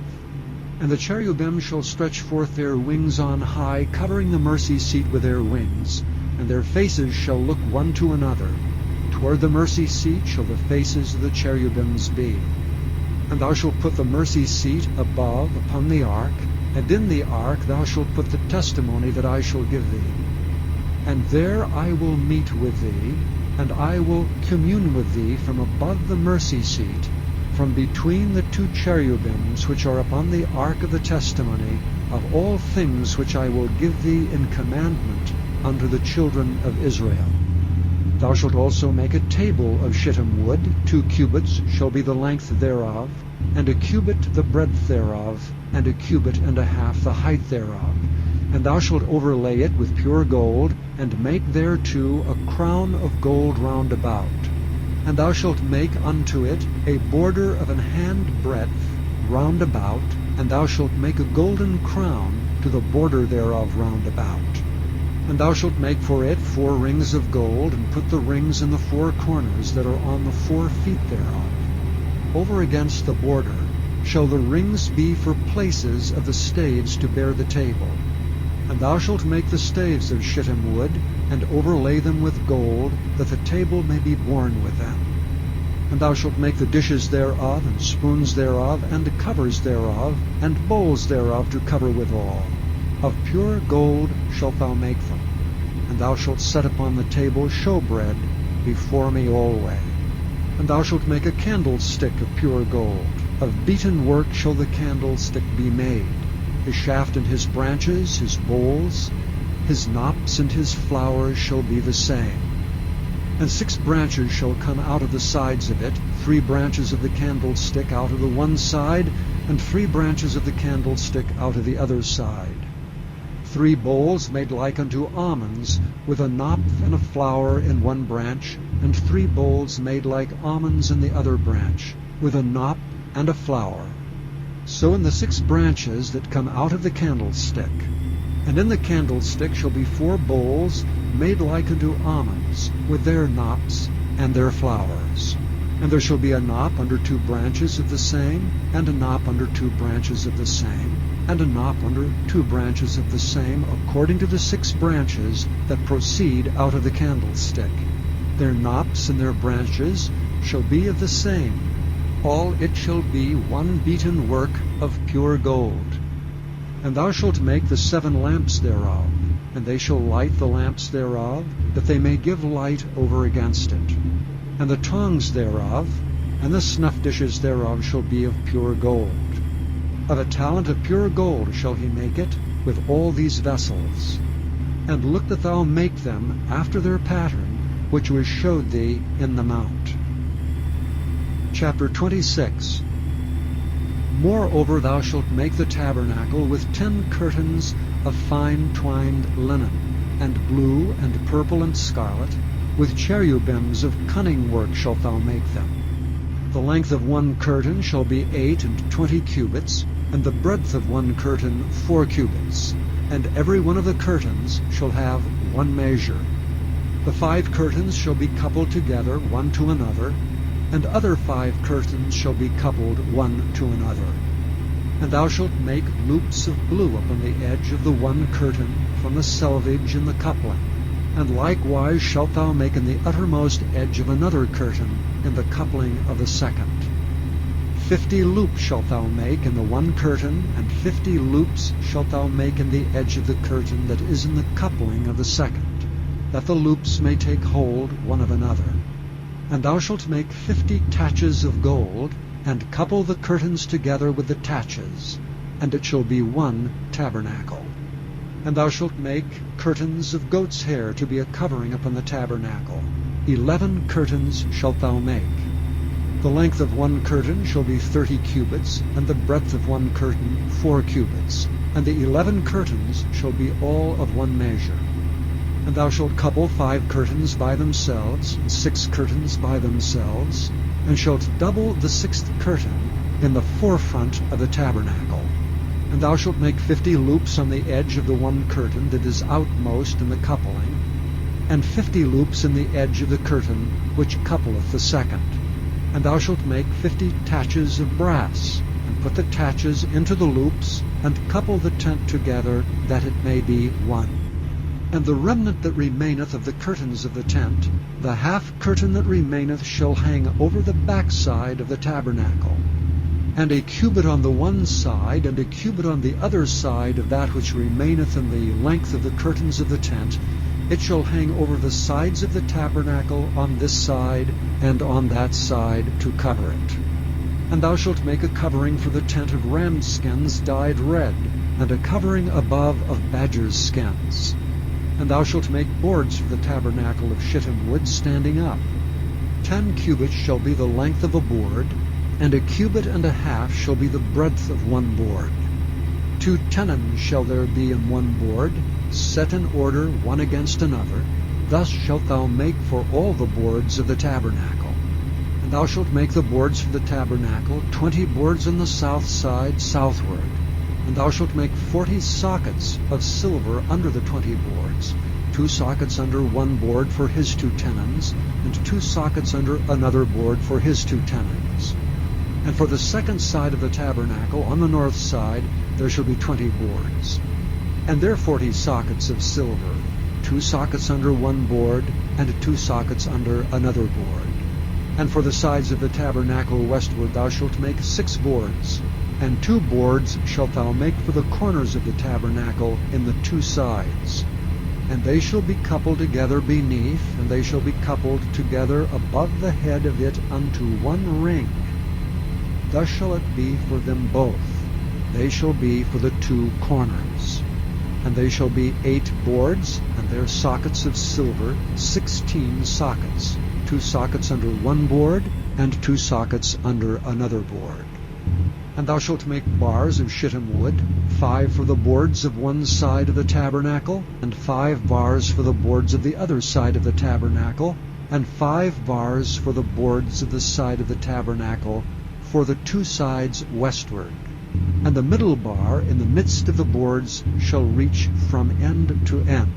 And the cherubim shall stretch forth their wings on high, covering the mercy seat with their wings, and their faces shall look one to another. Toward the mercy seat shall the faces of the cherubims be. And thou shalt put the mercy seat above upon the ark, and in the ark thou shalt put the testimony that I shall give thee. And there I will meet with thee, and I will commune with thee from above the mercy seat, from between the 2 cherubims which are upon the ark of the testimony, of all things which I will give thee in commandment unto the children of Israel. Thou shalt also make a table of shittim wood. 2 cubits shall be the length thereof, and 1 cubit the breadth thereof, and 1 cubit and a half the height thereof. And thou shalt overlay it with pure gold, and make thereto a crown of gold round about. And thou shalt make unto it a border of an hand breadth round about, and thou shalt make a golden crown to the border thereof round about. And thou shalt make for it 4 rings of gold, and put the rings in the 4 corners that are on the 4 feet thereof. Over against the border shall the rings be for places of the staves to bear the table. And thou shalt make the staves of shittim wood, and overlay them with gold, that the table may be borne with them. And thou shalt make the dishes thereof, and spoons thereof, and covers thereof, and bowls thereof to cover withal. Of pure gold shalt thou make them. And thou shalt set upon the table showbread before me alway. And thou shalt make a candlestick of pure gold. Of beaten work shall the candlestick be made. His shaft and his branches, his bowls, his knops and his flowers shall be the same. And 6 branches shall come out of the sides of it, 3 branches of the candlestick out of the one side, and 3 branches of the candlestick out of the other side. 3 bowls made like unto almonds, with a knop and a flower in one branch, and 3 bowls made like almonds in the other branch, with a knop and a flower. So in the 6 branches that come out of the candlestick. And in the candlestick shall be 4 bowls made like unto almonds, with their knops and their flowers. And there shall be a knop under 2 branches of the same, and a knop under 2 branches of the same, and a knop under 2 branches of the same, according to the 6 branches that proceed out of the candlestick. Their knops and their branches shall be of the same. All it shall be 1 beaten work of pure gold. And thou shalt make the 7 lamps thereof. and they shall light the lamps thereof, that they may give light over against it. And the tongs thereof, and the snuff dishes thereof shall be of pure gold. Of a talent of pure gold shall he make it, with all these vessels. And look that thou make them after their pattern, which was showed thee in the mount. Chapter 26. Moreover thou shalt make the tabernacle with 10 curtains of fine twined linen, and blue, and purple, and scarlet, with cherubims of cunning work shalt thou make them. The length of one curtain shall be 28 cubits, and the breadth of one curtain 4 cubits, and every one of the curtains shall have one measure. The 5 curtains shall be coupled together one to another, and other 5 curtains shall be coupled one to another. And thou shalt make loops of blue upon the edge of the one curtain from the selvage in the coupling, and likewise shalt thou make in the uttermost edge of another curtain in the coupling of the second. 50 loops shalt thou make in the one curtain, and 50 loops shalt thou make in the edge of the curtain that is in the coupling of the second, that the loops may take hold one of another. And thou shalt make 50 taches of gold, and couple the curtains together with the taches, and it shall be one tabernacle. And thou shalt make curtains of goat's hair to be a covering upon the tabernacle. 11 curtains shalt thou make. The length of one curtain shall be 30 cubits, and the breadth of one curtain 4 cubits, and the 11 curtains shall be all of one measure. And thou shalt couple 5 curtains by themselves, and 6 curtains by themselves, and shalt double the 6th curtain in the forefront of the tabernacle. And thou shalt make 50 loops on the edge of the one curtain that is outmost in the coupling, and 50 loops in the edge of the curtain which coupleth the second. And thou shalt make 50 taches of brass, and put the taches into the loops, and couple the tent together, that it may be one. And the remnant that remaineth of the curtains of the tent, the half curtain that remaineth shall hang over the backside of the tabernacle. And a cubit on the one side, and a cubit on the other side of that which remaineth in the length of the curtains of the tent, it shall hang over the sides of the tabernacle on this side and on that side to cover it. And thou shalt make a covering for the tent of ram skins dyed red, and a covering above of badgers' skins. And thou shalt make boards for the tabernacle of shittim wood standing up. 10 cubits shall be the length of a board, and a cubit and a half shall be the breadth of one board. 2 tenons shall there be in one board, set in order one against another. Thus shalt thou make for all the boards of the tabernacle. And thou shalt make the boards for the tabernacle 20 boards on the south side southward. And thou shalt make 40 sockets of silver under the 20 boards, 2 sockets under one board for his 2 tenons, and 2 sockets under another board for his 2 tenons. And for the second side of the tabernacle, on the north side, there shall be 20 boards. And there 40 sockets of silver, 2 sockets under one board, and 2 sockets under another board. And for the sides of the tabernacle westward thou shalt make 6 boards, and 2 boards shalt thou make for the corners of the tabernacle in the 2 sides. And they shall be coupled together beneath, and they shall be coupled together above the head of it unto one ring. Thus shall it be for them both. They shall be for the 2 corners. And they shall be 8 boards, and their sockets of silver, 16 sockets, 2 sockets under one board, and 2 sockets under another board. And thou shalt make bars of shittim wood, 5 for the boards of one side of the tabernacle, and 5 bars for the boards of the other side of the tabernacle, and 5 bars for the boards of the side of the tabernacle, for the 2 sides westward. And the middle bar in the midst of the boards shall reach from end to end.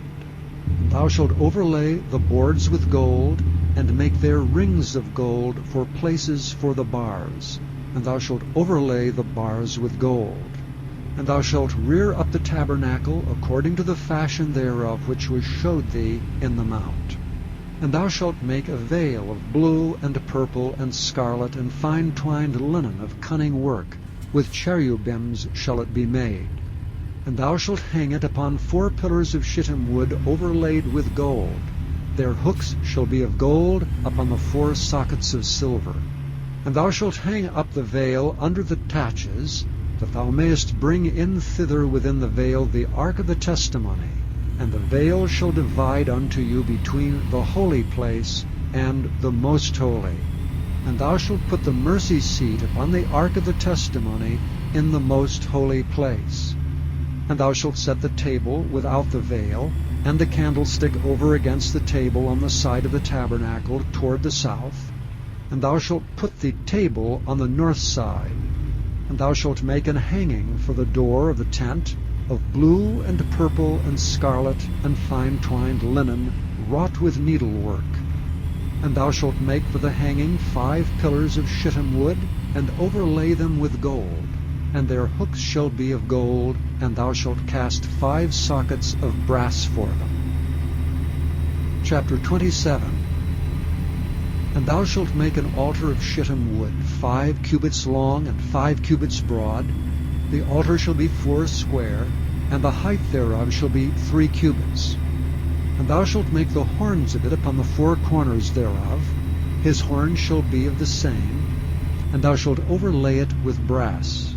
And thou shalt overlay the boards with gold, and make their rings of gold for places for the bars. And thou shalt overlay the bars with gold. And thou shalt rear up the tabernacle according to the fashion thereof which was showed thee in the mount. And thou shalt make a veil of blue and purple and scarlet and fine twined linen of cunning work, with cherubims shall it be made. And thou shalt hang it upon 4 pillars of shittim wood overlaid with gold. Their hooks shall be of gold upon the 4 sockets of silver. And thou shalt hang up the veil under the taches, that thou mayest bring in thither within the veil the ark of the testimony. And the veil shall divide unto you between the holy place and the most holy. And thou shalt put the mercy seat upon the ark of the testimony in the most holy place. And thou shalt set the table without the veil, and the candlestick over against the table on the side of the tabernacle toward the south. And thou shalt put the table on the north side. And thou shalt make an hanging for the door of the tent, of blue and purple and scarlet and fine twined linen, wrought with needlework. And thou shalt make for the hanging 5 pillars of shittim wood, and overlay them with gold. And their hooks shall be of gold, and thou shalt cast 5 sockets of brass for them. Chapter 27. And thou shalt make an altar of shittim wood, 5 cubits long and 5 cubits broad. The altar shall be 4 square, and the height thereof shall be 3 cubits. And thou shalt make the horns of it upon the 4 corners thereof. His horn shall be of the same, and thou shalt overlay it with brass.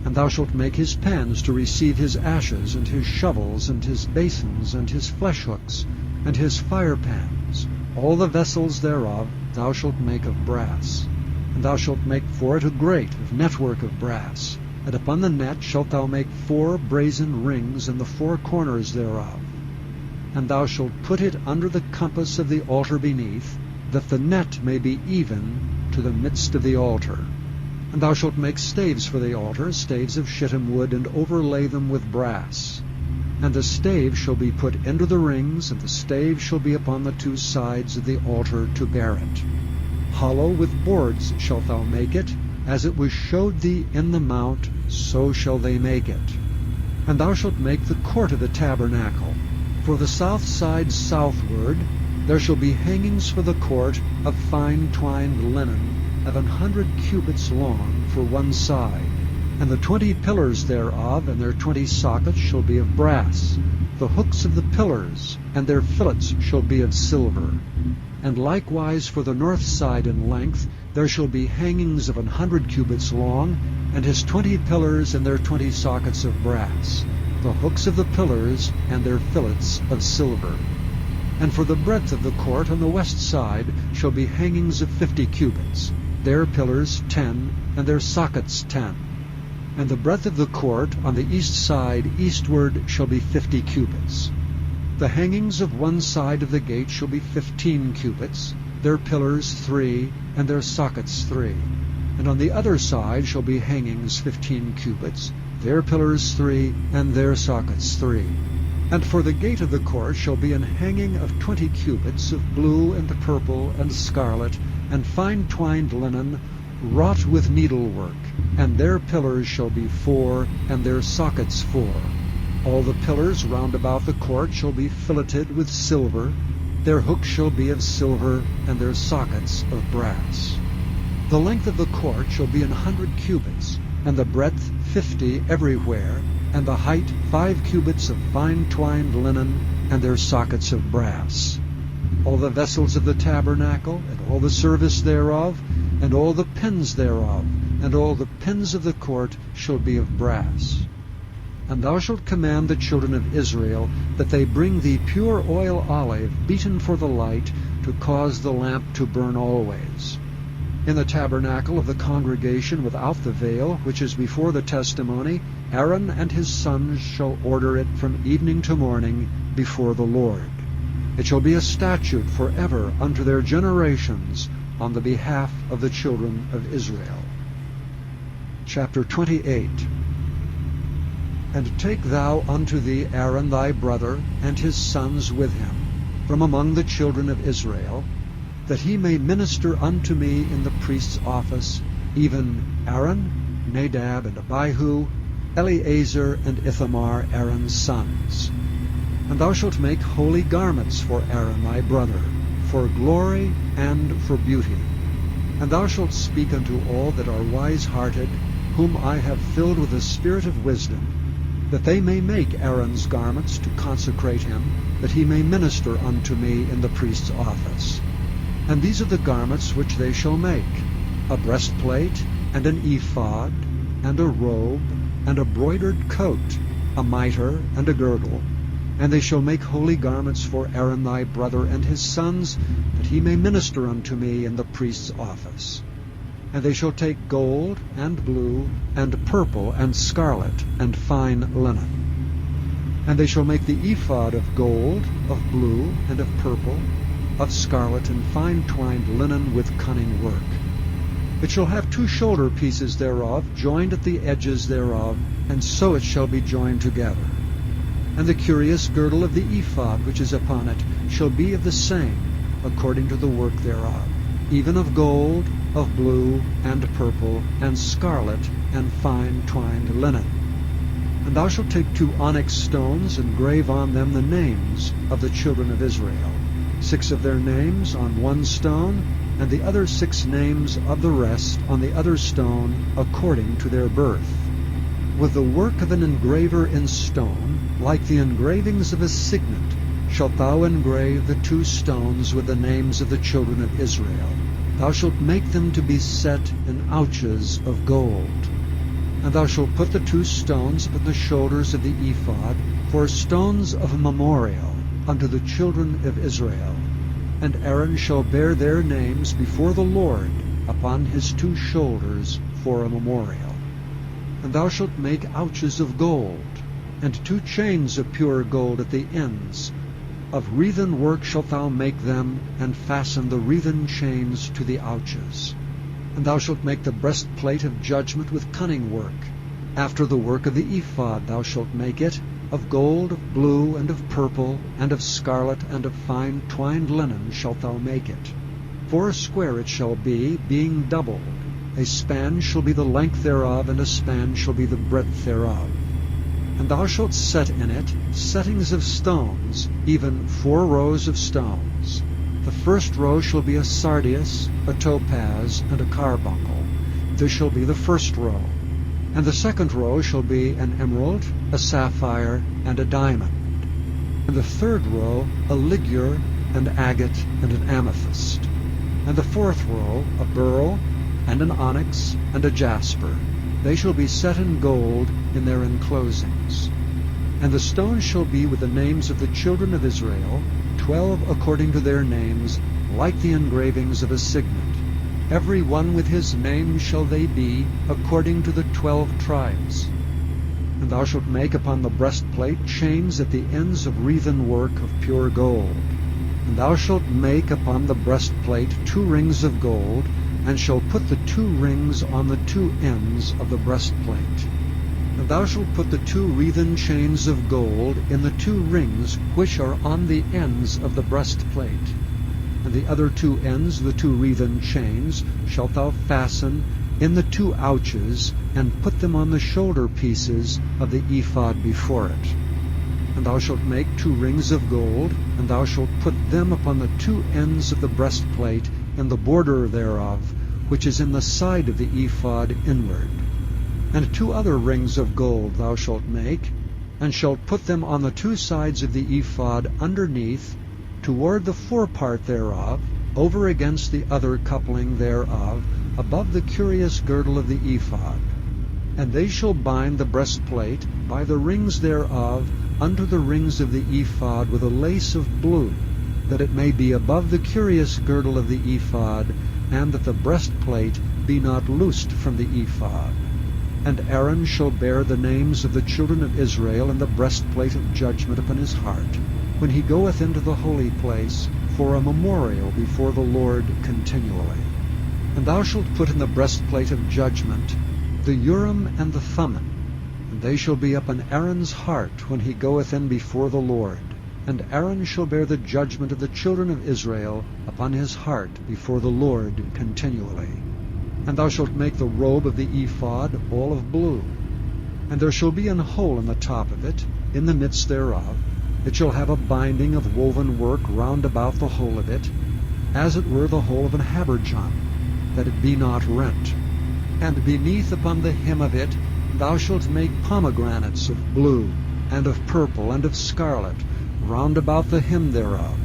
And thou shalt make his pans to receive his ashes, and his shovels, and his basins, and his flesh hooks, and his fire pans. All the vessels thereof thou shalt make of brass. And thou shalt make for it a grate of network of brass. And upon the net shalt thou make 4 brazen rings in the 4 corners thereof. And thou shalt put it under the compass of the altar beneath, that the net may be even to the midst of the altar. And thou shalt make staves for the altar, staves of shittim wood, and overlay them with brass. And the stave shall be put into the rings, and the stave shall be upon the 2 sides of the altar to bear it. Hollow with boards shalt thou make it, as it was showed thee in the mount, so shall they make it. And thou shalt make the court of the tabernacle. For the south side southward there shall be hangings for the court of fine twined linen, of 100 cubits long for one side. And the 20 pillars thereof and their 20 sockets shall be of brass. The hooks of the pillars and their fillets shall be of silver. And likewise for the north side in length there shall be hangings of 100 cubits long, and his 20 pillars and their 20 sockets of brass. The hooks of the pillars and their fillets of silver. And for the breadth of the court on the west side shall be hangings of 50 cubits, their pillars 10, and their sockets 10. And the breadth of the court on the east side eastward shall be 50 cubits. The hangings of one side of the gate shall be 15 cubits, their pillars 3, and their sockets 3. And on the other side shall be hangings 15 cubits, their pillars 3, and their sockets 3. And for the gate of the court shall be an hanging of 20 cubits of blue and purple and scarlet, and fine twined linen, wrought with needlework, and their pillars shall be 4, and their sockets 4. All the pillars round about the court shall be filleted with silver, their hooks shall be of silver, and their sockets of brass. The length of the court shall be 100 cubits, and the breadth 50 everywhere, and the height 5 cubits of fine twined linen, and their sockets of brass. All the vessels of the tabernacle, and all the service thereof, and all the pins thereof, and all the pins of the court shall be of brass. And thou shalt command the children of Israel that they bring thee pure oil olive beaten for the light, to cause the lamp to burn always. In the tabernacle of the congregation without the veil, which is before the testimony, Aaron and his sons shall order it from evening to morning before the Lord. It shall be a statute forever unto their generations on the behalf of the children of Israel. Chapter 28. And take thou unto thee Aaron thy brother, and his sons with him, from among the children of Israel, that he may minister unto me in the priest's office, even Aaron, Nadab, and Abihu, Eleazar, and Ithamar, Aaron's sons. And thou shalt make holy garments for Aaron thy brother, for glory and for beauty. And thou shalt speak unto all that are wise-hearted, whom I have filled with the spirit of wisdom, that they may make Aaron's garments to consecrate him, that he may minister unto me in the priest's office. And these are the garments which they shall make: a breastplate, and an ephod, and a robe, and a broidered coat, a mitre, and a girdle. And they shall make holy garments for Aaron thy brother and his sons, that he may minister unto me in the priest's office. And they shall take gold, and blue, and purple, and scarlet, and fine linen. And they shall make the ephod of gold, of blue, and of purple, of scarlet, and fine twined linen with cunning work. It shall have 2 shoulder pieces thereof, joined at the edges thereof, and so it shall be joined together. And the curious girdle of the ephod which is upon it shall be of the same, according to the work thereof, even of gold, of blue, and purple, and scarlet, and fine twined linen. And thou shalt take 2 onyx stones, and grave on them the names of the children of Israel, 6 of their names on one stone, and the other 6 names of the rest on the other stone, according to their birth. With the work of an engraver in stone, like the engravings of a signet, shalt thou engrave the 2 stones with the names of the children of Israel. Thou shalt make them to be set in ouches of gold. And thou shalt put the 2 stones upon the shoulders of the ephod for stones of a memorial unto the children of Israel. And Aaron shall bear their names before the Lord upon his 2 shoulders for a memorial. And thou shalt make ouches of gold, and 2 chains of pure gold at the ends. Of wreathen work shalt thou make them, and fasten the wreathen chains to the ouches. And thou shalt make the breastplate of judgment with cunning work. After the work of the ephod thou shalt make it, of gold, of blue, and of purple, and of scarlet, and of fine twined linen shalt thou make it. 4 square it shall be, being doubled. A span shall be the length thereof, and a span shall be the breadth thereof. And thou shalt set in it settings of stones, even 4 rows of stones. The first row shall be a sardius, a topaz, and a carbuncle. This shall be the first row. And the second row shall be an emerald, a sapphire, and a diamond. And the third row a ligure, an agate, and an amethyst. And the fourth row a beryl, and an onyx, and a jasper. They shall be set in gold in their enclosings. And the stones shall be with the names of the children of Israel, 12 according to their names, like the engravings of a signet. Every one with his name shall they be, according to the 12 tribes. And thou shalt make upon the breastplate chains at the ends of wreathen work of pure gold. And thou shalt make upon the breastplate 2 rings of gold, and shalt put the 2 rings on the 2 ends of the breastplate. And thou shalt put the 2 wreathen chains of gold in the 2 rings which are on the ends of the breastplate. And the other 2 ends of the 2 wreathen chains shalt thou fasten in the 2 ouches, and put them on the shoulder pieces of the ephod before it. And thou shalt make 2 rings of gold, and thou shalt put them upon the 2 ends of the breastplate in the border thereof, which is in the side of the ephod inward. And 2 other rings of gold thou shalt make, and shalt put them on the 2 sides of the ephod underneath, toward the forepart thereof, over against the other coupling thereof, above the curious girdle of the ephod. And they shall bind the breastplate by the rings thereof unto the rings of the ephod with a lace of blue, that it may be above the curious girdle of the ephod, and that the breastplate be not loosed from the ephod. And Aaron shall bear the names of the children of Israel in the breastplate of judgment upon his heart, when he goeth into the holy place, for a memorial before the Lord continually. And thou shalt put in the breastplate of judgment the Urim and the Thummim, and they shall be upon Aaron's heart when he goeth in before the Lord. And Aaron shall bear the judgment of the children of Israel upon his heart before the Lord continually. And thou shalt make the robe of the ephod all of blue. And there shall be an hole in the top of it, in the midst thereof. It shall have a binding of woven work round about the hole of it, as it were the hole of an habergeon, that it be not rent. And beneath upon the hem of it And thou shalt make pomegranates of blue, and of purple, and of scarlet, round about the hem thereof,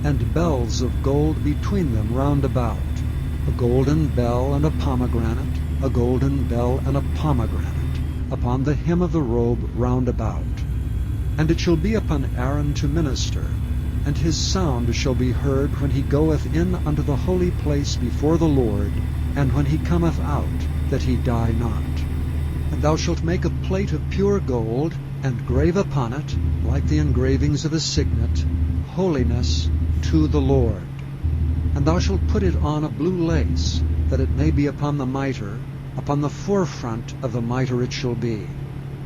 and bells of gold between them round about, a golden bell and a pomegranate, a golden bell and a pomegranate, upon the hem of the robe round about. And it shall be upon Aaron to minister, and his sound shall be heard when he goeth in unto the holy place before the Lord, and when he cometh out, that he die not. And thou shalt make a plate of pure gold, and grave upon it, like the engravings of a signet, Holiness to the Lord. And thou shalt put it on a blue lace, that it may be upon the mitre, upon the forefront of the mitre it shall be.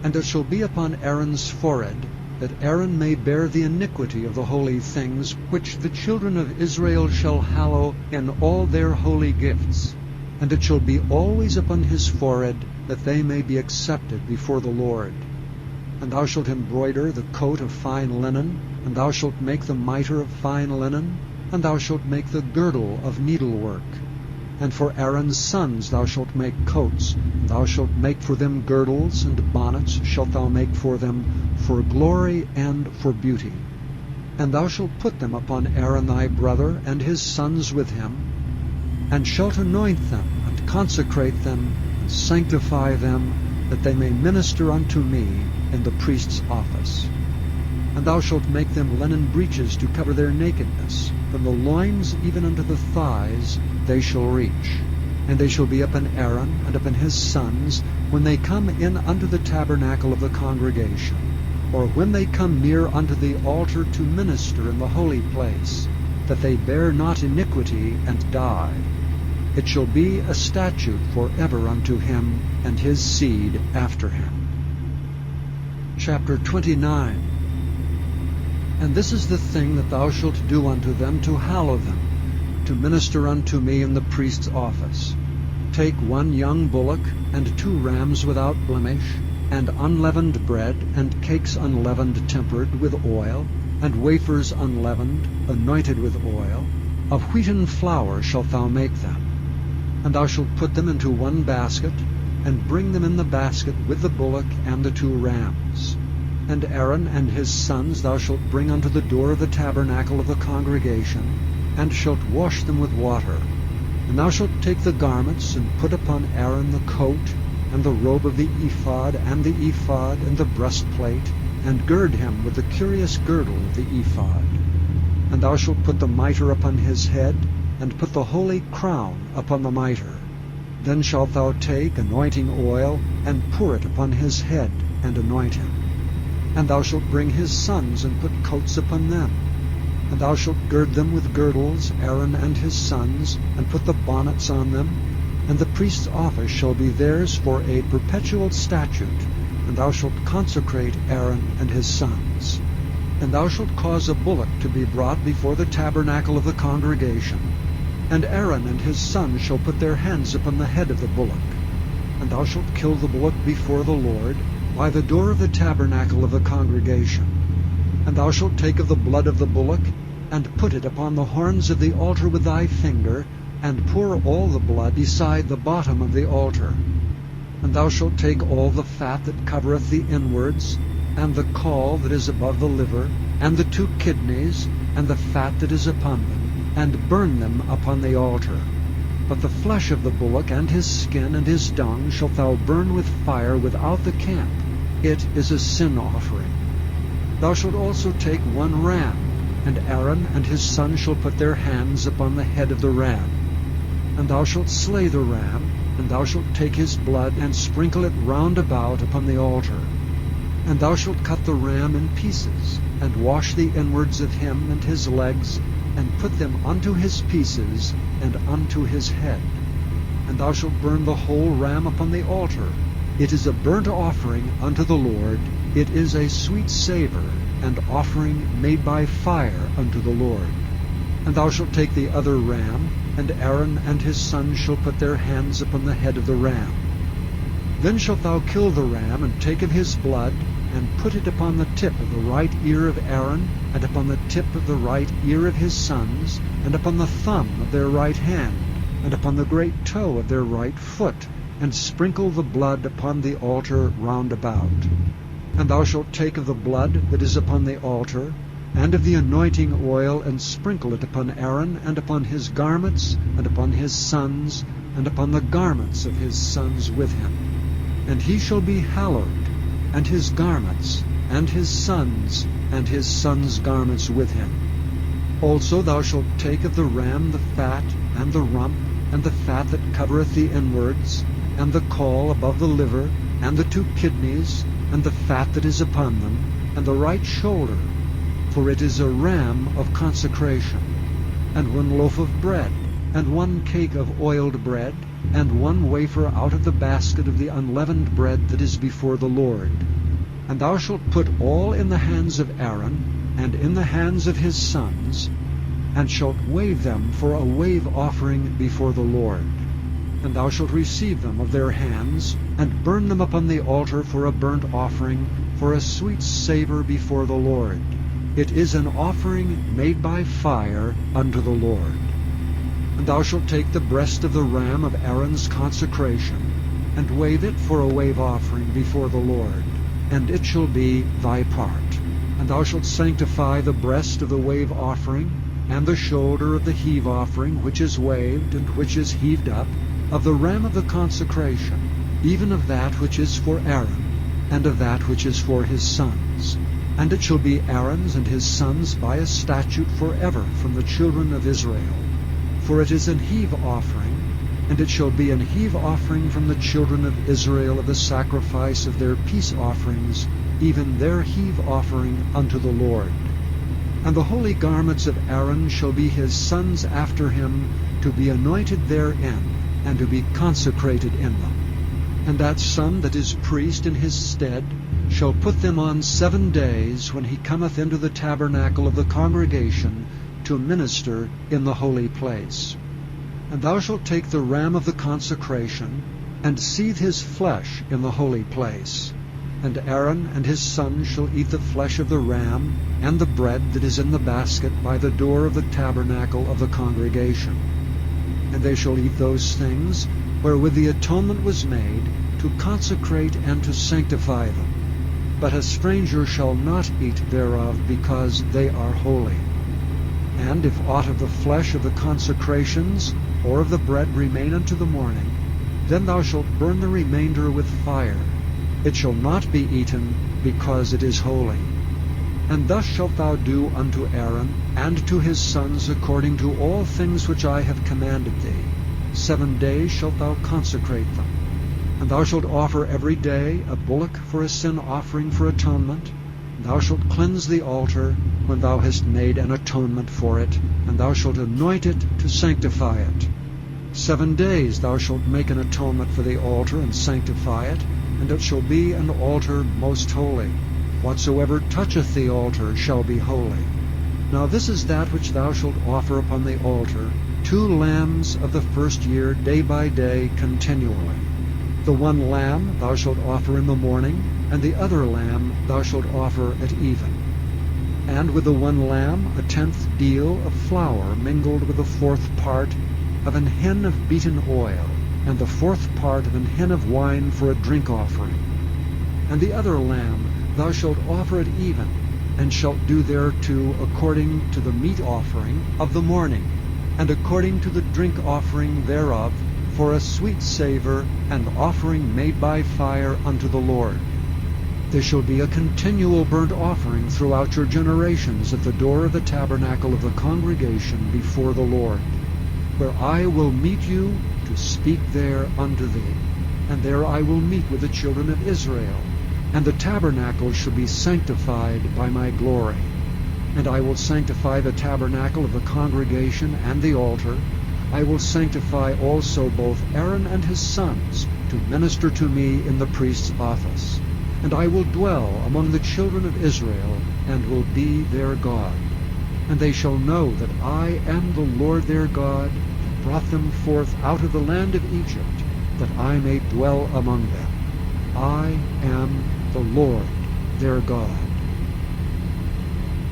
And it shall be upon Aaron's forehead, that Aaron may bear the iniquity of the holy things, which the children of Israel shall hallow in all their holy gifts. And it shall be always upon his forehead, that they may be accepted before the Lord. And thou shalt embroider the coat of fine linen, and thou shalt make the mitre of fine linen, and thou shalt make the girdle of needlework. And for Aaron's sons thou shalt make coats, and thou shalt make for them girdles, and bonnets shalt thou make for them, for glory and for beauty. And thou shalt put them upon Aaron thy brother, and his sons with him, and shalt anoint them, and consecrate them, and sanctify them, that they may minister unto me in the priest's office. And thou shalt make them linen breeches to cover their nakedness, from the loins even unto the thighs they shall reach. And they shall be upon Aaron and upon his sons, when they come in unto the tabernacle of the congregation, or when they come near unto the altar to minister in the holy place, that they bear not iniquity and die. It shall be a statute forever unto him and his seed after him. Chapter 29. And this is the thing that thou shalt do unto them to hallow them, to minister unto me in the priest's office. Take 1 young bullock, and 2 rams without blemish, and unleavened bread, and cakes unleavened tempered with oil, and wafers unleavened, anointed with oil. Of wheaten flour shalt thou make them. And thou shalt put them into 1 basket, and bring them in the basket with the bullock and the 2 rams. And Aaron and his sons thou shalt bring unto the door of the tabernacle of the congregation, and shalt wash them with water. And thou shalt take the garments, and put upon Aaron the coat, and the robe of the ephod, and the breastplate, and gird him with the curious girdle of the ephod. And thou shalt put the mitre upon his head, and put the holy crown upon the mitre. Then shalt thou take anointing oil, and pour it upon his head, and anoint him. And thou shalt bring his sons, and put coats upon them. And thou shalt gird them with girdles, Aaron and his sons, and put the bonnets on them. And the priest's office shall be theirs for a perpetual statute, and thou shalt consecrate Aaron and his sons. And thou shalt cause a bullock to be brought before the tabernacle of the congregation. And Aaron and his sons shall put their hands upon the head of the bullock. And thou shalt kill the bullock before the Lord, by the door of the tabernacle of the congregation. And thou shalt take of the blood of the bullock, and put it upon the horns of the altar with thy finger, and pour all the blood beside the bottom of the altar. And thou shalt take all the fat that covereth the inwards, and the caul that is above the liver, and the 2 kidneys, and the fat that is upon them, and burn them upon the altar. But the flesh of the bullock, and his skin, and his dung, shalt thou burn with fire without the camp. It is a sin offering. Thou shalt also take 1 ram, and Aaron and his sons shall put their hands upon the head of the ram. And thou shalt slay the ram, and thou shalt take his blood, and sprinkle it round about upon the altar. And thou shalt cut the ram in pieces, and wash the inwards of him and his legs, and put them unto his pieces, and unto his head. And thou shalt burn the whole ram upon the altar. It is a burnt offering unto the Lord. It is a sweet savour, and offering made by fire unto the Lord. And thou shalt take the other ram, and Aaron and his sons shall put their hands upon the head of the ram. Then shalt thou kill the ram, and take of his blood, and put it upon the tip of the right ear of Aaron, and upon the tip of the right ear of his sons, and upon the thumb of their right hand, and upon the great toe of their right foot, and sprinkle the blood upon the altar round about. And thou shalt take of the blood that is upon the altar, and of the anointing oil, and sprinkle it upon Aaron, and upon his garments, and upon his sons, and upon the garments of his sons with him. And he shall be hallowed, and his garments, and his sons' garments with him. Also thou shalt take of the ram the fat, and the rump, and the fat that covereth the inwards, and the caul above the liver, and the 2 kidneys, and the fat that is upon them, and the right shoulder, for it is a ram of consecration, and 1 loaf of bread, and 1 cake of oiled bread, and 1 wafer out of the basket of the unleavened bread that is before the Lord. And thou shalt put all in the hands of Aaron, and in the hands of his sons, and shalt wave them for a wave offering before the Lord. And thou shalt receive them of their hands, and burn them upon the altar for a burnt offering, for a sweet savour before the Lord. It is an offering made by fire unto the Lord. And thou shalt take the breast of the ram of Aaron's consecration, and wave it for a wave offering before the Lord, and it shall be thy part. And thou shalt sanctify the breast of the wave offering, and the shoulder of the heave offering, which is waved, and which is heaved up, of the ram of the consecration, even of that which is for Aaron, and of that which is for his sons. And it shall be Aaron's and his sons by a statute forever from the children of Israel. For it is an heave offering, and it shall be an heave offering from the children of Israel of the sacrifice of their peace offerings, even their heave offering unto the Lord. And the holy garments of Aaron shall be his sons after him, to be anointed therein, and to be consecrated in them. And that son that is priest in his stead shall put them on 7 days, when he cometh into the tabernacle of the congregation to minister in the holy place. And thou shalt take the ram of the consecration, and seethe his flesh in the holy place. And Aaron and his sons shall eat the flesh of the ram, and the bread that is in the basket by the door of the tabernacle of the congregation. And they shall eat those things wherewith the atonement was made, to consecrate and to sanctify them. But a stranger shall not eat thereof, because they are holy. And if aught of the flesh of the consecrations or of the bread remain unto the morning, then thou shalt burn the remainder with fire. It shall not be eaten, because it is holy. And thus shalt thou do unto Aaron and to his sons according to all things which I have commanded thee. 7 days shalt thou consecrate them. And thou shalt offer every day a bullock for a sin offering for atonement. And thou shalt cleanse the altar when thou hast made an atonement for it, and thou shalt anoint it to sanctify it. 7 days thou shalt make an atonement for the altar and sanctify it, and it shall be an altar most holy. Whatsoever toucheth the altar shall be holy. Now this is that which thou shalt offer upon the altar, 2 lambs of the first year, day by day, continually. The 1 lamb thou shalt offer in the morning, and the other lamb thou shalt offer at even. And with the 1 lamb 1/10 deal of flour mingled with the 4th part of an hin of beaten oil, and the 4th part of an hin of wine for a drink offering. And the other lamb thou shalt offer at even, and shalt do thereto according to the meat offering of the morning, and according to the drink offering thereof, for a sweet savour, and offering made by fire unto the Lord. There shall be a continual burnt offering throughout your generations at the door of the tabernacle of the congregation before the Lord, where I will meet you to speak there unto thee. And there I will meet with the children of Israel, and the tabernacle shall be sanctified by my glory. And I will sanctify the tabernacle of the congregation and the altar. I will sanctify also both Aaron and his sons to minister to me in the priest's office. And I will dwell among the children of Israel, and will be their God. And they shall know that I am the Lord their God, that brought them forth out of the land of Egypt, that I may dwell among them. I am the Lord their God.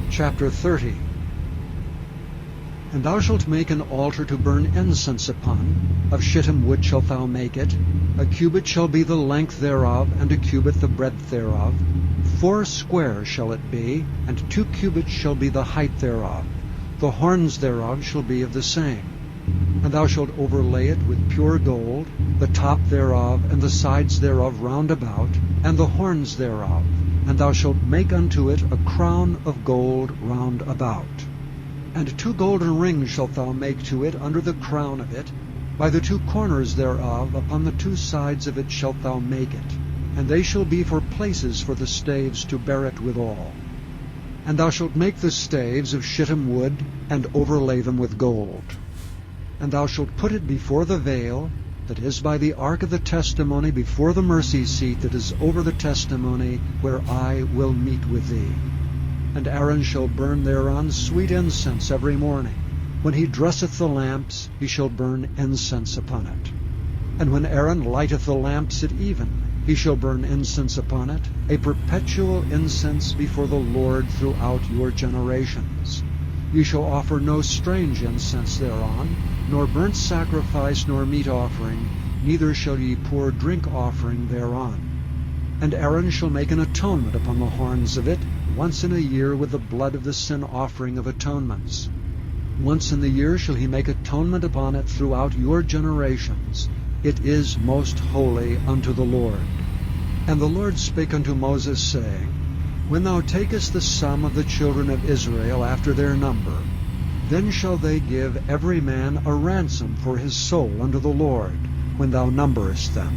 Chapter 30. And thou shalt make an altar to burn incense upon. Of shittim wood shalt thou make it. A cubit shall be the length thereof, and a cubit the breadth thereof. 4 square shall it be, and 2 cubits shall be the height thereof. The horns thereof shall be of the same. And thou shalt overlay it with pure gold, the top thereof, and the sides thereof round about, and the horns thereof. And thou shalt make unto it a crown of gold round about. And 2 golden rings shalt thou make to it under the crown of it. By the 2 corners thereof, upon the 2 sides of it shalt thou make it. And they shall be for places for the staves to bear it withal. And thou shalt make the staves of shittim wood, and overlay them with gold. And thou shalt put it before the veil, that is by the ark of the testimony, before the mercy seat that is over the testimony, where I will meet with thee. And Aaron shall burn thereon sweet incense every morning. When he dresseth the lamps, he shall burn incense upon it. And when Aaron lighteth the lamps at even, he shall burn incense upon it, a perpetual incense before the Lord throughout your generations. Ye shall offer no strange incense thereon, nor burnt sacrifice, nor meat offering, neither shall ye pour drink offering thereon. And Aaron shall make an atonement upon the horns of it, once in a year with the blood of the sin offering of atonements. Once in the year shall he make atonement upon it throughout your generations. It is most holy unto the Lord. And the Lord spake unto Moses, saying, When thou takest the sum of the children of Israel after their number, then shall they give every man a ransom for his soul unto the Lord, when thou numberest them,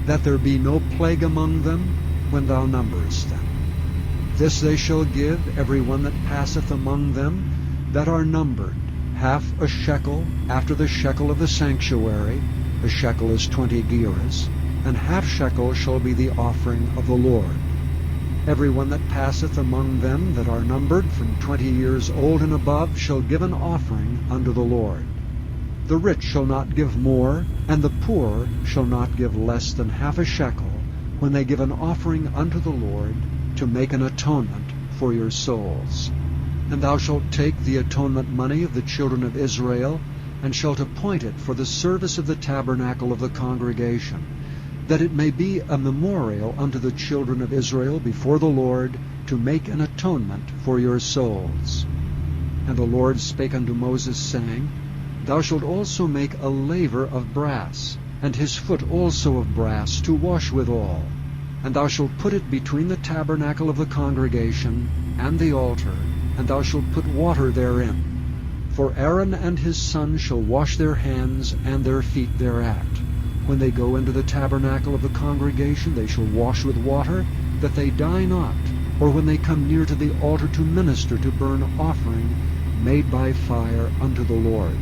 that there be no plague among them when thou numberest them. This they shall give every one that passeth among them that are numbered, half a shekel after the shekel of the sanctuary. A shekel is 20 gerahs, and half shekel shall be the offering of the Lord. Every one that passeth among them that are numbered from 20 years old and above shall give an offering unto the Lord. The rich shall not give more, and the poor shall not give less than half a shekel, when they give an offering unto the Lord, to make an atonement for your souls. And thou shalt take the atonement money of the children of Israel, and shalt appoint it for the service of the tabernacle of the congregation, that it may be a memorial unto the children of Israel before the Lord, to make an atonement for your souls. And the Lord spake unto Moses, saying, Thou shalt also make a laver of brass, and his foot also of brass, to wash withal. And thou shalt put it between the tabernacle of the congregation and the altar, and thou shalt put water therein. For Aaron and his sons shall wash their hands and their feet thereat. When they go into the tabernacle of the congregation, they shall wash with water, that they die not, or when they come near to the altar to minister to burn offering made by fire unto the Lord.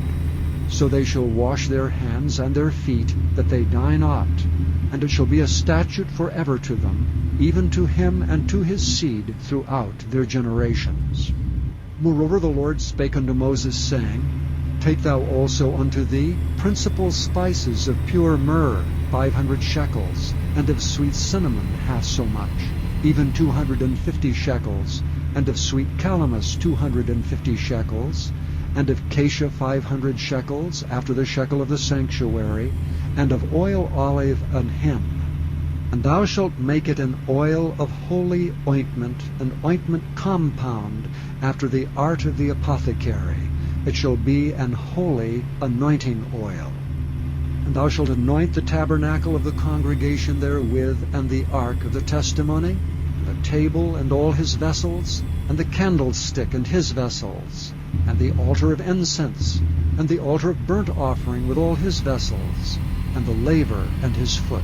So they shall wash their hands and their feet, that they die not. And it shall be a statute forever to them, even to him and to his seed throughout their generations. Moreover the Lord spake unto Moses, saying, Take thou also unto thee principal spices of pure myrrh, 500 shekels, and of sweet cinnamon half so much, even 250 shekels, and of sweet calamus 250 shekels, and of cassia 500 shekels, after the shekel of the sanctuary, and of oil olive an hin. And thou shalt make it an oil of holy ointment, an ointment compound, after the art of the apothecary. It shall be an holy anointing oil. And thou shalt anoint the tabernacle of the congregation therewith, and the ark of the testimony, the table and all his vessels, and the candlestick and his vessels, and the altar of incense, and the altar of burnt offering with all his vessels, and the laver and his foot.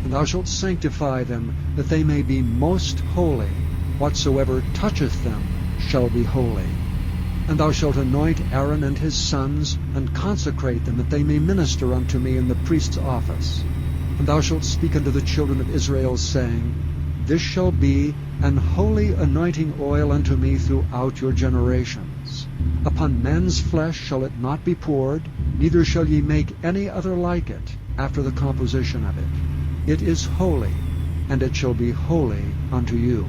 And thou shalt sanctify them, that they may be most holy. Whatsoever toucheth them shall be holy. And thou shalt anoint Aaron and his sons, and consecrate them, that they may minister unto me in the priest's office. And thou shalt speak unto the children of Israel, saying, This shall be an holy anointing oil unto me throughout your generations. Upon men's flesh shall it not be poured, neither shall ye make any other like it, after the composition of it. It is holy, and it shall be holy unto you.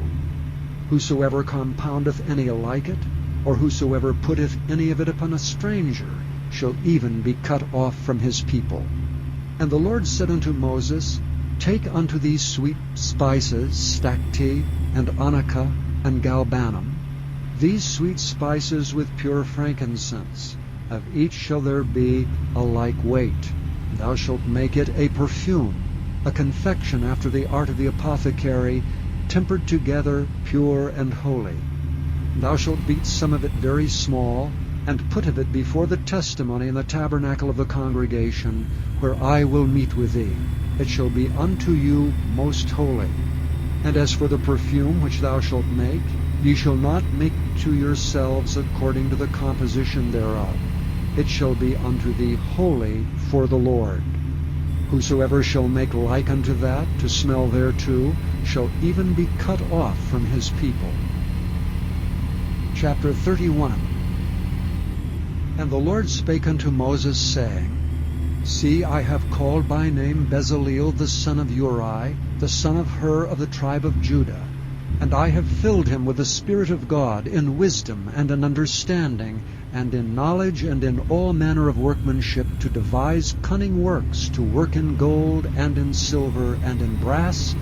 Whosoever compoundeth any like it, or whosoever putteth any of it upon a stranger shall even be cut off from his people. And the Lord said unto Moses, Take unto thee sweet spices, stacte, and onycha, and galbanum, these sweet spices with pure frankincense. Of each shall there be a like weight. Thou shalt make it a perfume, a confection after the art of the apothecary, tempered together, pure and holy. Thou shalt beat some of it very small, and put of it before the testimony in the tabernacle of the congregation, where I will meet with thee. It shall be unto you most holy. And as for the perfume which thou shalt make, ye shall not make to yourselves according to the composition thereof. It shall be unto thee holy for the Lord. Whosoever shall make like unto that, to smell thereto, shall even be cut off from his people. Chapter 31. And the Lord spake unto Moses, saying, See, I have called by name Bezaleel the son of Uri, the son of Hur of the tribe of Judah. And I have filled him with the Spirit of God, in wisdom and in understanding, and in knowledge and in all manner of workmanship, to devise cunning works, to work in gold and in silver and in brass,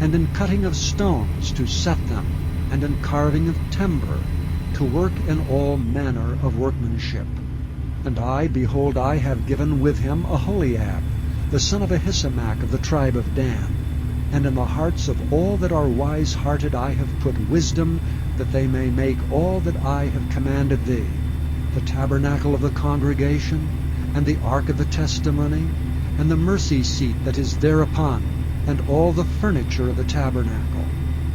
and in cutting of stones, to set them, and in carving of timber, to work in all manner of workmanship. And I, behold, I have given with him Aholiab, the son of Ahisamach of the tribe of Dan. And in the hearts of all that are wise-hearted I have put wisdom, that they may make all that I have commanded thee, the tabernacle of the congregation, and the ark of the testimony, and the mercy seat that is thereupon, and all the furniture of the tabernacle,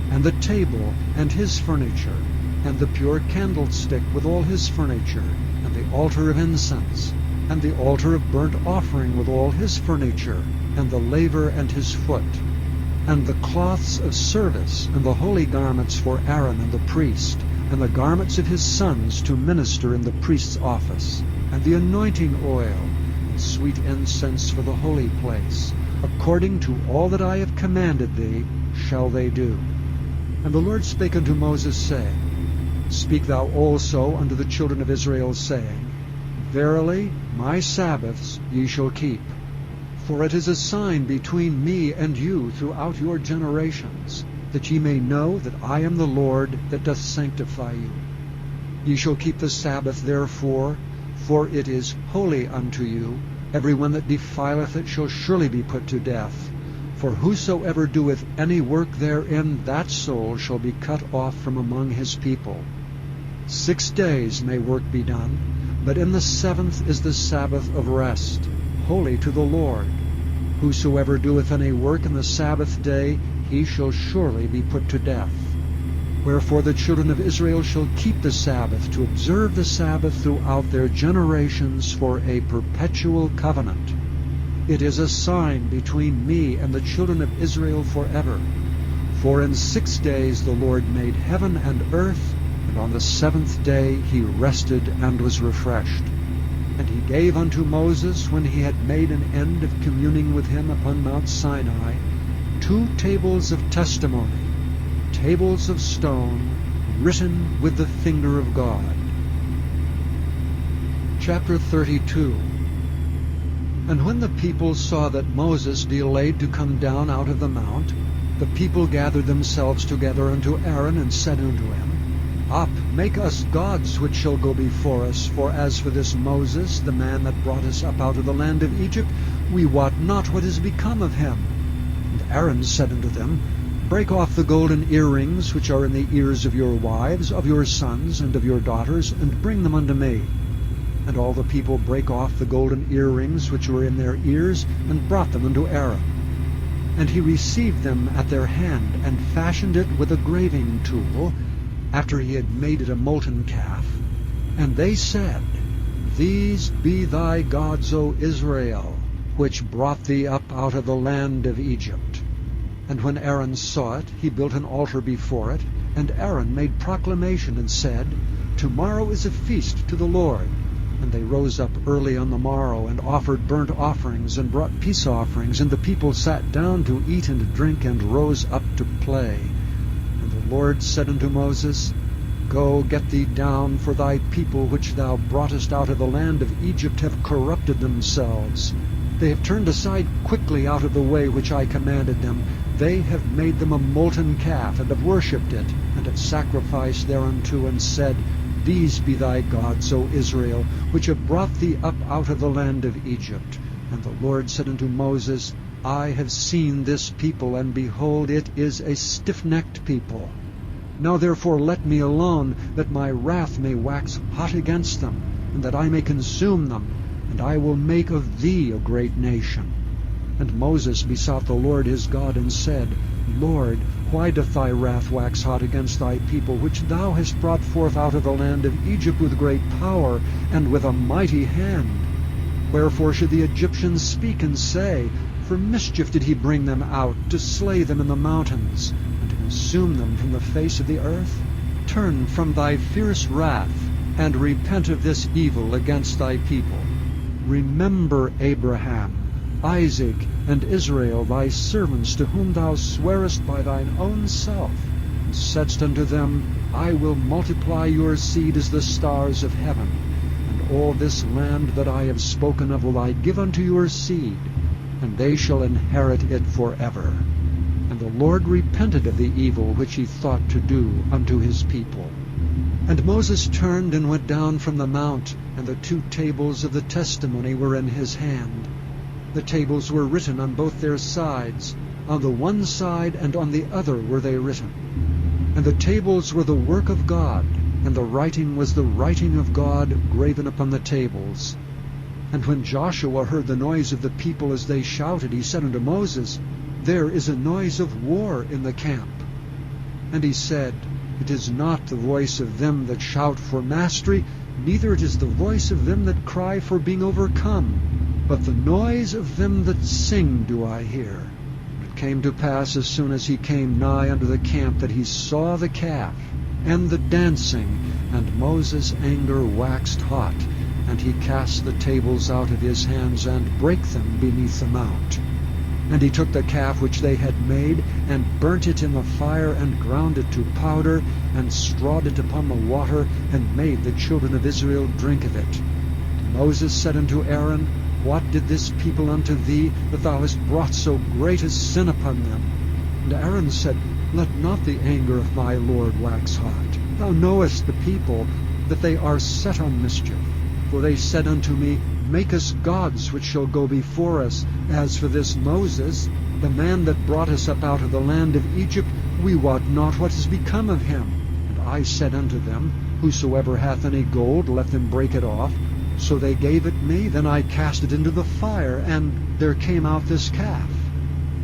and the table and his furniture, and the pure candlestick with all his furniture, and the altar of incense, and the altar of burnt offering with all his furniture, and the laver and his foot, and the cloths of service, and the holy garments for Aaron and the priest, and the garments of his sons to minister in the priest's office, and the anointing oil, and sweet incense for the holy place. According to all that I have commanded thee shall they do. And the Lord spake unto Moses, saying, Speak thou also unto the children of Israel, saying, Verily my Sabbaths ye shall keep. For it is a sign between me and you throughout your generations, that ye may know that I am the Lord that doth sanctify you. Ye shall keep the Sabbath therefore, for it is holy unto you. Every one that defileth it shall surely be put to death. For whosoever doeth any work therein, that soul shall be cut off from among his people. 6 days may work be done, but in the 7th is the Sabbath of rest, holy to the Lord. Whosoever doeth any work in the Sabbath day, he shall surely be put to death. Wherefore the children of Israel shall keep the Sabbath, to observe the Sabbath throughout their generations for a perpetual covenant. It is a sign between me and the children of Israel forever. For in 6 days the Lord made heaven and earth, and on the 7th day he rested and was refreshed. And he gave unto Moses, when he had made an end of communing with him upon Mount Sinai, 2 tables of testimony, tables of stone, written with the finger of God. Chapter 32. And when the people saw that Moses delayed to come down out of the mount, the people gathered themselves together unto Aaron, and said unto him, Up, make us gods which shall go before us, for as for this Moses, the man that brought us up out of the land of Egypt, we wot not what is become of him. And Aaron said unto them, Break off the golden earrings which are in the ears of your wives, of your sons, and of your daughters, and bring them unto me. And all the people brake off the golden earrings which were in their ears, and brought them unto Aaron. And he received them at their hand, and fashioned it with a graving tool, after he had made it a molten calf. And they said, These be thy gods, O Israel, which brought thee up out of the land of Egypt. And when Aaron saw it, he built an altar before it. And Aaron made proclamation, and said, Tomorrow is a feast to the Lord. And they rose up early on the morrow, and offered burnt offerings, and brought peace offerings. And the people sat down to eat and drink, and rose up to play. And the Lord said unto Moses, Go, get thee down, for thy people which thou broughtest out of the land of Egypt have corrupted themselves. They have turned aside quickly out of the way which I commanded them. They have made them a molten calf, and have worshipped it, and have sacrificed thereunto, and said, These be thy gods, O Israel, which have brought thee up out of the land of Egypt. And the Lord said unto Moses, I have seen this people, and behold, it is a stiff-necked people. Now therefore let me alone, that my wrath may wax hot against them, and that I may consume them, and I will make of thee a great nation. And Moses besought the Lord his God, and said, Lord, why doth thy wrath wax hot against thy people, which thou hast brought forth out of the land of Egypt with great power, and with a mighty hand? Wherefore should the Egyptians speak and say, For mischief did he bring them out, to slay them in the mountains, and to consume them from the face of the earth? Turn from thy fierce wrath, and repent of this evil against thy people. Remember Abraham, Isaac, and Israel, thy servants, to whom thou swarest by thine own self, and saidst unto them, I will multiply your seed as the stars of heaven, and all this land that I have spoken of will I give unto your seed, and they shall inherit it forever. And the Lord repented of the evil which he thought to do unto his people. And Moses turned and went down from the mount, and the 2 tables of the testimony were in his hand. The tables were written on both their sides. On the one side and on the other were they written. And the tables were the work of God, and the writing was the writing of God graven upon the tables. And when Joshua heard the noise of the people as they shouted, he said unto Moses, There is a noise of war in the camp. And he said, It is not the voice of them that shout for mastery, neither it is the voice of them that cry for being overcome, but the noise of them that sing do I hear. And it came to pass, as soon as he came nigh unto the camp, that he saw the calf and the dancing, and Moses' anger waxed hot, and he cast the tables out of his hands, and brake them beneath the mount. And he took the calf which they had made, and burnt it in the fire, and ground it to powder, and strawed it upon the water, and made the children of Israel drink of it. And Moses said unto Aaron, What did this people unto thee, that thou hast brought so great a sin upon them? And Aaron said, Let not the anger of my Lord wax hot. Thou knowest the people, that they are set on mischief. For they said unto me, Make us gods which shall go before us. As for this Moses, the man that brought us up out of the land of Egypt, we wot not what is become of him. And I said unto them, Whosoever hath any gold, let them break it off. So they gave it me, then I cast it into the fire, and there came out this calf.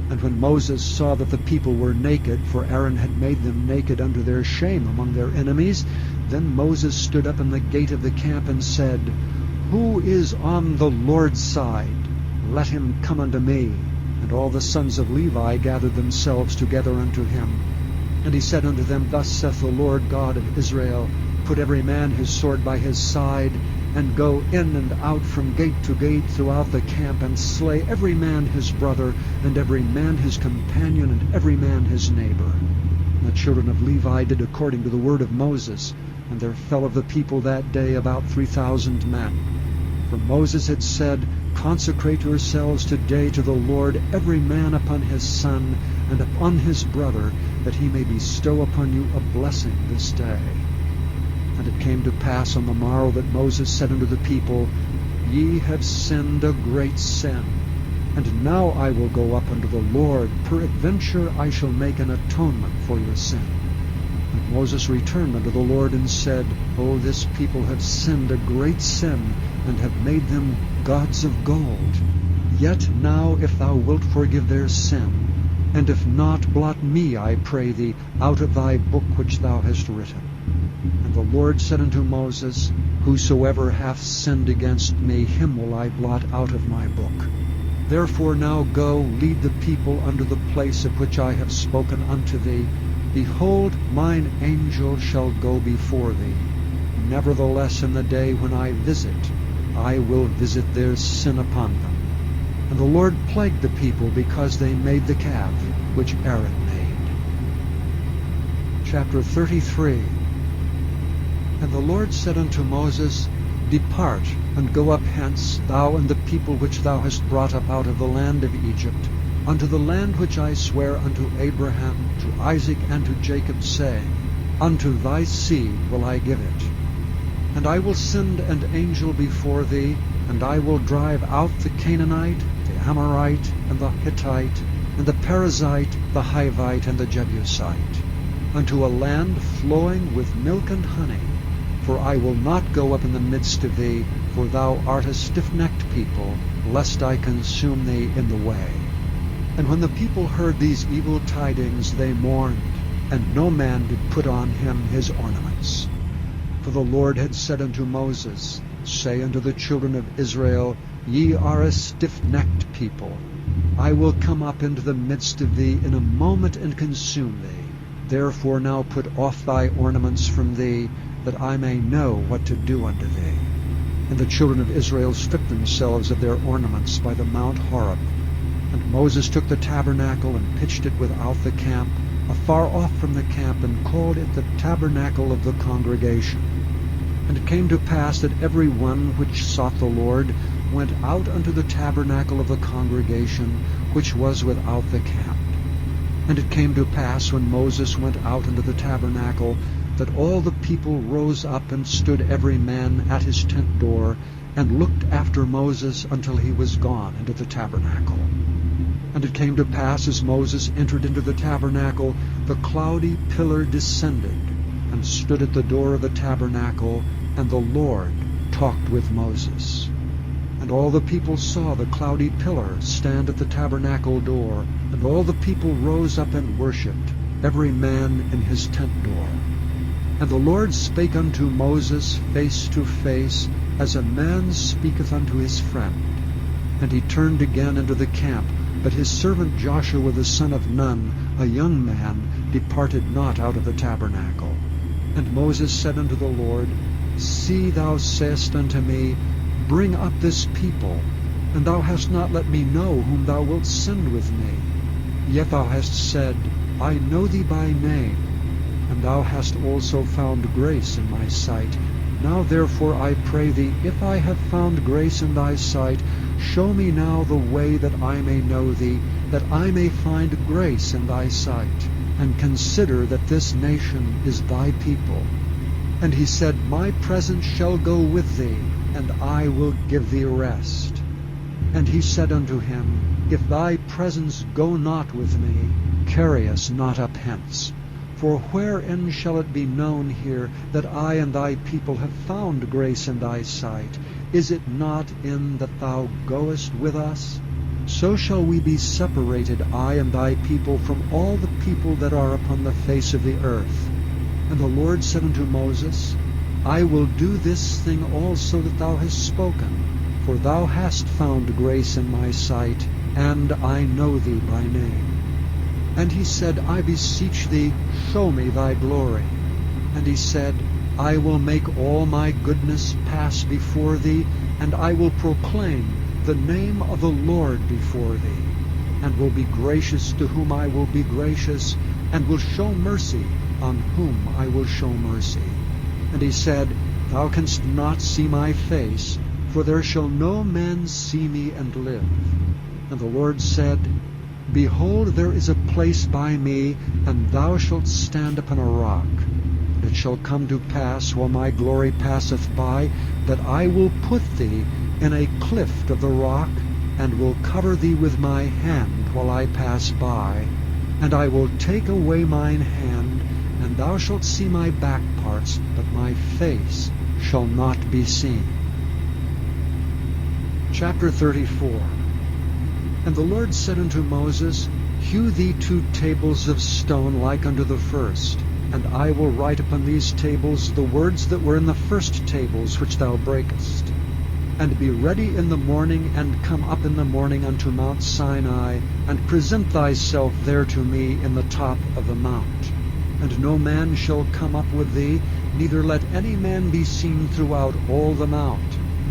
And when Moses saw that the people were naked, for Aaron had made them naked unto their shame among their enemies, then Moses stood up in the gate of the camp and said, Who is on the Lord's side? Let him come unto me. And all the sons of Levi gathered themselves together unto him. And he said unto them, Thus saith the Lord God of Israel, Put every man his sword by his side, and go in and out from gate to gate throughout the camp, and slay every man his brother, and every man his companion, and every man his neighbor. And the children of Levi did according to the word of Moses, and there fell of the people that day about 3,000 men. For Moses had said, Consecrate yourselves today to the Lord, every man upon his son, and upon his brother, that he may bestow upon you a blessing this day. And it came to pass on the morrow that Moses said unto the people, Ye have sinned a great sin. And now I will go up unto the Lord. Peradventure I shall make an atonement for your sin. And Moses returned unto the Lord and said, O this people have sinned a great sin, and have made them gods of gold. Yet now if thou wilt forgive their sin, and if not, blot me, I pray thee, out of thy book which thou hast written. And the Lord said unto Moses, Whosoever hath sinned against me, him will I blot out of my book. Therefore now go, lead the people unto the place of which I have spoken unto thee. Behold, mine angel shall go before thee. Nevertheless in the day when I visit, I will visit their sin upon them. And the Lord plagued the people because they made the calf which Aaron made. Chapter 33. And the Lord said unto Moses, Depart, and go up hence, thou and the people which thou hast brought up out of the land of Egypt, unto the land which I swear unto Abraham, to Isaac, and to Jacob, saying, Unto thy seed will I give it. And I will send an angel before thee, and I will drive out the Canaanite, the Amorite, and the Hittite, and the Perizzite, the Hivite, and the Jebusite, unto a land flowing with milk and honey. For I will not go up in the midst of thee, for thou art a stiff-necked people, lest I consume thee in the way. And when the people heard these evil tidings, they mourned, and no man did put on him his ornaments. For the Lord had said unto Moses, Say unto the children of Israel, Ye are a stiff-necked people. I will come up into the midst of thee in a moment and consume thee. Therefore now put off thy ornaments from thee, that I may know what to do unto thee. And the children of Israel stripped themselves of their ornaments by the Mount Horeb. And Moses took the tabernacle and pitched it without the camp, afar off from the camp, and called it the tabernacle of the congregation. And it came to pass that every one which sought the Lord went out unto the tabernacle of the congregation, which was without the camp. And it came to pass, when Moses went out into the tabernacle, that all the people rose up and stood every man at his tent door, and looked after Moses until he was gone into the tabernacle. And it came to pass, as Moses entered into the tabernacle, the cloudy pillar descended, and stood at the door of the tabernacle, and the Lord talked with Moses. And all the people saw the cloudy pillar stand at the tabernacle door, and all the people rose up and worshipped, every man in his tent door. And the Lord spake unto Moses face to face, as a man speaketh unto his friend. And he turned again into the camp, but his servant Joshua the son of Nun, a young man, departed not out of the tabernacle. And Moses said unto the Lord, See, thou sayest unto me, Bring up this people, and thou hast not let me know whom thou wilt send with me. Yet thou hast said, I know thee by name, and thou hast also found grace in my sight. Now therefore I pray thee, if I have found grace in thy sight, show me now the way that I may know thee, that I may find grace in thy sight, and consider that this nation is thy people. And he said, My presence shall go with thee, and I will give thee rest. And he said unto him, If thy presence go not with me, carry us not up hence. For wherein shall it be known here that I and thy people have found grace in thy sight? Is it not in that thou goest with us? So shall we be separated, I and thy people, from all the people that are upon the face of the earth. And the Lord said unto Moses, I will do this thing also that thou hast spoken, for thou hast found grace in my sight, and I know thee by name. And he said, I beseech thee, show me thy glory. And he said, I will make all my goodness pass before thee, and I will proclaim the name of the Lord before thee, and will be gracious to whom I will be gracious, and will show mercy on whom I will show mercy. And he said, Thou canst not see my face, for there shall no man see me and live. And the Lord said, Behold, there is a place by me, and thou shalt stand upon a rock. And it shall come to pass, while my glory passeth by, that I will put thee in a cleft of the rock, and will cover thee with my hand while I pass by. And I will take away mine hand, and thou shalt see my back parts, but my face shall not be seen. Chapter 34. And the Lord said unto Moses, Hew thee 2 tables of stone like unto the first, and I will write upon these tables the words that were in the first tables which thou breakest. And be ready in the morning, and come up in the morning unto Mount Sinai, and present thyself there to me in the top of the mount. And no man shall come up with thee, neither let any man be seen throughout all the mount.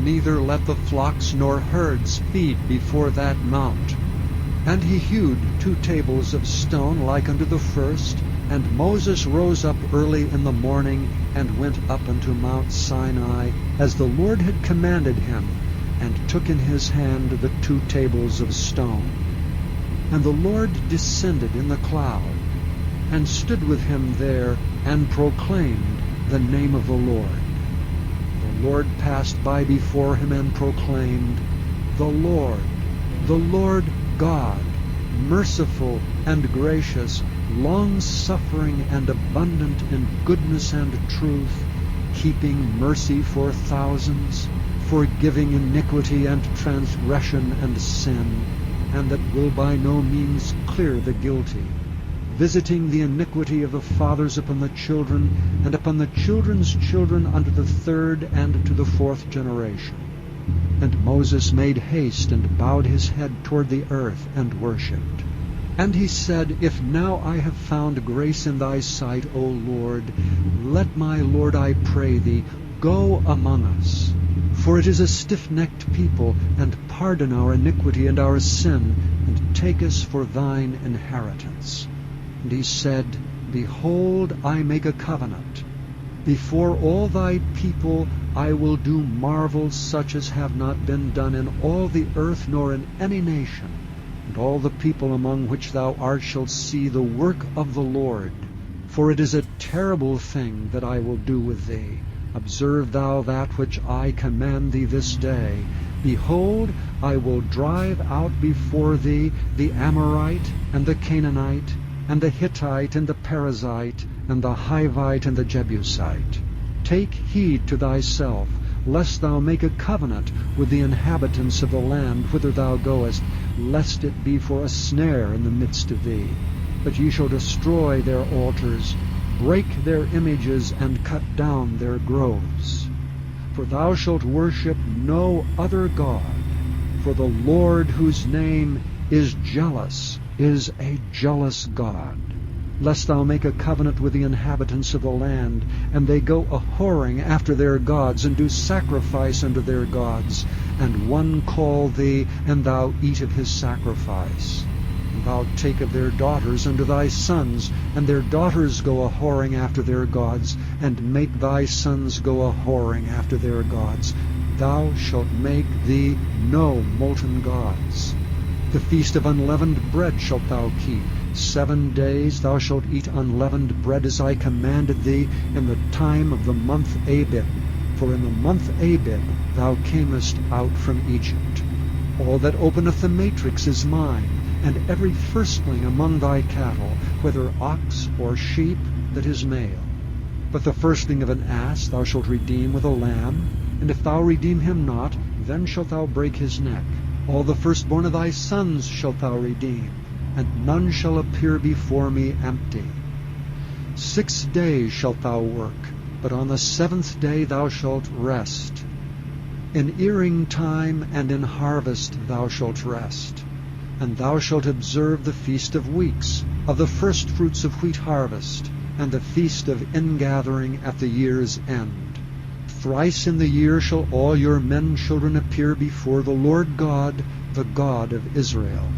Neither let the flocks nor herds feed before that mount. And he hewed 2 tables of stone like unto the first, And Moses rose up early in the morning, and went up unto Mount Sinai, as the Lord had commanded him, and took in his hand the 2 tables of stone. And the Lord descended in the cloud, and stood with him there, and proclaimed the name of the Lord. The Lord passed by before him, and proclaimed, the Lord God, merciful and gracious, long-suffering and abundant in goodness and truth, keeping mercy for thousands, forgiving iniquity and transgression and sin, and that will by no means clear the guilty, visiting the iniquity of the fathers upon the children, and upon the children's children unto the 3rd and to the 4th generation. And Moses made haste, and bowed his head toward the earth, and worshipped. And he said, If now I have found grace in thy sight, O Lord, let my Lord, I pray thee, go among us. For it is a stiff-necked people, and pardon our iniquity and our sin, and take us for thine inheritance. And he said, Behold, I make a covenant. Before all thy people I will do marvels such as have not been done in all the earth, nor in any nation. And all the people among which thou art shall see the work of the Lord. For it is a terrible thing that I will do with thee. Observe thou that which I command thee this day. Behold, I will drive out before thee the Amorite, and the Canaanite, and the Hittite, and the Perizzite, and the Hivite, and the Jebusite. Take heed to thyself, lest thou make a covenant with the inhabitants of the land whither thou goest, lest it be for a snare in the midst of thee. But ye shall destroy their altars, break their images, and cut down their groves. For thou shalt worship no other God, for the Lord, whose name is jealous, is a jealous God. Lest thou make a covenant with the inhabitants of the land, and they go a-whoring after their gods, and do sacrifice unto their gods, and one call thee, and thou eat of his sacrifice. And thou take of their daughters unto thy sons, and their daughters go a-whoring after their gods, and make thy sons go a-whoring after their gods. Thou shalt make thee no molten gods. The feast of unleavened bread shalt thou keep. 7 days thou shalt eat unleavened bread, as I commanded thee, in the time of the month Abib. For in the month Abib thou camest out from Egypt. All that openeth the matrix is mine, and every firstling among thy cattle, whether ox or sheep, that is male. But the firstling of an ass thou shalt redeem with a lamb, and if thou redeem him not, then shalt thou break his neck. All the firstborn of thy sons shalt thou redeem, and none shall appear before me empty. 6 days shalt thou work, but on the 7th day thou shalt rest. In earing time and in harvest thou shalt rest. And thou shalt observe the feast of weeks, of the firstfruits of wheat harvest, and the feast of ingathering at the year's end. Thrice in the year shall all your men children appear before the Lord God, the God of Israel.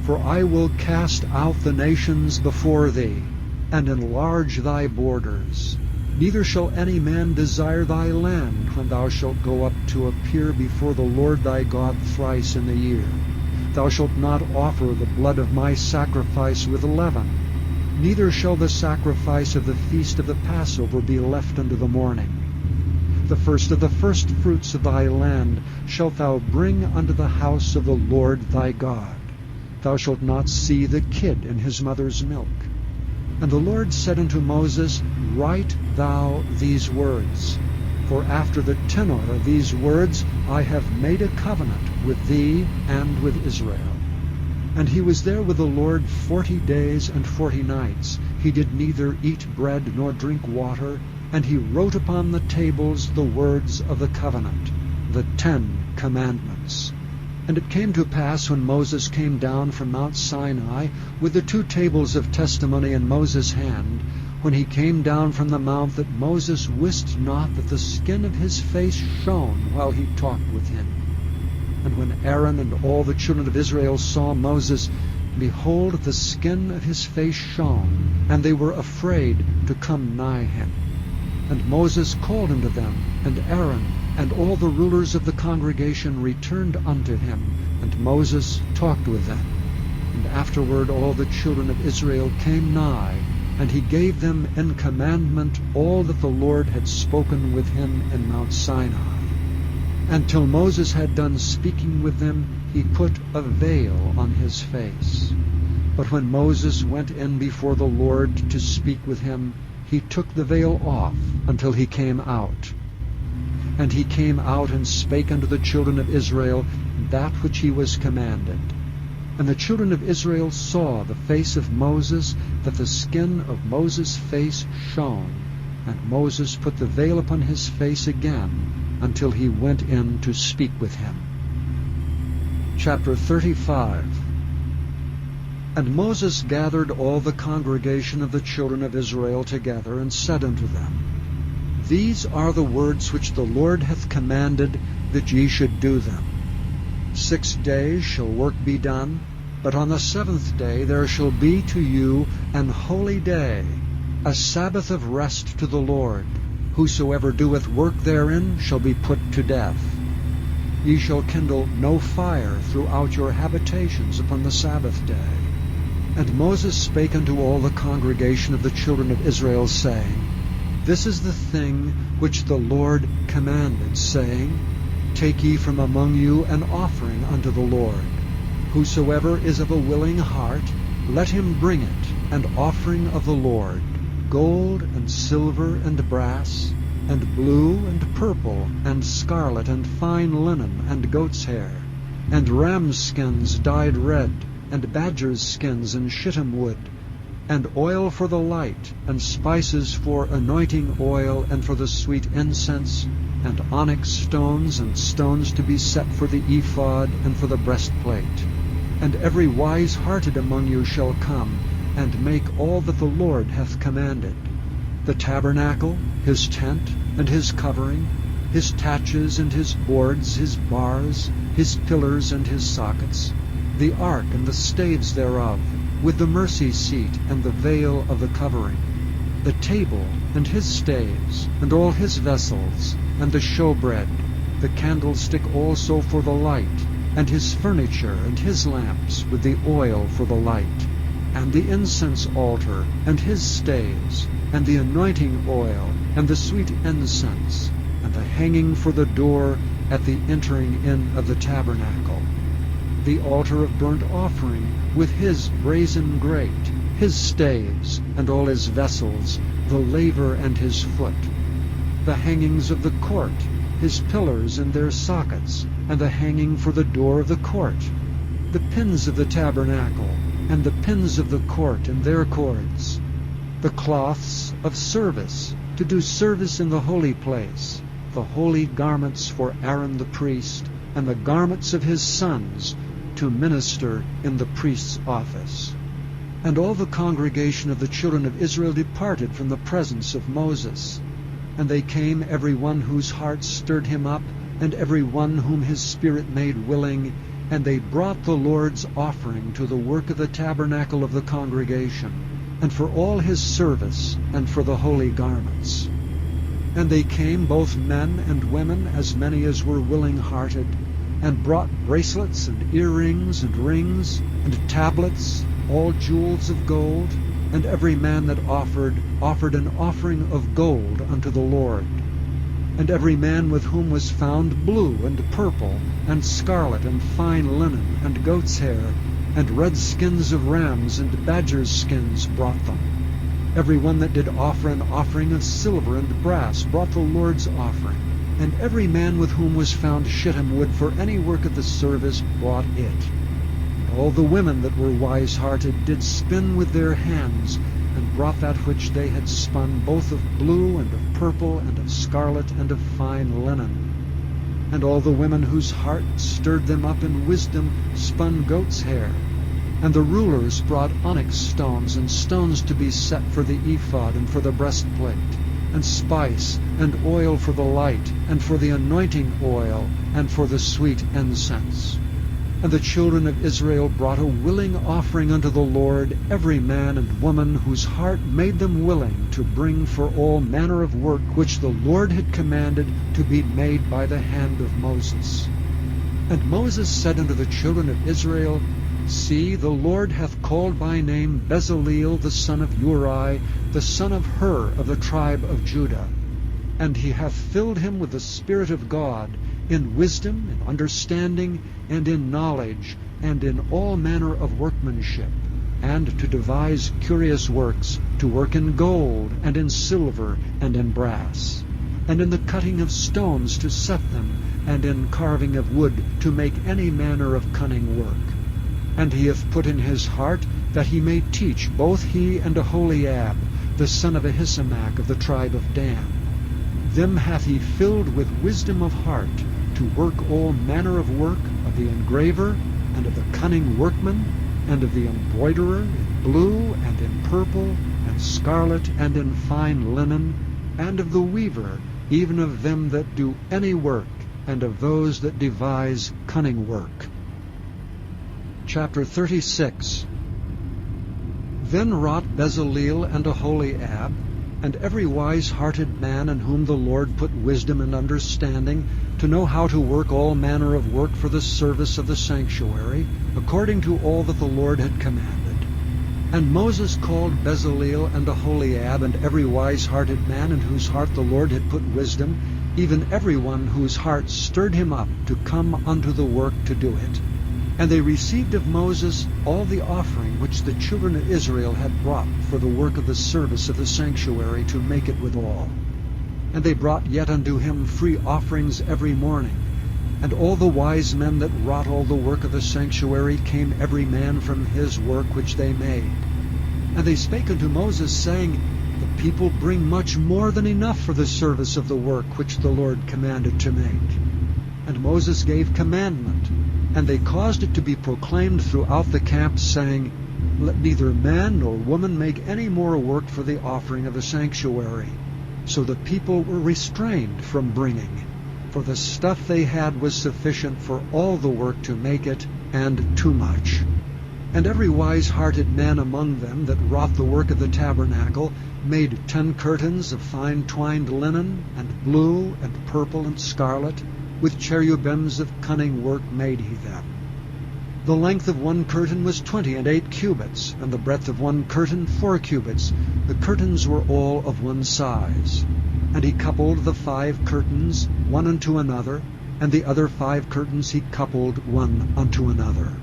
For I will cast out the nations before thee, and enlarge thy borders. Neither shall any man desire thy land, when thou shalt go up to appear before the Lord thy God thrice in the year. Thou shalt not offer the blood of my sacrifice with leaven. Neither shall the sacrifice of the feast of the Passover be left unto the morning. The first of the firstfruits of thy land shalt thou bring unto the house of the Lord thy God. Thou shalt not see the kid in his mother's milk. And the Lord said unto Moses, Write thou these words, for after the tenor of these words I have made a covenant with thee and with Israel. And he was there with the Lord 40 days and 40 nights. He did neither eat bread nor drink water, and he wrote upon the tables the words of the covenant, the 10 commandments. And it came to pass, when Moses came down from Mount Sinai with the 2 tables of testimony in Moses' hand, when he came down from the mount, that Moses wist not that the skin of his face shone while he talked with him. And when Aaron and all the children of Israel saw Moses, behold, the skin of his face shone, and they were afraid to come nigh him. And Moses called unto them, and Aaron, and all the rulers of the congregation returned unto him, and Moses talked with them. And afterward all the children of Israel came nigh, and he gave them in commandment all that the Lord had spoken with him in Mount Sinai. And till Moses had done speaking with them, he put a veil on his face. But when Moses went in before the Lord to speak with him, he took the veil off until he came out. And he came out and spake unto the children of Israel that which he was commanded. And the children of Israel saw the face of Moses, that the skin of Moses' face shone. And Moses put the veil upon his face again, until he went in to speak with him. Chapter 35. And Moses gathered all the congregation of the children of Israel together, and said unto them, These are the words which the Lord hath commanded, that ye should do them. 6 days shall work be done, but on the 7th day there shall be to you an holy day, a Sabbath of rest to the Lord. Whosoever doeth work therein shall be put to death. Ye shall kindle no fire throughout your habitations upon the Sabbath day. And Moses spake unto all the congregation of the children of Israel, saying, This is the thing which the Lord commanded, saying, Take ye from among you an offering unto the Lord. Whosoever is of a willing heart, let him bring it, an offering of the Lord, gold and silver and brass, and blue and purple, and scarlet, and fine linen, and goat's hair, and ram's skins dyed red, and badgers' skins and shittim wood, and oil for the light, and spices for anointing oil, and for the sweet incense, and onyx stones, and stones to be set for the ephod, and for the breastplate. And every wise-hearted among you shall come, and make all that the Lord hath commanded: the tabernacle, his tent, and his covering, his taches and his boards, his bars, his pillars and his sockets, the ark and the staves thereof, with the mercy seat and the veil of the covering, the table and his staves, and all his vessels, and the showbread, the candlestick also for the light, and his furniture and his lamps with the oil for the light, and the incense altar and his staves, and the anointing oil, and the sweet incense, and the hanging for the door at the entering in of the tabernacle, the altar of burnt offering with his brazen grate, his staves, and all his vessels, the laver and his foot, the hangings of the court, his pillars and their sockets, and the hanging for the door of the court, the pins of the tabernacle, and the pins of the court and their cords, the cloths of service, to do service in the holy place, the holy garments for Aaron the priest, and the garments of his sons, to minister in the priest's office. And all the congregation of the children of Israel departed from the presence of Moses. And they came, every one whose heart stirred him up, and every one whom his spirit made willing, and they brought the Lord's offering to the work of the tabernacle of the congregation, and for all his service, and for the holy garments. And they came, both men and women, as many as were willing-hearted, and brought bracelets and earrings and rings and tablets, all jewels of gold, and every man that offered an offering of gold unto the Lord. And every man with whom was found blue and purple and scarlet and fine linen and goat's hair and red skins of rams and badgers' skins brought them. Every one that did offer an offering of silver and brass brought the Lord's offering. And every man with whom was found shittim wood for any work of the service brought it. And all the women that were wise-hearted did spin with their hands, and brought that which they had spun, both of blue and of purple and of scarlet and of fine linen. And all the women whose heart stirred them up in wisdom spun goat's hair. And the rulers brought onyx stones, and stones to be set for the ephod and for the breastplate, and spice, and oil for the light, and for the anointing oil, and for the sweet incense. And the children of Israel brought a willing offering unto the Lord, every man and woman whose heart made them willing to bring for all manner of work which the Lord had commanded to be made by the hand of Moses. And Moses said unto the children of Israel, See, the Lord hath called by name Bezaleel the son of Uri, the son of Hur of the tribe of Judah. And he hath filled him with the Spirit of God, in wisdom, in understanding, and in knowledge, and in all manner of workmanship, and to devise curious works, to work in gold, and in silver, and in brass, and in the cutting of stones to set them, and in carving of wood, to make any manner of cunning work. And he hath put in his heart that he may teach both he and Aholiab, the son of Ahisamach of the tribe of Dan. Them hath he filled with wisdom of heart, to work all manner of work of the engraver, and of the cunning workman, and of the embroiderer, in blue, and in purple, and scarlet, and in fine linen, and of the weaver, even of them that do any work, and of those that devise cunning work. Chapter 36. Then wrought Bezaleel and Aholiab, and every wise-hearted man in whom the Lord put wisdom and understanding, to know how to work all manner of work for the service of the sanctuary, according to all that the Lord had commanded. And Moses called Bezaleel and Aholiab, and every wise-hearted man in whose heart the Lord had put wisdom, even every one whose heart stirred him up to come unto the work to do it. And they received of Moses all the offering which the children of Israel had brought for the work of the service of the sanctuary, to make it withal. And they brought yet unto him free offerings every morning. And all the wise men that wrought all the work of the sanctuary came every man from his work which they made. And they spake unto Moses, saying, The people bring much more than enough for the service of the work which the Lord commanded to make. And Moses gave commandment, and they caused it to be proclaimed throughout the camp, saying, Let neither man nor woman make any more work for the offering of the sanctuary. So the people were restrained from bringing, for the stuff they had was sufficient for all the work to make it, and too much. And every wise-hearted man among them that wrought the work of the tabernacle made 10 curtains of fine twined linen, and blue, and purple, and scarlet, with cherubims of cunning work made he them. The length of one curtain was 28 cubits, and the breadth of one curtain 4 cubits. The curtains were all of one size. And he coupled the 5 curtains one unto another, and the other 5 curtains he coupled one unto another.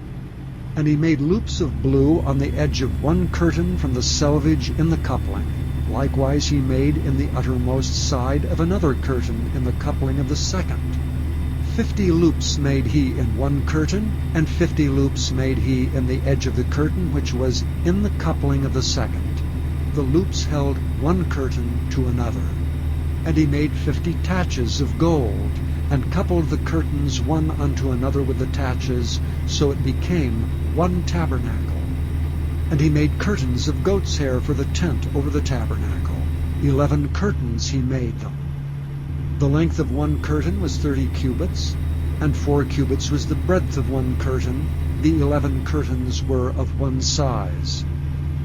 And he made loops of blue on the edge of one curtain from the selvage in the coupling. Likewise he made in the uttermost side of another curtain in the coupling of the second. 50 loops made he in one curtain, and 50 loops made he in the edge of the curtain which was in the coupling of the second. The loops held one curtain to another. And he made 50 taches of gold, and coupled the curtains one unto another with the taches, so it became one tabernacle. And he made curtains of goat's hair for the tent over the tabernacle. 11 curtains he made them. The length of one curtain was 30 cubits, and 4 cubits was the breadth of one curtain. The 11 curtains were of one size.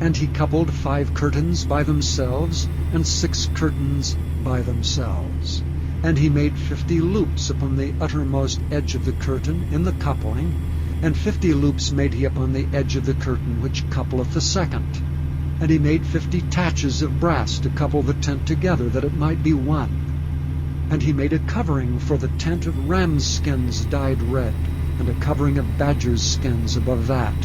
And he coupled 5 curtains by themselves, and 6 curtains by themselves. And he made 50 loops upon the uttermost edge of the curtain in the coupling, and 50 loops made he upon the edge of the curtain which coupleth the second. And he made 50 taches of brass to couple the tent together, that it might be one. And he made a covering for the tent of rams' skins dyed red, and a covering of badgers' skins above that.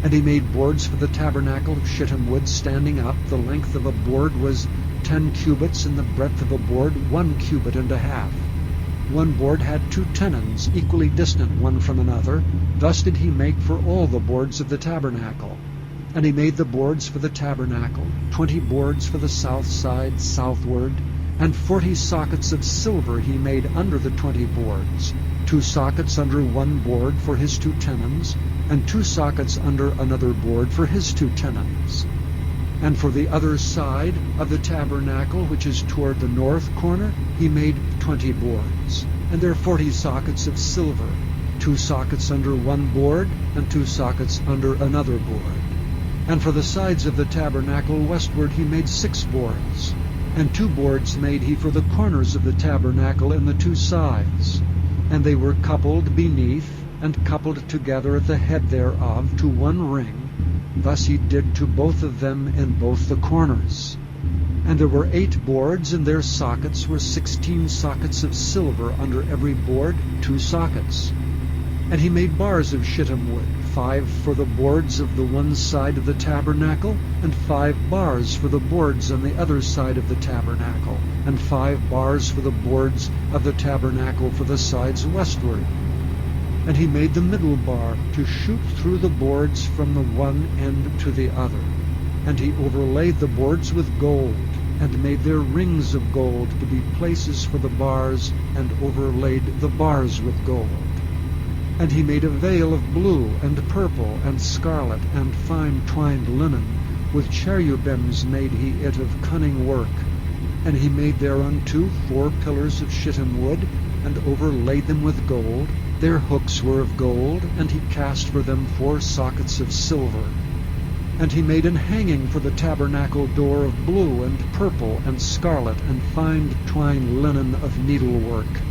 And he made boards for the tabernacle of shittim wood standing up. The length of a board was 10 cubits, and the breadth of a board 1 cubit and a half. One board had 2 tenons, equally distant one from another. Thus did he make for all the boards of the tabernacle. And he made the boards for the tabernacle, 20 boards for the south side southward, and 40 sockets of silver he made under the 20 boards, 2 sockets under one board for his 2 tenons, and 2 sockets under another board for his 2 tenons. And for the other side of the tabernacle, which is toward the north corner, he made 20 boards, and there 40 sockets of silver, 2 sockets under one board, and 2 sockets under another board. And for the sides of the tabernacle westward he made 6 boards. And 2 boards made he for the corners of the tabernacle in the 2 sides. And they were coupled beneath, and coupled together at the head thereof to 1 ring. Thus he did to both of them in both the corners. And there were 8 boards, and their sockets were 16 sockets of silver under every board, 2 sockets. And he made bars of shittim wood, 5 for the boards of the one side of the tabernacle, and 5 bars for the boards on the other side of the tabernacle, and 5 bars for the boards of the tabernacle for the sides westward. And he made the middle bar to shoot through the boards from the one end to the other. And he overlaid the boards with gold, and made their rings of gold to be places for the bars, and overlaid the bars with gold. And he made a veil of blue, and purple, and scarlet, and fine twined linen. With cherubims made he it of cunning work. And he made thereunto 4 pillars of shittim wood, and overlaid them with gold. Their hooks were of gold, and he cast for them 4 sockets of silver. And he made an hanging for the tabernacle door of blue, and purple, and scarlet, and fine twined linen of needlework,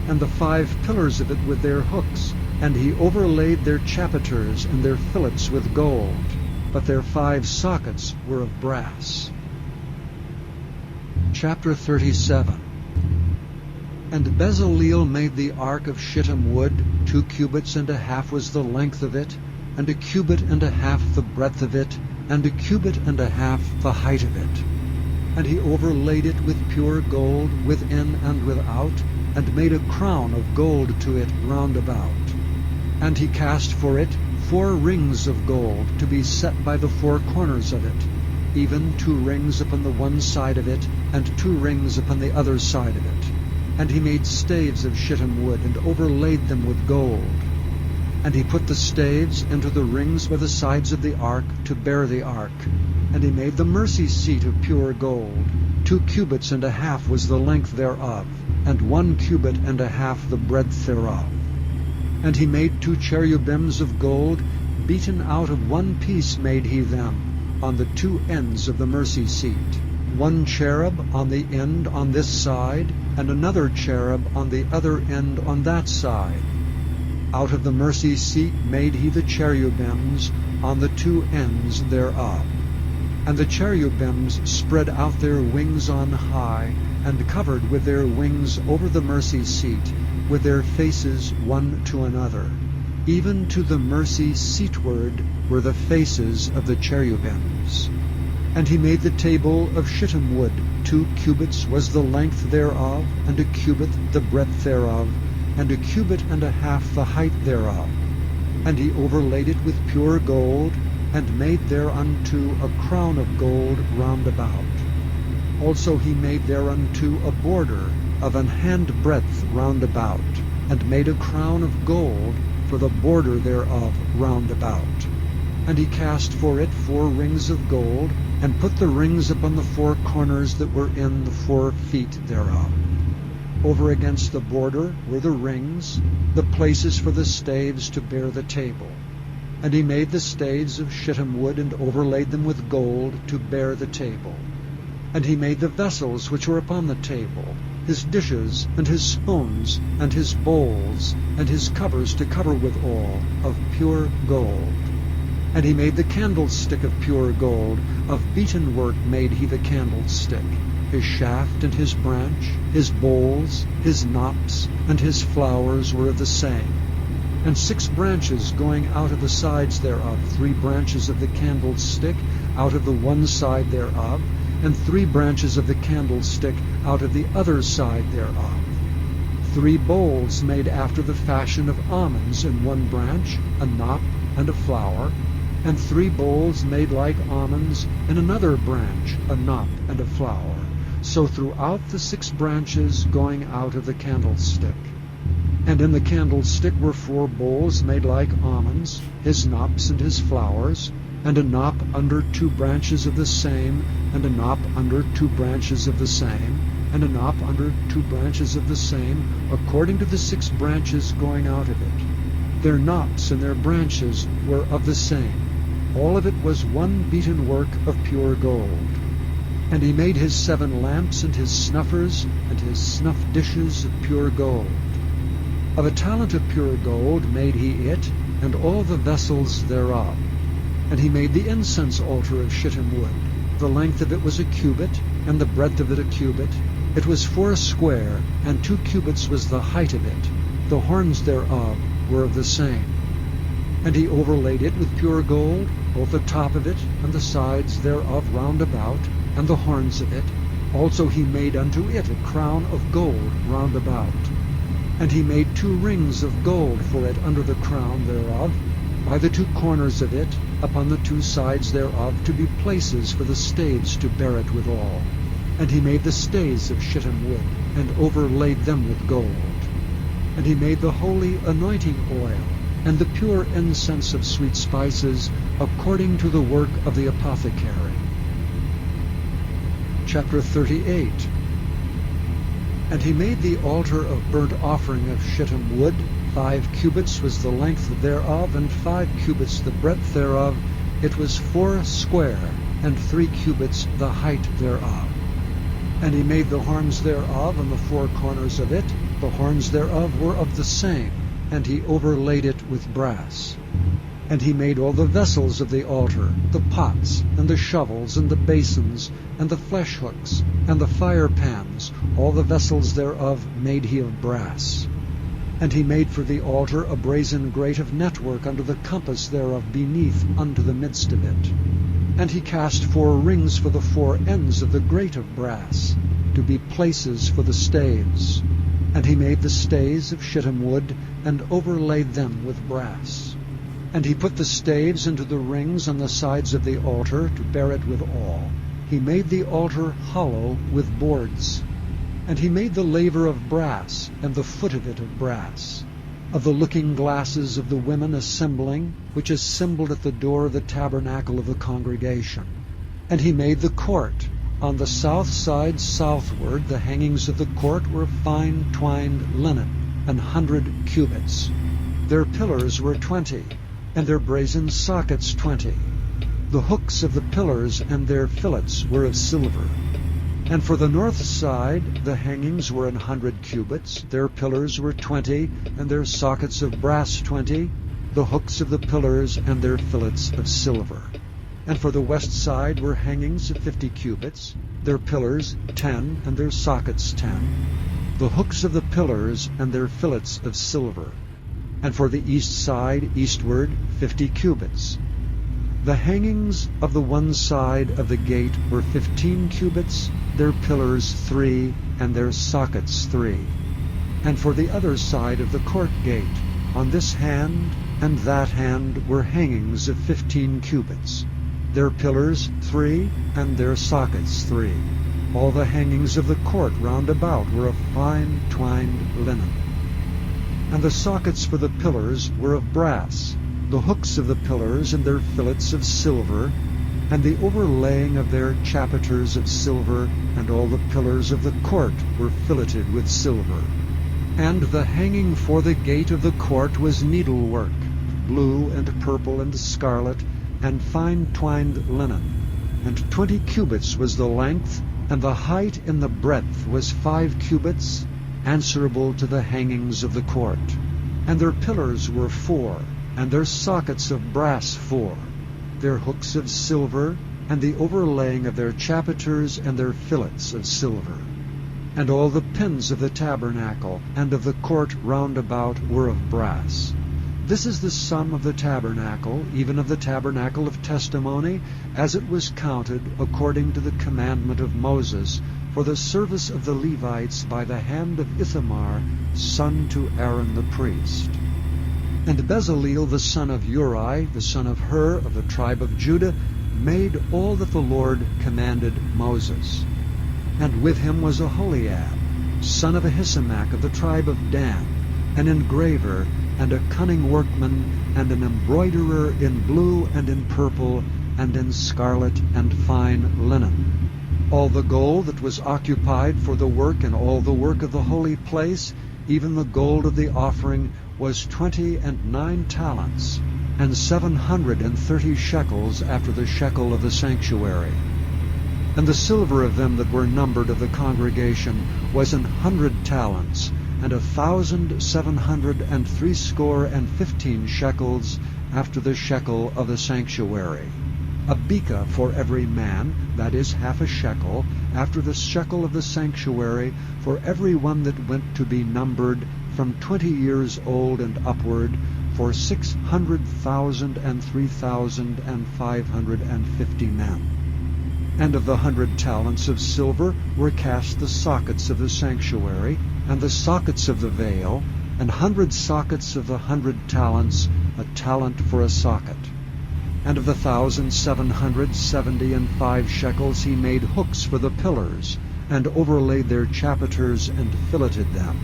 and the 5 pillars of it with their hooks. And he overlaid their chapiters and their fillets with gold, but their 5 sockets were of brass. Chapter 37. And Bezaleel made the ark of shittim wood. 2 cubits and a half was the length of it, and 1 cubit and a half the breadth of it, and 1 cubit and a half the height of it. And he overlaid it with pure gold within and without, and made a crown of gold to it round about. And he cast for it 4 rings of gold to be set by the 4 corners of it, even 2 rings upon the one side of it, and 2 rings upon the other side of it. And he made staves of shittim wood, and overlaid them with gold. And he put the staves into the rings by the sides of the ark to bear the ark. And he made the mercy seat of pure gold. 2 cubits and a half was the length thereof, and 1 cubit and a half the breadth thereof. And he made 2 cherubims of gold, beaten out of 1 piece made he them, on the 2 ends of the mercy seat. 1 cherub on the end on this side, and another cherub on the other end on that side. Out of the mercy seat made he the cherubims on the 2 ends thereof. And the cherubims spread out their wings on high, and covered with their wings over the mercy seat, with their faces one to another. Even to the mercy seatward were the faces of the cherubims. And he made the table of shittim wood. 2 cubits was the length thereof, and 1 cubit the breadth thereof, and 1 cubit and a half the height thereof. And he overlaid it with pure gold, and made thereunto a crown of gold round about. Also he made thereunto a border of an handbreadth round about, and made a crown of gold for the border thereof round about. And he cast for it 4 rings of gold, and put the rings upon the 4 corners that were in the 4 feet thereof. Over against the border were the rings, the places for the staves to bear the table. And he made the staves of shittim wood, and overlaid them with gold to bear the table. And he made the vessels which were upon the table, his dishes, and his spoons, and his bowls, and his covers to cover withal, of pure gold. And he made the candlestick of pure gold, of beaten work made he the candlestick. His shaft and his branch, his bowls, his knops, and his flowers were of the same. And 6 branches going out of the sides thereof, 3 branches of the candlestick out of the one side thereof, and 3 branches of the candlestick out of the other side thereof. 3 bowls made after the fashion of almonds in one branch, a knop and a flower, and 3 bowls made like almonds in another branch, a knop and a flower. So throughout the 6 branches going out of the candlestick. And in the candlestick were 4 bowls made like almonds, his knops and his flowers, and a knop under 2 branches of the same, and a knop under 2 branches of the same, and a knop under 2 branches of the same, according to the 6 branches going out of it. Their knops and their branches were of the same. All of it was one beaten work of pure gold. And he made his 7 lamps and his snuffers and his snuff dishes of pure gold. Of a talent of pure gold made he it, and all the vessels thereof. And he made the incense altar of shittim wood. The length of it was a cubit, and the breadth of it a cubit. It was 4 square, and 2 cubits was the height of it. The horns thereof were of the same. And he overlaid it with pure gold, both the top of it and the sides thereof round about, and the horns of it. Also he made unto it a crown of gold round about. And he made 2 rings of gold for it under the crown thereof, by the 2 corners of it, upon the 2 sides thereof, to be places for the staves to bear it withal. And he made the stays of shittim wood, and overlaid them with gold. And he made the holy anointing oil, and the pure incense of sweet spices, according to the work of the apothecary. Chapter 38. And he made the altar of burnt offering of shittim wood. 5 cubits was the length thereof, and 5 cubits the breadth thereof. It was 4 square, and 3 cubits the height thereof. And he made the horns thereof, and the 4 corners of it. The horns thereof were of the same, and he overlaid it with brass. And he made all the vessels of the altar, the pots, and the shovels, and the basins, and the flesh hooks, and the fire pans. All the vessels thereof made he of brass. And he made for the altar a brazen grate of network under the compass thereof beneath unto the midst of it. And he cast 4 rings for the 4 ends of the grate of brass, to be places for the staves. And he made the stays of shittim wood, and overlaid them with brass. And he put the staves into the rings on the sides of the altar, to bear it withal. He made the altar hollow with boards. And he made the laver of brass, and the foot of it of brass. Of the looking glasses of the women assembling, which assembled at the door of the tabernacle of the congregation. And he made the court. On the south side southward the hangings of the court were fine twined linen, 100 cubits. Their pillars were 20, and their brazen sockets 20. The hooks of the pillars and their fillets were of silver. And for the north side the hangings were 100 cubits. Their pillars were 20, and their sockets of brass 20. The hooks of the pillars and their fillets of silver. And for the west side were hangings of 50 cubits. Their pillars 10, and their sockets 10. The hooks of the pillars and their fillets of silver. And for the east side eastward 50 cubits. The hangings of the one side of the gate were 15 cubits, their pillars 3, and their sockets 3. And for the other side of the court gate, on this hand and that hand were hangings of 15 cubits, their pillars 3, and their sockets 3. All the hangings of the court round about were of fine twined linen. And the sockets for the pillars were of brass, the hooks of the pillars and their fillets of silver, and the overlaying of their chapiters of silver, and all the pillars of the court were filleted with silver. And the hanging for the gate of the court was needlework, blue and purple and scarlet, and fine twined linen. And 20 cubits was the length, and the height in the breadth was 5 cubits, answerable to the hangings of the court. And their pillars were 4, and their sockets of brass 4, their hooks of silver, and the overlaying of their chapiters and their fillets of silver. And all the pins of the tabernacle and of the court round about were of brass. This is the sum of the tabernacle, even of the tabernacle of testimony, as it was counted according to the commandment of Moses, for the service of the Levites by the hand of Ithamar, son to Aaron the priest. And Bezaleel the son of Uri, the son of Hur, of the tribe of Judah, made all that the Lord commanded Moses. And with him was Aholiab, son of Ahisamach of the tribe of Dan, an engraver, and a cunning workman, and an embroiderer in blue and in purple, and in scarlet and fine linen. All the gold that was occupied for the work and all the work of the holy place, even the gold of the offering, was 29 talents, and 730 shekels after the shekel of the sanctuary. And the silver of them that were numbered of the congregation was 100 talents, and 1,715 shekels after the shekel of the sanctuary. A beka for every man, that is half a shekel, after the shekel of the sanctuary, for every one that went to be numbered from 20 years old and upward, for 600,000 and 3,550 men. And of the 100 talents of silver were cast the sockets of the sanctuary, and the sockets of the veil, and 100 sockets of the 100 talents, a talent for a socket. And of the 1,775 shekels he made hooks for the pillars, and overlaid their chapiters, and filleted them.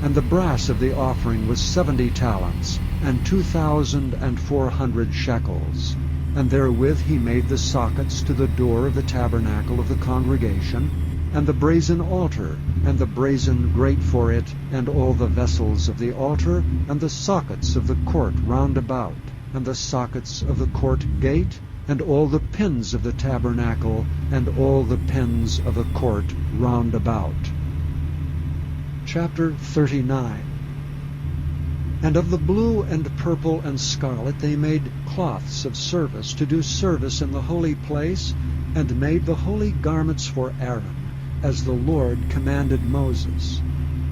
And the brass of the offering was 70 talents, and 2,400 shekels. And therewith he made the sockets to the door of the tabernacle of the congregation, and the brazen altar, and the brazen grate for it, and all the vessels of the altar, and the sockets of the court round about, and the sockets of the court gate, and all the pins of the tabernacle, and all the pins of the court round about. Chapter 39. And of the blue and purple and scarlet they made cloths of service to do service in the holy place, and made the holy garments for Aaron, as the Lord commanded Moses.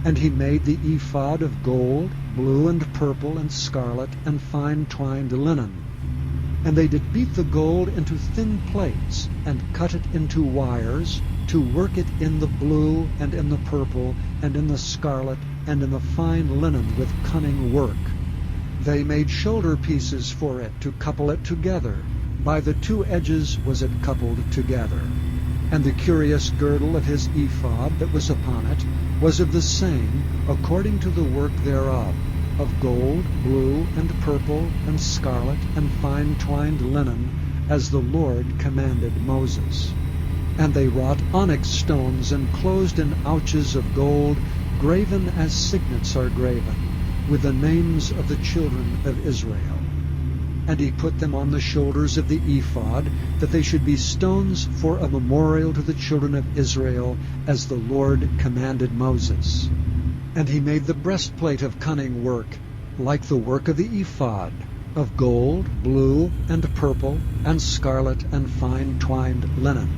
And he made the ephod of gold, blue and purple and scarlet, and fine twined linen. And they did beat the gold into thin plates, and cut it into wires, to work it in the blue, and in the purple, and in the scarlet, and in the fine linen with cunning work. They made shoulder pieces for it, to couple it together. By the two edges was it coupled together. And the curious girdle of his ephod that was upon it was of the same, according to the work thereof, of gold, blue, and purple, and scarlet, and fine twined linen, as the Lord commanded Moses. And they wrought onyx stones enclosed in ouches of gold, graven as signets are graven, with the names of the children of Israel. And he put them on the shoulders of the ephod, that they should be stones for a memorial to the children of Israel, as the Lord commanded Moses. And he made the breastplate of cunning work, like the work of the ephod, of gold, blue, and purple, and scarlet, and fine twined linen.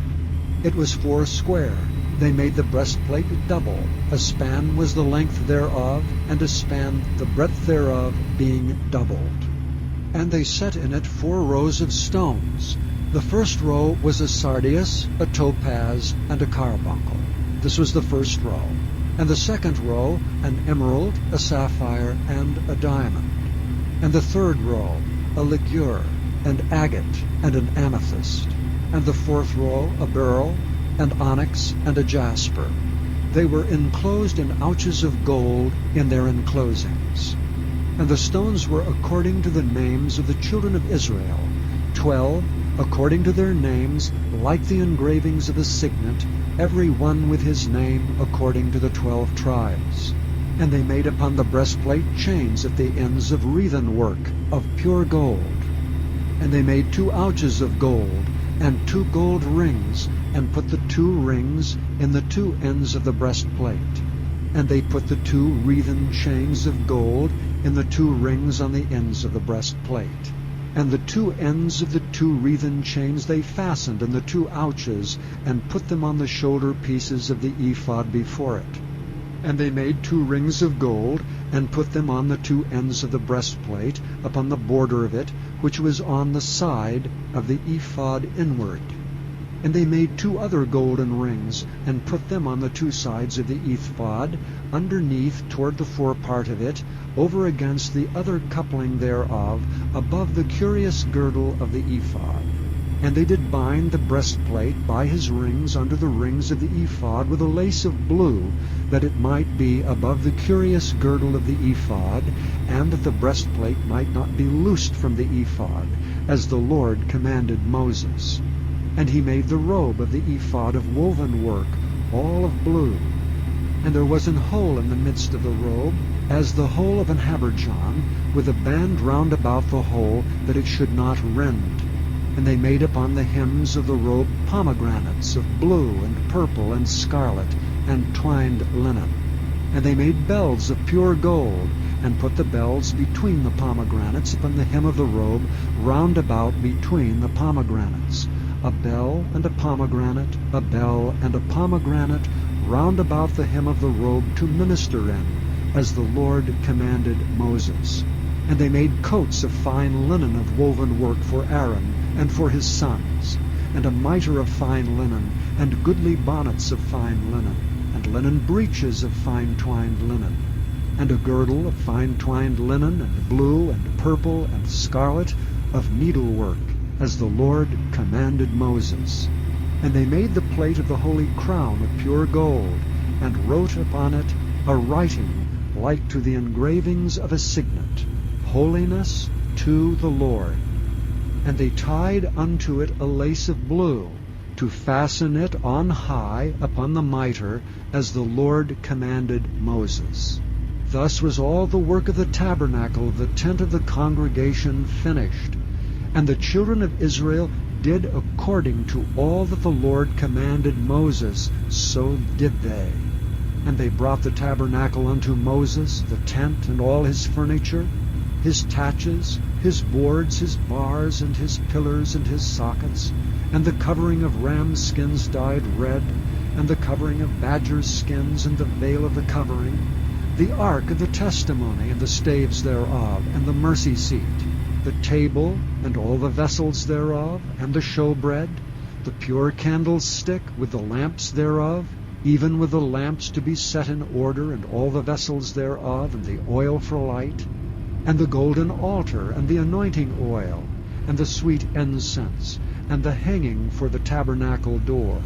It was 4 square. They made the breastplate double. A span was the length thereof, and a span the breadth thereof, being doubled. And they set in it 4 rows of stones. The first row was a sardius, a topaz, and a carbuncle. This was the first row. And the second row, an emerald, a sapphire, and a diamond. And the third row, a ligure, an agate, and an amethyst. And the fourth row, a beryl, and onyx, and a jasper. They were enclosed in ouches of gold in their enclosings. And the stones were according to the names of the children of Israel, 12, according to their names, like the engravings of a signet, every one with his name according to the 12 tribes. And they made upon the breastplate chains at the ends of wreathen work, of pure gold. And they made 2 ouches of gold, and 2 gold rings, and put the 2 rings in the 2 ends of the breastplate. And they put the 2 wreathen chains of gold in the 2 rings on the ends of the breastplate. And the 2 ends of the 2 wreathen chains they fastened in the 2 ouches, and put them on the shoulder pieces of the ephod before it. And they made 2 rings of gold, and put them on the 2 ends of the breastplate, upon the border of it, which was on the side of the ephod inward. And they made 2 other golden rings, and put them on the 2 sides of the ephod, underneath toward the forepart of it, over against the other coupling thereof, above the curious girdle of the ephod. And they did bind the breastplate by his rings under the rings of the ephod with a lace of blue, that it might be above the curious girdle of the ephod, and that the breastplate might not be loosed from the ephod, as the Lord commanded Moses. And he made the robe of the ephod of woven work, all of blue. And there was an hole in the midst of the robe, as the hole of an habergeon, with a band round about the hole, that it should not rend. And they made upon the hems of the robe pomegranates of blue and purple and scarlet, and twined linen. And they made bells of pure gold, and put the bells between the pomegranates upon the hem of the robe, round about between the pomegranates. A bell and a pomegranate, a bell and a pomegranate, round about the hem of the robe to minister in, as the Lord commanded Moses. And they made coats of fine linen of woven work for Aaron and for his sons, and a mitre of fine linen, and goodly bonnets of fine linen, and linen breeches of fine twined linen, and a girdle of fine twined linen, and blue and purple and scarlet, of needlework, as the Lord commanded Moses. And they made the plate of the holy crown of pure gold, and wrote upon it a writing like to the engravings of a signet, Holiness to the Lord. And they tied unto it a lace of blue, to fasten it on high upon the mitre, as the Lord commanded Moses. Thus was all the work of the tabernacle of the tent of the congregation finished. And the children of Israel did according to all that the Lord commanded Moses, so did they. And they brought the tabernacle unto Moses, the tent and all his furniture, his taches, his boards, his bars, and his pillars, and his sockets, and the covering of ram skins dyed red, and the covering of badger skins, and the veil of the covering, the ark of the testimony, and the staves thereof, and the mercy seat, the table, and all the vessels thereof, and the showbread, the pure candlestick, with the lamps thereof, even with the lamps to be set in order, and all the vessels thereof, and the oil for light, and the golden altar, and the anointing oil, and the sweet incense, and the hanging for the tabernacle door,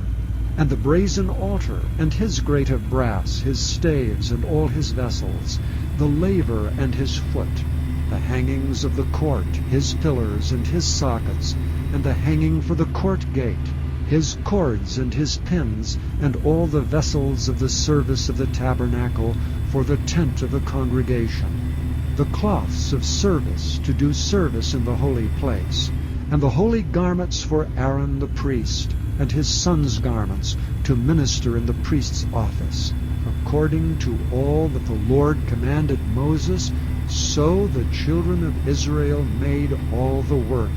and the brazen altar, and his grate of brass, his staves, and all his vessels, the laver and his foot, the hangings of the court, his pillars and his sockets, and the hanging for the court gate, his cords and his pins, and all the vessels of the service of the tabernacle for the tent of the congregation, the cloths of service to do service in the holy place, and the holy garments for Aaron the priest, and his sons' garments to minister in the priest's office, according to all that the Lord commanded Moses. So the children of Israel made all the work.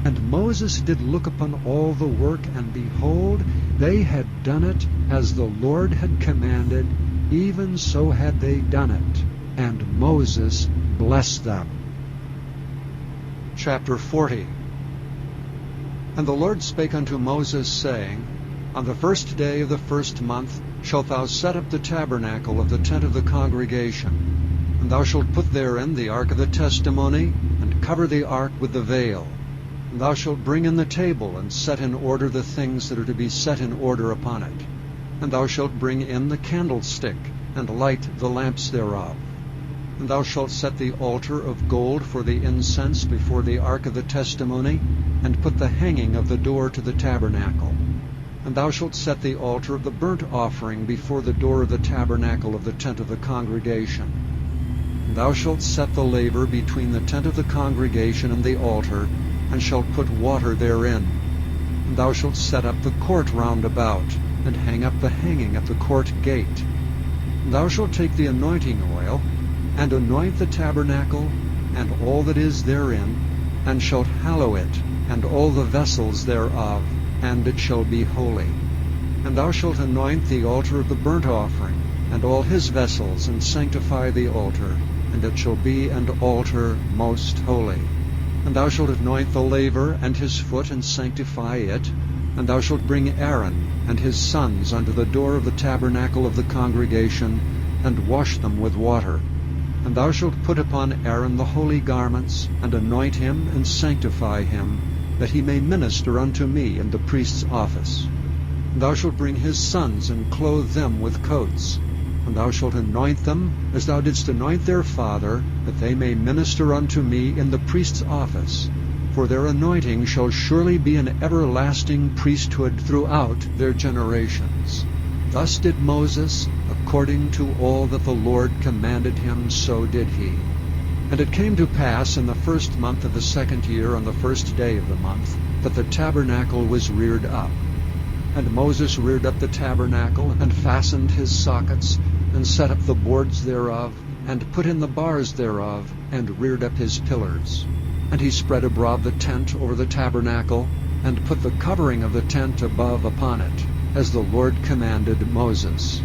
And Moses did look upon all the work, and behold, they had done it as the Lord had commanded, even so had they done it. And Moses blessed them. Chapter 40. And the Lord spake unto Moses, saying, On the first day of the first month shalt thou set up the tabernacle of the tent of the congregation. And thou shalt put therein the ark of the testimony, and cover the ark with the veil. And thou shalt bring in the table, and set in order the things that are to be set in order upon it. And thou shalt bring in the candlestick, and light the lamps thereof. And thou shalt set the altar of gold for the incense before the ark of the testimony, and put the hanging of the door to the tabernacle. And thou shalt set the altar of the burnt offering before the door of the tabernacle of the tent of the congregation. And thou shalt set the laver between the tent of the congregation and the altar, and shalt put water therein. And thou shalt set up the court round about, and hang up the hanging at the court gate. And thou shalt take the anointing oil, and anoint the tabernacle, and all that is therein, and shalt hallow it, and all the vessels thereof, and it shall be holy. And thou shalt anoint the altar of the burnt offering, and all his vessels, and sanctify the altar, and it shall be an altar most holy. And thou shalt anoint the laver and his foot, and sanctify it. And thou shalt bring Aaron and his sons unto the door of the tabernacle of the congregation, and wash them with water. And thou shalt put upon Aaron the holy garments, and anoint him, and sanctify him, that he may minister unto me in the priest's office. And thou shalt bring his sons, and clothe them with coats. And thou shalt anoint them, as thou didst anoint their father, that they may minister unto me in the priest's office. For their anointing shall surely be an everlasting priesthood throughout their generations. Thus did Moses, according to all that the Lord commanded him, so did he. And it came to pass in the 1st month of the 2nd year, on the 1st day of the month, that the tabernacle was reared up. And Moses reared up the tabernacle, and fastened his sockets, and set up the boards thereof, and put in the bars thereof, and reared up his pillars. And he spread abroad the tent over the tabernacle, and put the covering of the tent above upon it, as the Lord commanded Moses.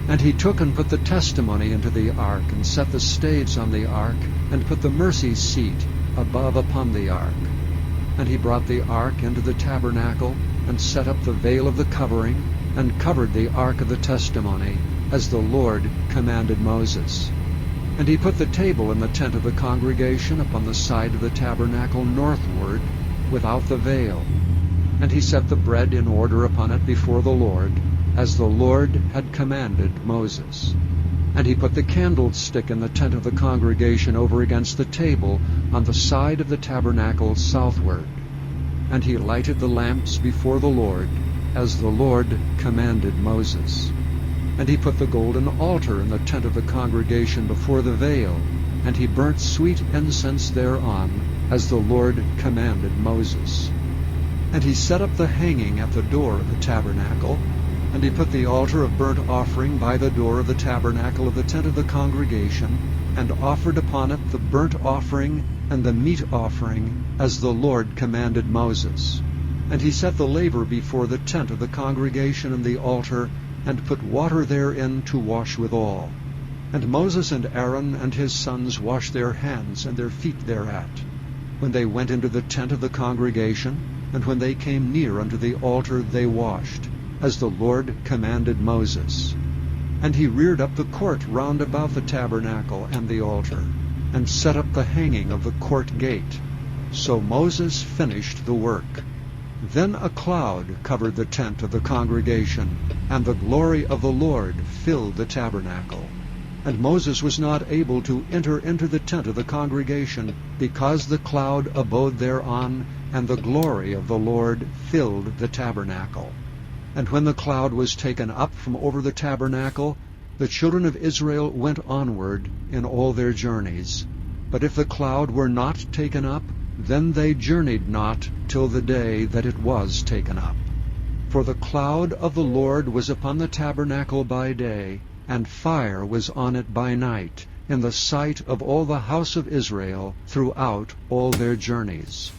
And he took and put the testimony into the ark, and set the staves on the ark, and put the mercy seat above upon the ark. And he brought the ark into the tabernacle, and set up the veil of the covering, and covered the ark of the testimony, as the Lord commanded Moses. And he put the table in the tent of the congregation upon the side of the tabernacle northward, without the veil. And he set the bread in order upon it before the Lord, as the Lord had commanded Moses. And he put the candlestick in the tent of the congregation over against the table on the side of the tabernacle southward. And he lighted the lamps before the Lord, as the Lord commanded Moses. And he put the golden altar in the tent of the congregation before the veil, and he burnt sweet incense thereon, as the Lord commanded Moses. And he set up the hanging at the door of the tabernacle, and he put the altar of burnt offering by the door of the tabernacle of the tent of the congregation, and offered upon it the burnt offering and the meat offering, as the Lord commanded Moses. And he set the laver before the tent of the congregation and the altar, and put water therein to wash withal. And Moses and Aaron and his sons washed their hands and their feet thereat, when they went into the tent of the congregation, and when they came near unto the altar they washed, as the Lord commanded Moses. And he reared up the court round about the tabernacle and the altar, and set up the hanging of the court gate. So Moses finished the work. Then a cloud covered the tent of the congregation, and the glory of the Lord filled the tabernacle. And Moses was not able to enter into the tent of the congregation, because the cloud abode thereon, and the glory of the Lord filled the tabernacle. And when the cloud was taken up from over the tabernacle, the children of Israel went onward in all their journeys. But if the cloud were not taken up, then they journeyed not till the day that it was taken up. For the cloud of the Lord was upon the tabernacle by day, and fire was on it by night, in the sight of all the house of Israel throughout all their journeys.